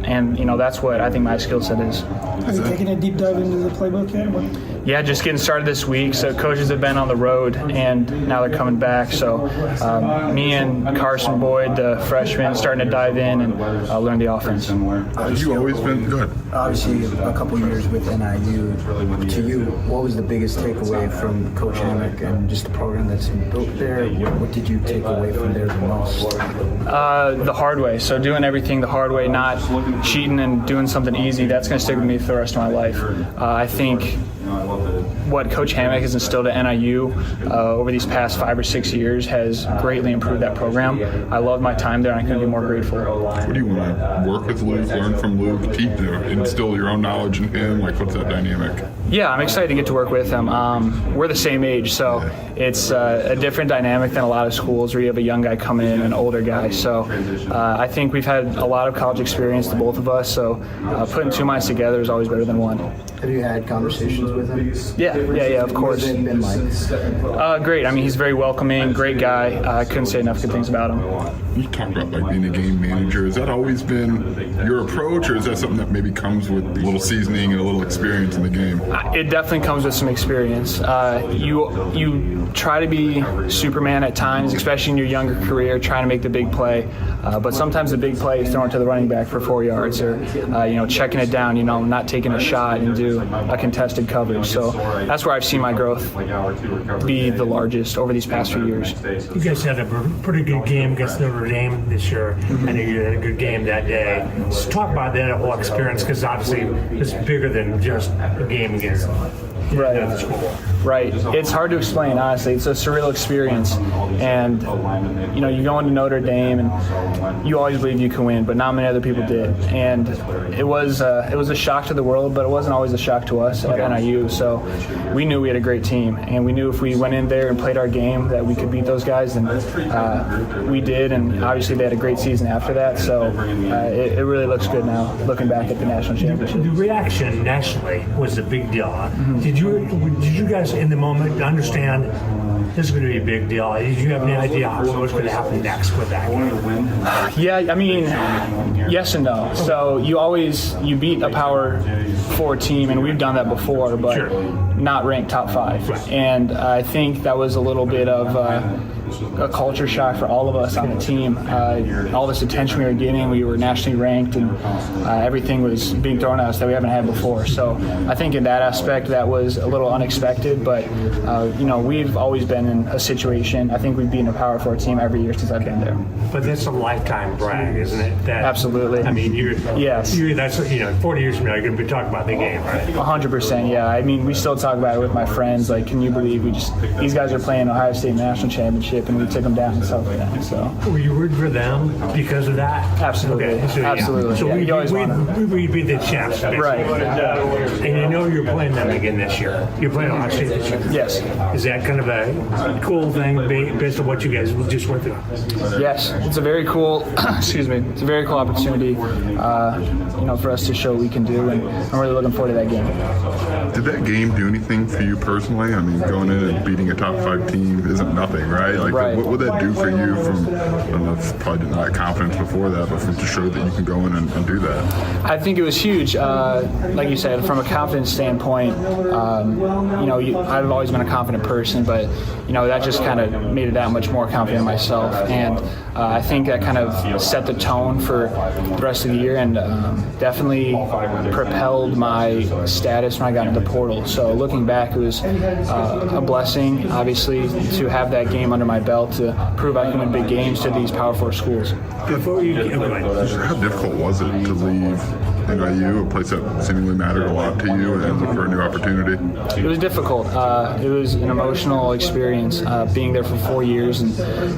Speaker 9: And that's what I think my skill set is.
Speaker 4: Have you taken a deep dive into the playbook yet?
Speaker 9: Yeah, just getting started this week. So coaches have been on the road, and now they're coming back. So me and Carson Boyd, the freshman, starting to dive in and learn the offense.
Speaker 5: Have you always been good?
Speaker 1: Obviously, a couple years with NIU. To you, what was the biggest takeaway from Coach Hammock and just the program that's been built there? What did you take away from there the most?
Speaker 9: The hard way. So doing everything the hard way, not cheating and doing something easy, that's going to stick with me for the rest of my life. I think what Coach Hammock has instilled at NIU over these past 5 or 6 years has greatly improved that program. I love my time there, and I couldn't be more grateful.
Speaker 5: What do you want to work with Luke, learn from Luke, teach to instill your own knowledge in him? Like, what's that dynamic?
Speaker 9: Yeah, I'm excited to get to work with him. We're the same age, so it's a different dynamic than a lot of schools where you have a young guy coming in and an older guy. So I think we've had a lot of college experience, the both of us, so putting two minds together is always better than one.
Speaker 1: Have you had conversations with him?
Speaker 9: Yeah, of course.
Speaker 1: What's it been like?
Speaker 9: Great. I mean, he's very welcoming, great guy. I couldn't say enough good things about him.
Speaker 5: You talk about being a game manager. Has that always been your approach, or is that something that maybe comes with a little seasoning and a little experience in the game?
Speaker 9: It definitely comes with some experience. You try to be Superman at times, especially in your younger career, trying to make the big play. But sometimes the big play is throwing to the running back for 4 yards, or checking it down. Not taking a shot and do a contested coverage. So that's where I've seen my growth be the largest over these past few years.
Speaker 10: You guys had a pretty good game against Notre Dame this year. I know you had a good game that day. Just talk about that whole experience, because obviously it's bigger than just a game against the school.
Speaker 9: Right. It's hard to explain, honestly. It's a surreal experience. And, you go into Notre Dame and you always believe you can win, but not many other people did. And it was a shock to the world, but it wasn't always a shock to us at NIU. So we knew we had a great team, and we knew if we went in there and played our game that we could beat those guys, and we did. And obviously they had a great season after that. So it really looks good now, looking back at the national championship.
Speaker 10: The reaction nationally was a big deal. Mm-hmm. Did you guys in the moment understand this is going to be a big deal? Did you have any idea what was going to happen next with that game?
Speaker 9: Yeah, I mean, yes and no. So you beat a Power 4 team, and we've done that before, but not ranked top 5. Right. And I think that was a little bit of a culture shock for all of us on the team. All this attention we were getting, we were nationally ranked, and everything was being thrown at us that we haven't had before. So I think in that aspect that was a little unexpected, but we've always been in a situation. I think we've beaten a Power 4 team every year since I've been there.
Speaker 10: But that's a lifetime brag, isn't it?
Speaker 9: Absolutely.
Speaker 10: I mean, that's 40 years from now, you're going to be talking about the game, right?
Speaker 9: 100%. Yeah. I mean, we still talk about it with my friends. Like, can you believe these guys are playing Ohio State national championship, and we took them down and stuff like that. So
Speaker 10: were you rooting for them because of that?
Speaker 9: Absolutely.
Speaker 10: Okay. So,
Speaker 9: absolutely.
Speaker 10: So we beat the champs, basically.
Speaker 9: Right.
Speaker 10: And you're playing them again this year. You're playing Ohio State this year.
Speaker 9: Yes.
Speaker 10: Is that kind of a cool thing based on what you guys just went through?
Speaker 9: Yes, it's a very cool. Excuse me. It's a very cool opportunity, for us to show what we can do, and I'm really looking forward to that game.
Speaker 5: Did that game do anything for you personally? I mean, going in and beating a top 5 team isn't nothing, right? Like,
Speaker 9: right.
Speaker 5: What would that do for you from, I don't know if probably didn't have confidence before that, but to show that you can go in and do that?
Speaker 9: I think it was huge. Like you said, from a confidence standpoint, I've always been a confident person, but, that just kind of made it that much more confident in myself. And I think that kind of set the tone for the rest of the year and definitely propelled my status when I got into the portal. So looking back, it was a blessing, obviously, to have that game under my belt to prove I can win big games to these Power 4 schools.
Speaker 5: How difficult was it to leave NIU, a place that seemingly mattered a lot to you, and look for a new opportunity?
Speaker 9: It was difficult. It was an emotional experience being there for 4 years and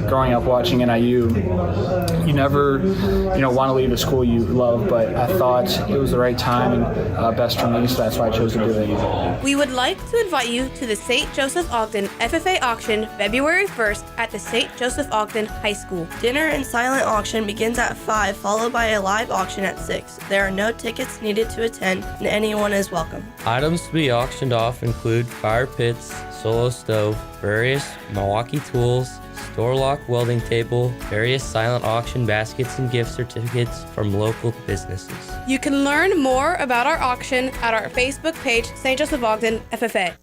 Speaker 9: growing up watching NIU. You never, want to leave a school you love, but I thought it was the right time and best for me, so that's why I chose to do it.
Speaker 11: We would like to invite you to the St. Joseph Ogden FFA auction February 1st at the St. Joseph Ogden High School.
Speaker 12: Dinner and silent auction begins at 5, followed by a live auction at 6. There are no tickets needed to attend, and anyone is welcome.
Speaker 13: Items to be auctioned off include fire pits, solo stove, various Milwaukee tools, door lock welding table, various silent auction baskets and gift certificates from local businesses.
Speaker 11: You can learn more about our auction at our Facebook page, St. Joseph Ogden FFA.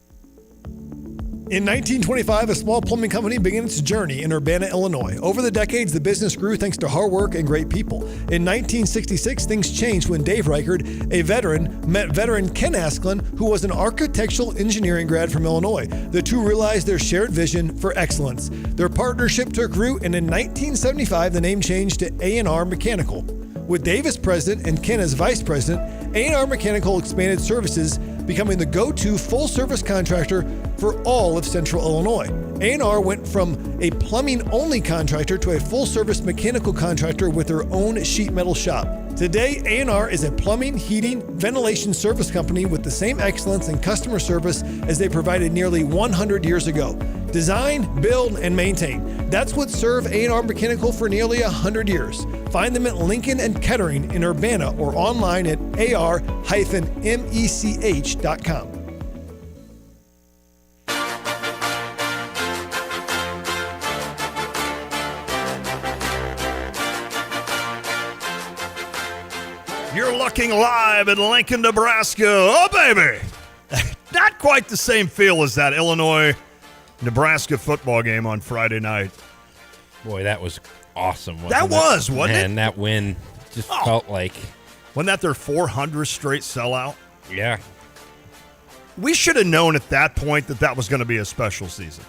Speaker 22: In 1925, a small plumbing company began its journey in Urbana, Illinois. Over the decades, the business grew thanks to hard work and great people. In 1966, things changed when Dave Reichard, a veteran, met veteran Ken Asklin, who was an architectural engineering grad from Illinois. The two realized their shared vision for excellence. Their partnership took root, and in 1975, the name changed to A&R Mechanical. With Dave as president and Ken as vice president, A&R Mechanical expanded services, becoming the go-to full-service contractor for all of Central Illinois. A&R went from a plumbing-only contractor to a full-service mechanical contractor with their own sheet metal shop. Today, A&R is a plumbing, heating, ventilation service company with the same excellence in customer service as they provided nearly 100 years ago. Design, build, and maintain. That's what served A&R Mechanical for nearly 100 years. Find them at Lincoln and Kettering in Urbana or online at ar-mech.com.
Speaker 15: You're looking live in Lincoln, Nebraska. Oh, baby! Not quite the same feel as that Illinois-Nebraska football game on Friday night.
Speaker 16: Boy, that was awesome.
Speaker 15: Wasn't it?
Speaker 16: And that win just felt like...
Speaker 15: Wasn't that their 400th straight sellout?
Speaker 16: Yeah.
Speaker 15: We should have known at that point that was going to be a special season.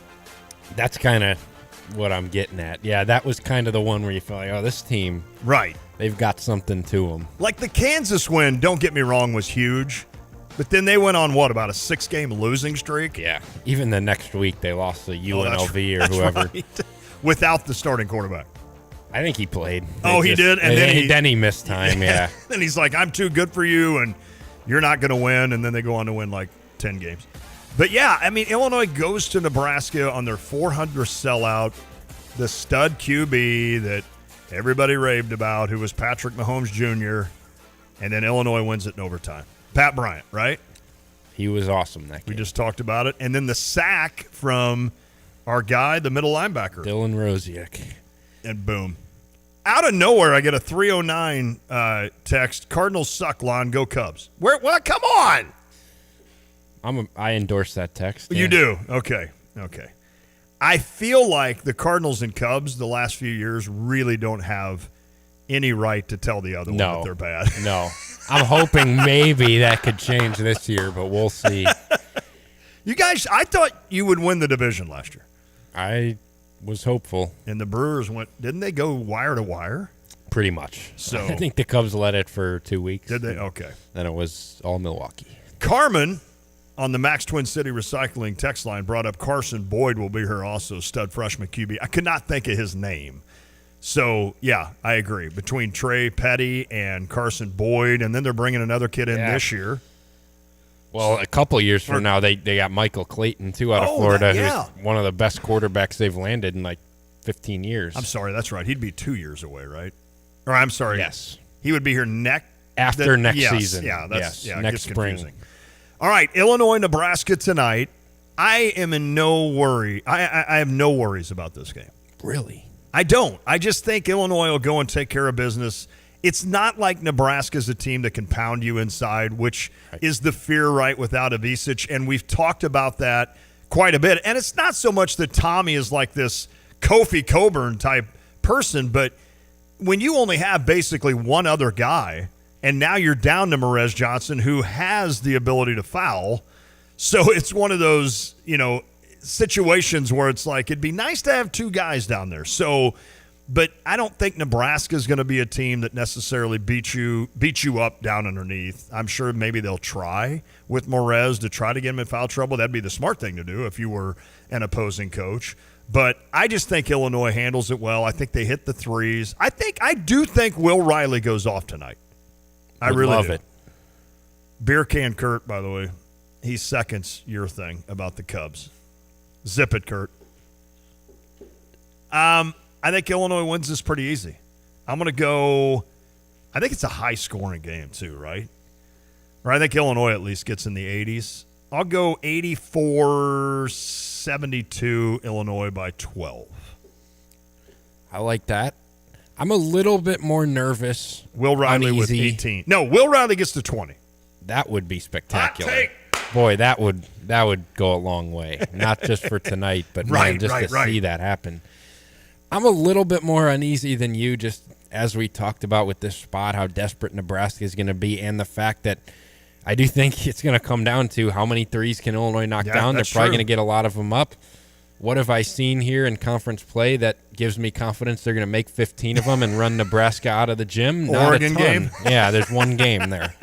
Speaker 16: That's kind of what I'm getting at. Yeah, that was kind of the one where you feel like, oh, this team...
Speaker 15: Right.
Speaker 16: They've got something to them.
Speaker 15: Like the Kansas win, don't get me wrong, was huge. But then they went on, about a 6-game losing streak?
Speaker 16: Yeah. Even the next week, they lost to UNLV or whoever.
Speaker 15: Right. Without the starting quarterback.
Speaker 16: I think he played.
Speaker 15: He did?
Speaker 16: And then he missed time, yeah.
Speaker 15: Then he's like, I'm too good for you, and you're not going to win. And then they go on to win like 10 games. But, yeah, I mean, Illinois goes to Nebraska on their 400th sellout. The stud QB that everybody raved about, who was Patrick Mahomes Jr., and then Illinois wins it in overtime. Pat Bryant, right?
Speaker 16: He was awesome that game.
Speaker 15: We just talked about it. And then the sack from our guy, the middle linebacker.
Speaker 16: Dylan Rosiak.
Speaker 15: And boom. Out of nowhere, I get a 309 text, Cardinals suck, Lon, go Cubs. What? Come on!
Speaker 16: I endorse that text.
Speaker 15: You do? Okay. I feel like the Cardinals and Cubs the last few years really don't have any right to tell the other one that they're bad.
Speaker 16: No. I'm hoping maybe that could change this year, but we'll see.
Speaker 15: You guys, I thought you would win the division last year.
Speaker 16: I was hopeful.
Speaker 15: And the Brewers didn't they go wire to wire?
Speaker 16: Pretty much.
Speaker 15: So
Speaker 16: I think the Cubs led it for 2 weeks.
Speaker 15: Did they? Okay.
Speaker 16: Then it was all Milwaukee.
Speaker 15: Carmen on the Max Twin City Recycling text line brought up Carson Boyd will be here also, stud freshman QB. I could not think of his name. So, yeah, I agree. Between Trey Petty and Carson Boyd, and then they're bringing another kid in this year.
Speaker 16: Well, a couple years from now, they got Michael Clayton, too, out of Florida, who's one of the best quarterbacks they've landed in like 15 years.
Speaker 15: I'm sorry, that's right. He'd be 2 years away, right? Or I'm sorry.
Speaker 16: Yes.
Speaker 15: He would be here
Speaker 16: after next season.
Speaker 15: Yeah,
Speaker 16: next spring.
Speaker 15: Confusing. All right, Illinois, Nebraska tonight. I am in no worry. I have no worries about this game.
Speaker 16: Really?
Speaker 15: I don't. I just think Illinois will go and take care of business. It's not like Nebraska's a team that can pound you inside, which is the fear, right, without Ivisic. And we've talked about that quite a bit. And it's not so much that Tommy is like this Kofi Coburn type person, but when you only have basically one other guy, and now you're down to Morez Johnson, who has the ability to foul, so it's one of those, situations where it's like it'd be nice to have two guys down there. So, but I don't think Nebraska is going to be a team that necessarily beat you up down underneath. I'm sure maybe they'll try with Morez to try to get him in foul trouble. That'd be the smart thing to do if you were an opposing coach. But I just think Illinois handles it well. I think they hit the threes. I do think Will Riley goes off tonight. I really
Speaker 16: love
Speaker 15: do.
Speaker 16: it.
Speaker 15: Beer Can Kurt, by the way, he seconds your thing about the Cubs. Zip it, Kurt. I think Illinois wins this pretty easy. I'm going to go – I think it's a high-scoring game too, right? Or I think Illinois at least gets in the 80s. I'll go 84-72 Illinois by 12.
Speaker 16: I like that. I'm a little bit more nervous.
Speaker 15: Will Riley with 18. No, Will Riley gets to 20.
Speaker 16: That would be spectacular. Boy, that would go a long way. Not just for tonight, but see that happen. I'm a little bit more uneasy than you, just as we talked about with this spot, how desperate Nebraska is going to be, and the fact that I do think it's going to come down to how many threes can Illinois knock down. They're probably going to get a lot of them up. What have I seen here in conference play that gives me confidence they're going to make 15 of them and run Nebraska out of the gym? Not
Speaker 15: Oregon
Speaker 16: a ton.
Speaker 15: game?
Speaker 16: Yeah, there's one game there.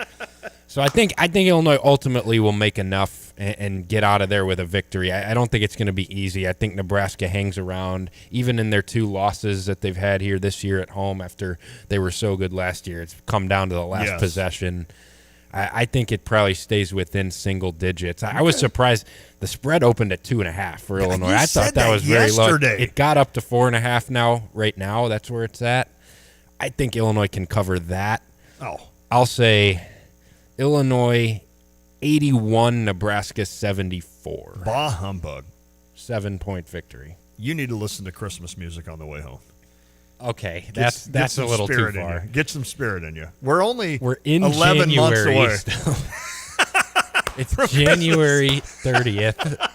Speaker 16: So I think Illinois ultimately will make enough and get out of there with a victory. I don't think it's going to be easy. I think Nebraska hangs around, even in their two losses that they've had here this year at home after they were so good last year. It's come down to the last possession. I think it probably stays within single digits. I was surprised the spread opened at 2.5 for Illinois. I thought that was very low. It got up to 4.5 now. Right now, that's where it's at. I think Illinois can cover that. I'll say Illinois 81, Nebraska 74.
Speaker 15: Bah humbug.
Speaker 16: 7-point victory.
Speaker 15: You need to listen to Christmas music on the way home.
Speaker 16: Okay, that's a little too far.
Speaker 15: Get some spirit in you. We're
Speaker 16: in
Speaker 15: 11
Speaker 16: January
Speaker 15: months away.
Speaker 16: still. It's January 30th.